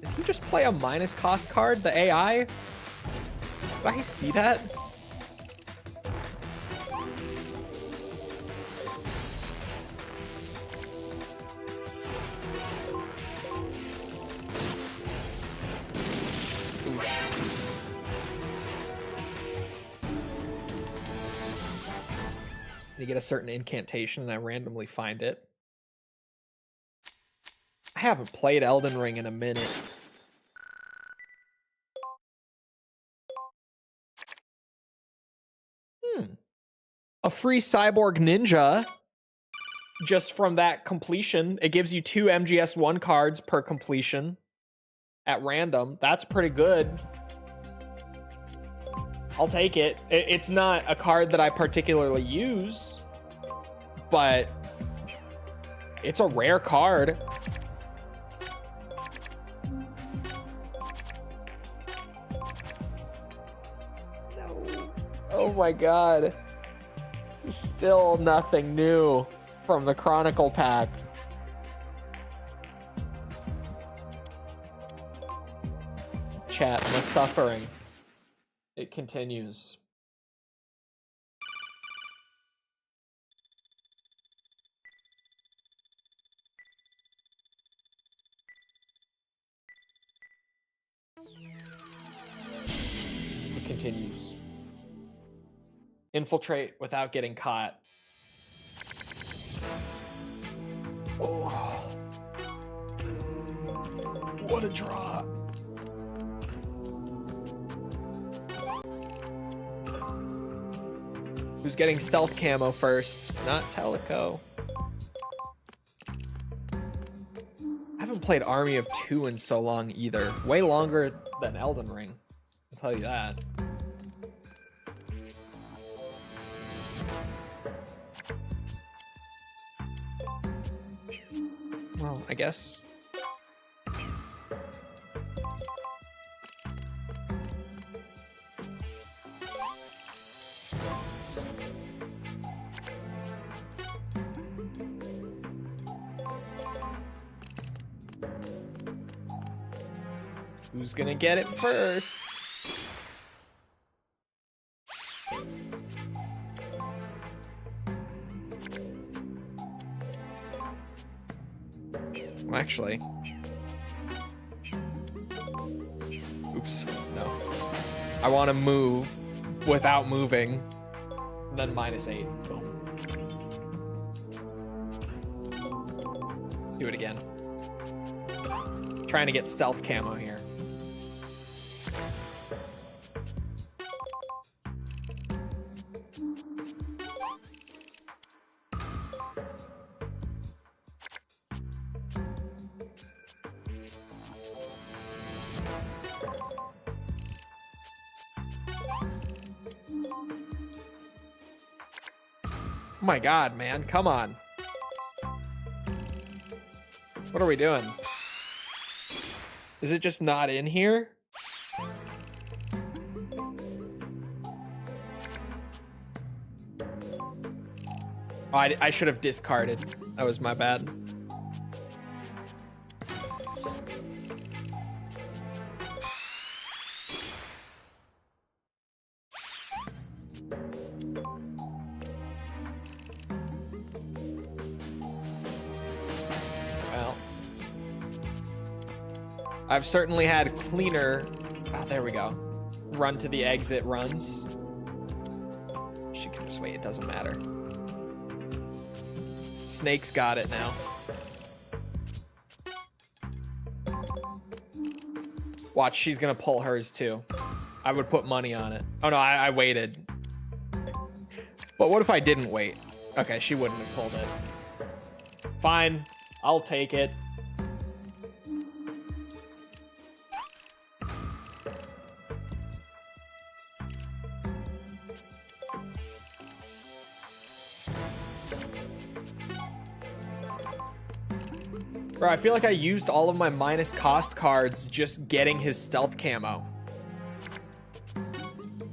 Did he just play a minus cost card, the AI? Did I see that? You get a certain incantation and I randomly find it. I haven't played Elden Ring in a minute. A free cyborg ninja just from that completion. It gives you 2 MGS1 cards per completion at random. That's pretty good. I'll take it. It's not a card that I particularly use, but it's a rare card. No. Oh my god. Still nothing new from the Chronicle pack. Chat, the suffering. It continues. It continues. Infiltrate without getting caught. Oh. What a draw. Who's getting stealth camo first? Not Teleco. I haven't played Army of Two in so long either. Way longer than Elden Ring. I'll tell you that. Well, I guess... Who's gonna get it first? Well, actually. Oops, no. I want to move without moving. Then -8. Boom. Do it again. Trying to get stealth camo here. Oh my god, man, come on. What are we doing? Is it just not in here? Oh, I should have discarded. That was my bad. Well, I've certainly had cleaner. Oh, there we go. Run to the exit runs. She can just wait. It doesn't matter. Snake's got it now. Watch, she's gonna pull hers too. I would put money on it. Oh no, I waited. But what if I didn't wait? Okay, she wouldn't have pulled it. Fine, I'll take it. Bro, I feel like I used all of my minus cost cards just getting his stealth camo.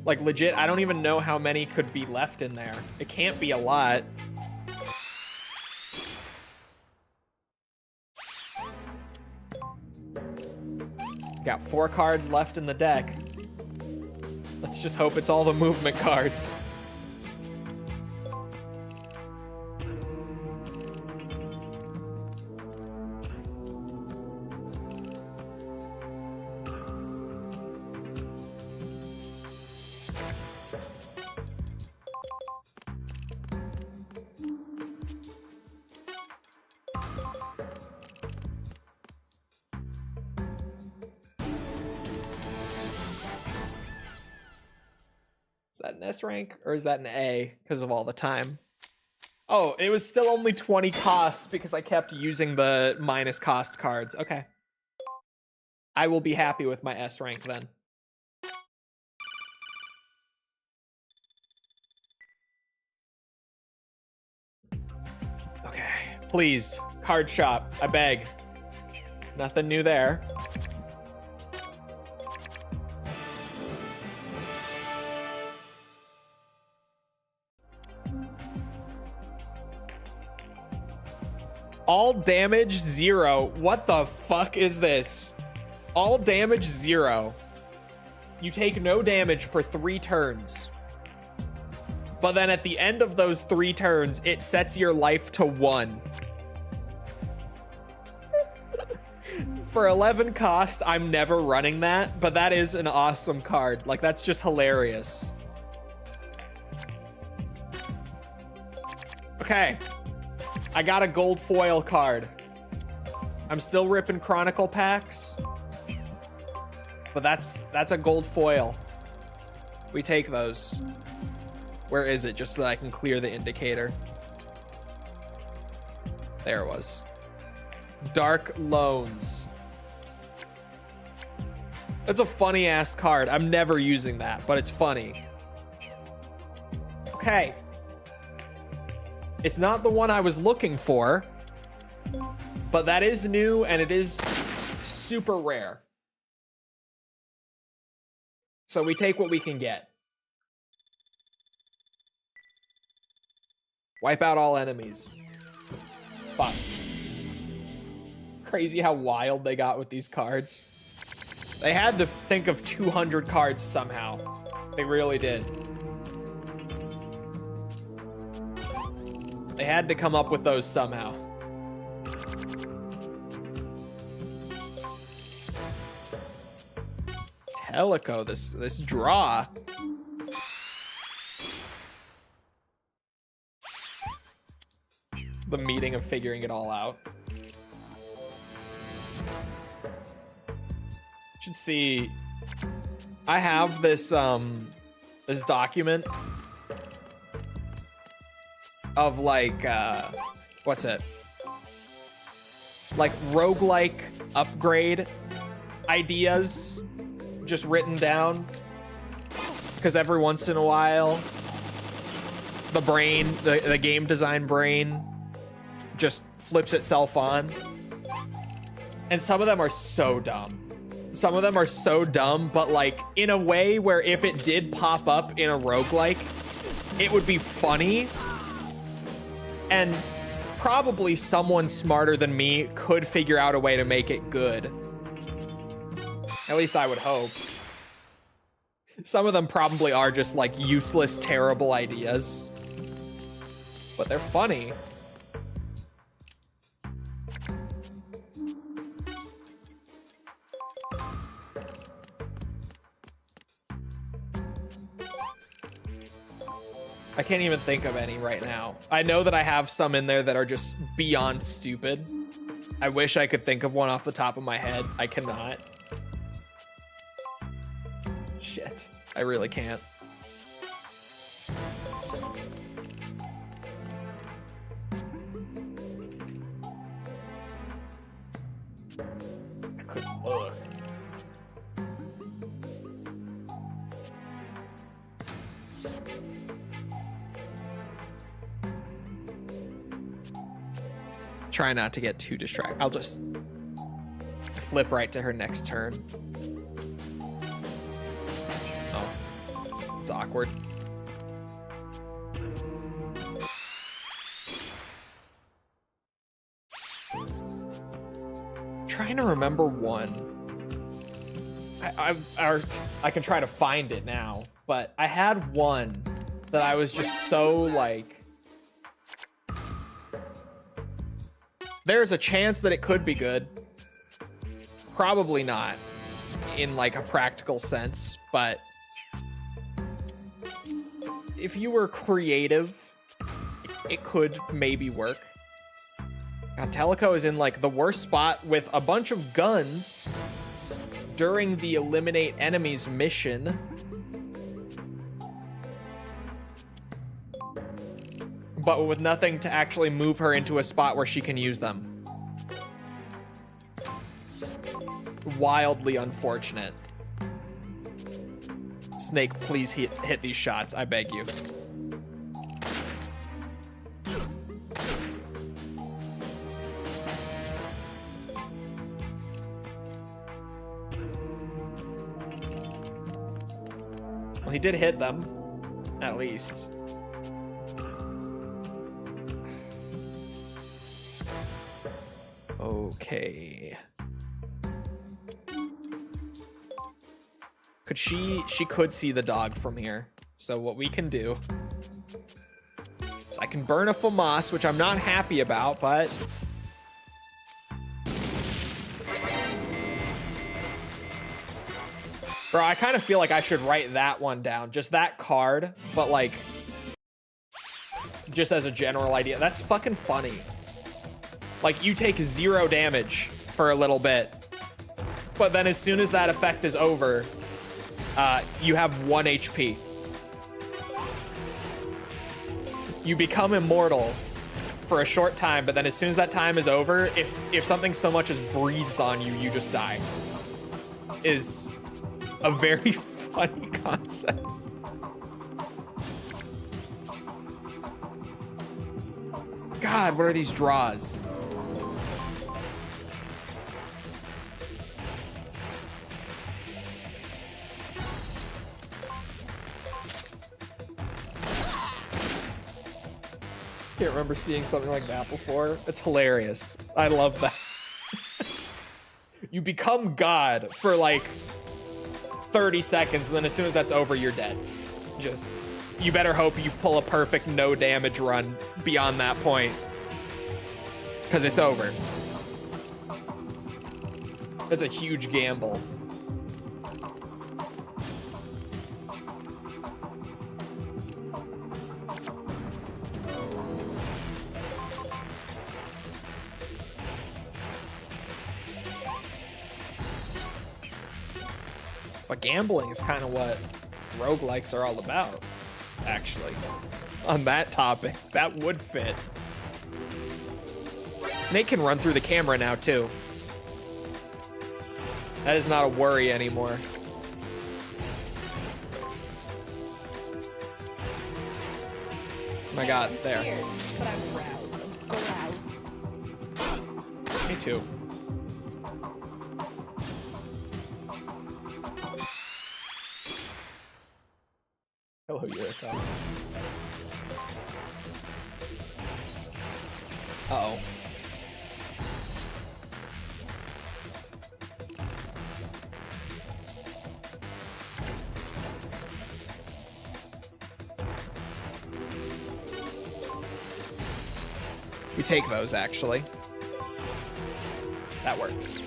Like legit, I don't even know how many could be left in there. It can't be a lot. Got 4 cards left in the deck. Let's just hope it's all the movement cards. Is that an S rank or is that an A because of all the time? Oh, it was still only 20 cost because I kept using the minus cost cards. Okay. I will be happy with my S rank then. Okay, please, card shop, I beg. Nothing new there. All damage 0. What the fuck is this? All damage 0. You take no damage for 3 turns. But then at the end of those 3 turns, it sets your life to 1. For 11 cost, I'm never running that, but that is an awesome card. Like, that's just hilarious. Okay. I got a gold foil card. I'm still ripping Chronicle packs. But that's a gold foil. We take those. Where is it? Just so that I can clear the indicator. There it was. Dark Loans. That's a funny ass card. I'm never using that, but it's funny. Okay. It's not the one I was looking for, but that is new and it is super rare. So we take what we can get. Wipe out all enemies. Fuck. Crazy how wild they got with these cards. They had to think of 200 cards somehow. They really did. They had to come up with those somehow. Teleco, this draw. The meeting of figuring it all out. Should see. I have this this document of like what's it? Like roguelike upgrade ideas just written down. Because every once in a while the brain, the game design brain just flips itself on. And some of them are so dumb. Some of them are so dumb, but like in a way where if it did pop up in a roguelike, it would be funny. And probably someone smarter than me could figure out a way to make it good. At least I would hope. Some of them probably are just like useless, terrible ideas. But they're funny. I can't even think of any right now. I know that I have some in there that are just beyond stupid. I wish I could think of one off the top of my head. I cannot. Shit. I really can't. I couldn't look. Try not to get too distracted. I'll just flip right to her next turn. Oh, it's awkward. Trying to remember one. I can try to find it now, but I had one that I was just so like, there's a chance that it could be good. Probably not in like a practical sense, but if you were creative, it could maybe work. God, Teleco is in like the worst spot with a bunch of guns during the eliminate enemies mission. But with nothing to actually move her into a spot where she can use them. Wildly unfortunate. Snake, please hit these shots. I beg you. Well, he did hit them, at least. Okay. Could she could see the dog from here. So what we can do is I can burn a FAMAS, which I'm not happy about, but bro, I kind of feel like I should write that one down. Just that card, but like just as a general idea. That's fucking funny. Like, you take 0 damage for a little bit, but then as soon as that effect is over, you have 1 HP. You become immortal for a short time, but then as soon as that time is over, if something so much as breathes on you, you just die. Is a very funny concept. God, what are these draws? Can't remember seeing something like that before. It's hilarious. I love that. You become God for like 30 seconds, and then as soon as that's over, you're dead. Just, you better hope you pull a perfect no damage run beyond that point, because it's over. That's a huge gamble. But gambling is kind of what roguelikes are all about, actually. On that topic, that would fit. Snake can run through the camera now, too. That is not a worry anymore. Oh my god, there. But I'm proud. I'm so proud. Me too. Uh-oh. We take those, actually. That works.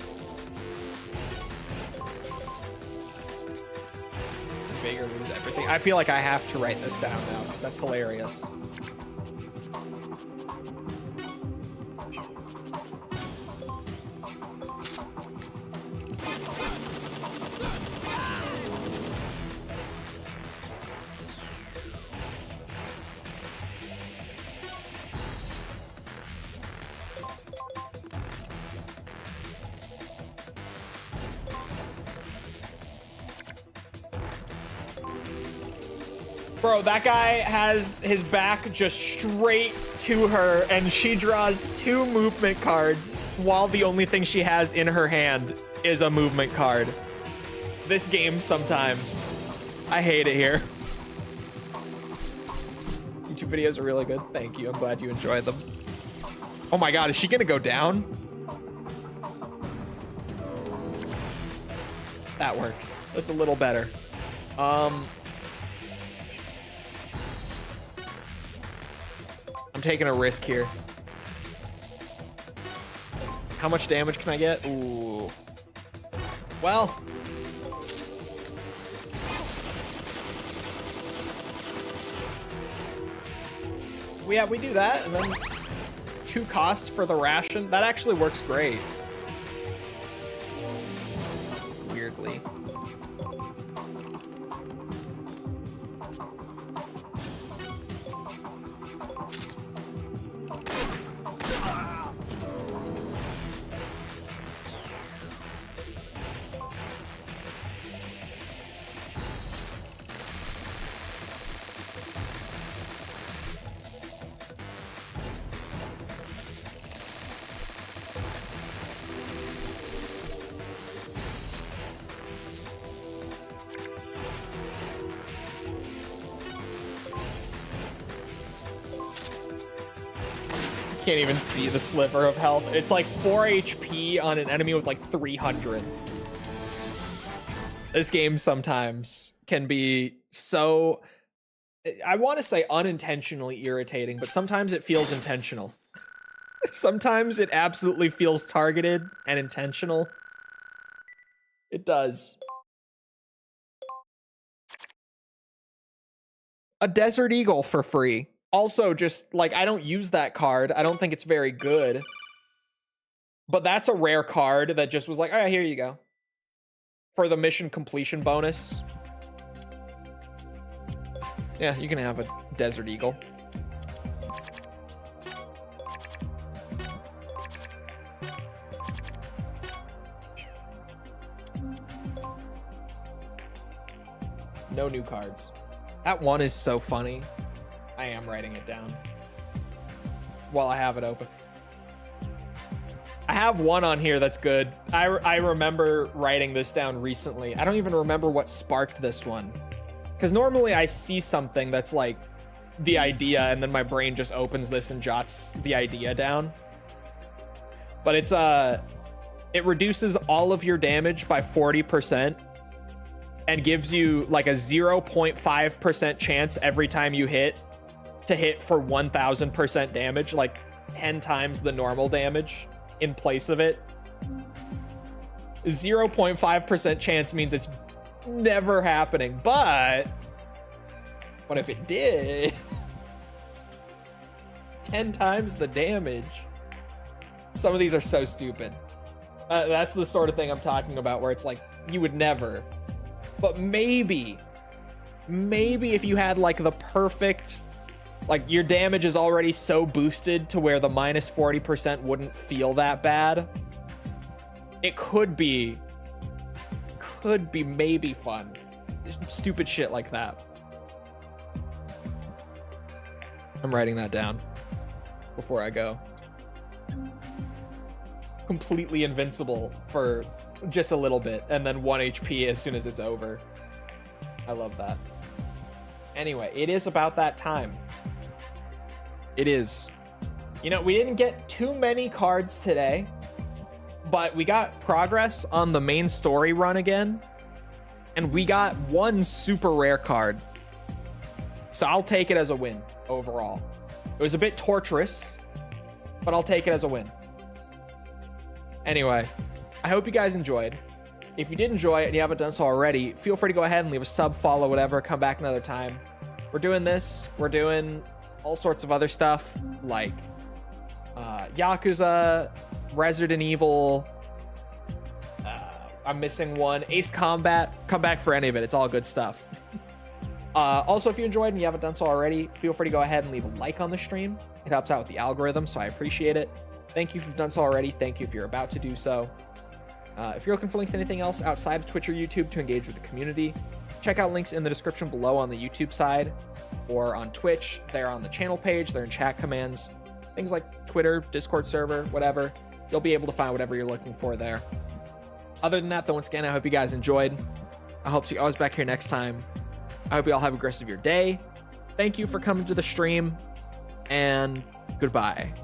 Invade or lose everything. I feel like I have to write this down now, because that's hilarious. Bro, that guy has his back just straight to her, and she draws 2 movement cards while the only thing she has in her hand is a movement card. This game sometimes. I hate it here. YouTube videos are really good. Thank you. I'm glad you enjoyed them. Oh my god, is she gonna go down? That works. That's a little better. I'm taking a risk here. How much damage can I get? Ooh. Well. We do that, and then 2 costs for the ration. That actually works great. Weirdly. Can't even see the sliver of health. It's like 4 HP on an enemy with like 300. This game sometimes can be so, I want to say unintentionally irritating, but sometimes it feels intentional. Sometimes it absolutely feels targeted and intentional. It does. A Desert Eagle for free. Also, just, like, I don't use that card. I don't think it's very good. But that's a rare card that just was like, oh, here you go. For the mission completion bonus. Yeah, you can have a Desert Eagle. No new cards. That one is so funny. I am writing it down while I have it open. I have one on here that's good. I remember writing this down recently. I don't even remember what sparked this one. Because normally I see something that's like the idea, and then my brain just opens this and jots the idea down. But it's it reduces all of your damage by 40% and gives you like a 0.5% chance every time you hit to hit for 1000% damage, like 10 times the normal damage in place of it. 0.5% chance means it's never happening, but what if it did? 10 times the damage. Some of these are so stupid. That's the sort of thing I'm talking about, where it's like, you would never. But maybe if you had like the perfect, like your damage is already so boosted to where the minus 40% wouldn't feel that bad. It could be maybe fun. Stupid shit like that. I'm writing that down before I go. Completely invincible for just a little bit, and then 1 HP as soon as it's over. I love that. Anyway, it is about that time. It is. You know, we didn't get too many cards today, but we got progress on the main story run again. And we got one super rare card. So I'll take it as a win overall. It was a bit torturous, but I'll take it as a win. Anyway, I hope you guys enjoyed. If you did enjoy it and you haven't done so already, feel free to go ahead and leave a sub, follow, whatever, come back another time. We're doing this. We're doing all sorts of other stuff like Yakuza, Resident Evil. I'm missing one. Ace Combat. Come back for any of it. It's all good stuff. Also, if you enjoyed and you haven't done so already, feel free to go ahead and leave a like on the stream. It helps out with the algorithm, so I appreciate it. Thank you if you've done so already. Thank you if you're about to do so. If you're looking for links to anything else outside of Twitch or YouTube to engage with the community, check out links in the description below on the YouTube side or on Twitch. They're on the channel page. They're in chat commands. Things like Twitter, Discord server, whatever. You'll be able to find whatever you're looking for there. Other than that, though, once again, I hope you guys enjoyed. I hope to see you always back here next time. I hope you all have a great rest of your day. Thank you for coming to the stream, and goodbye.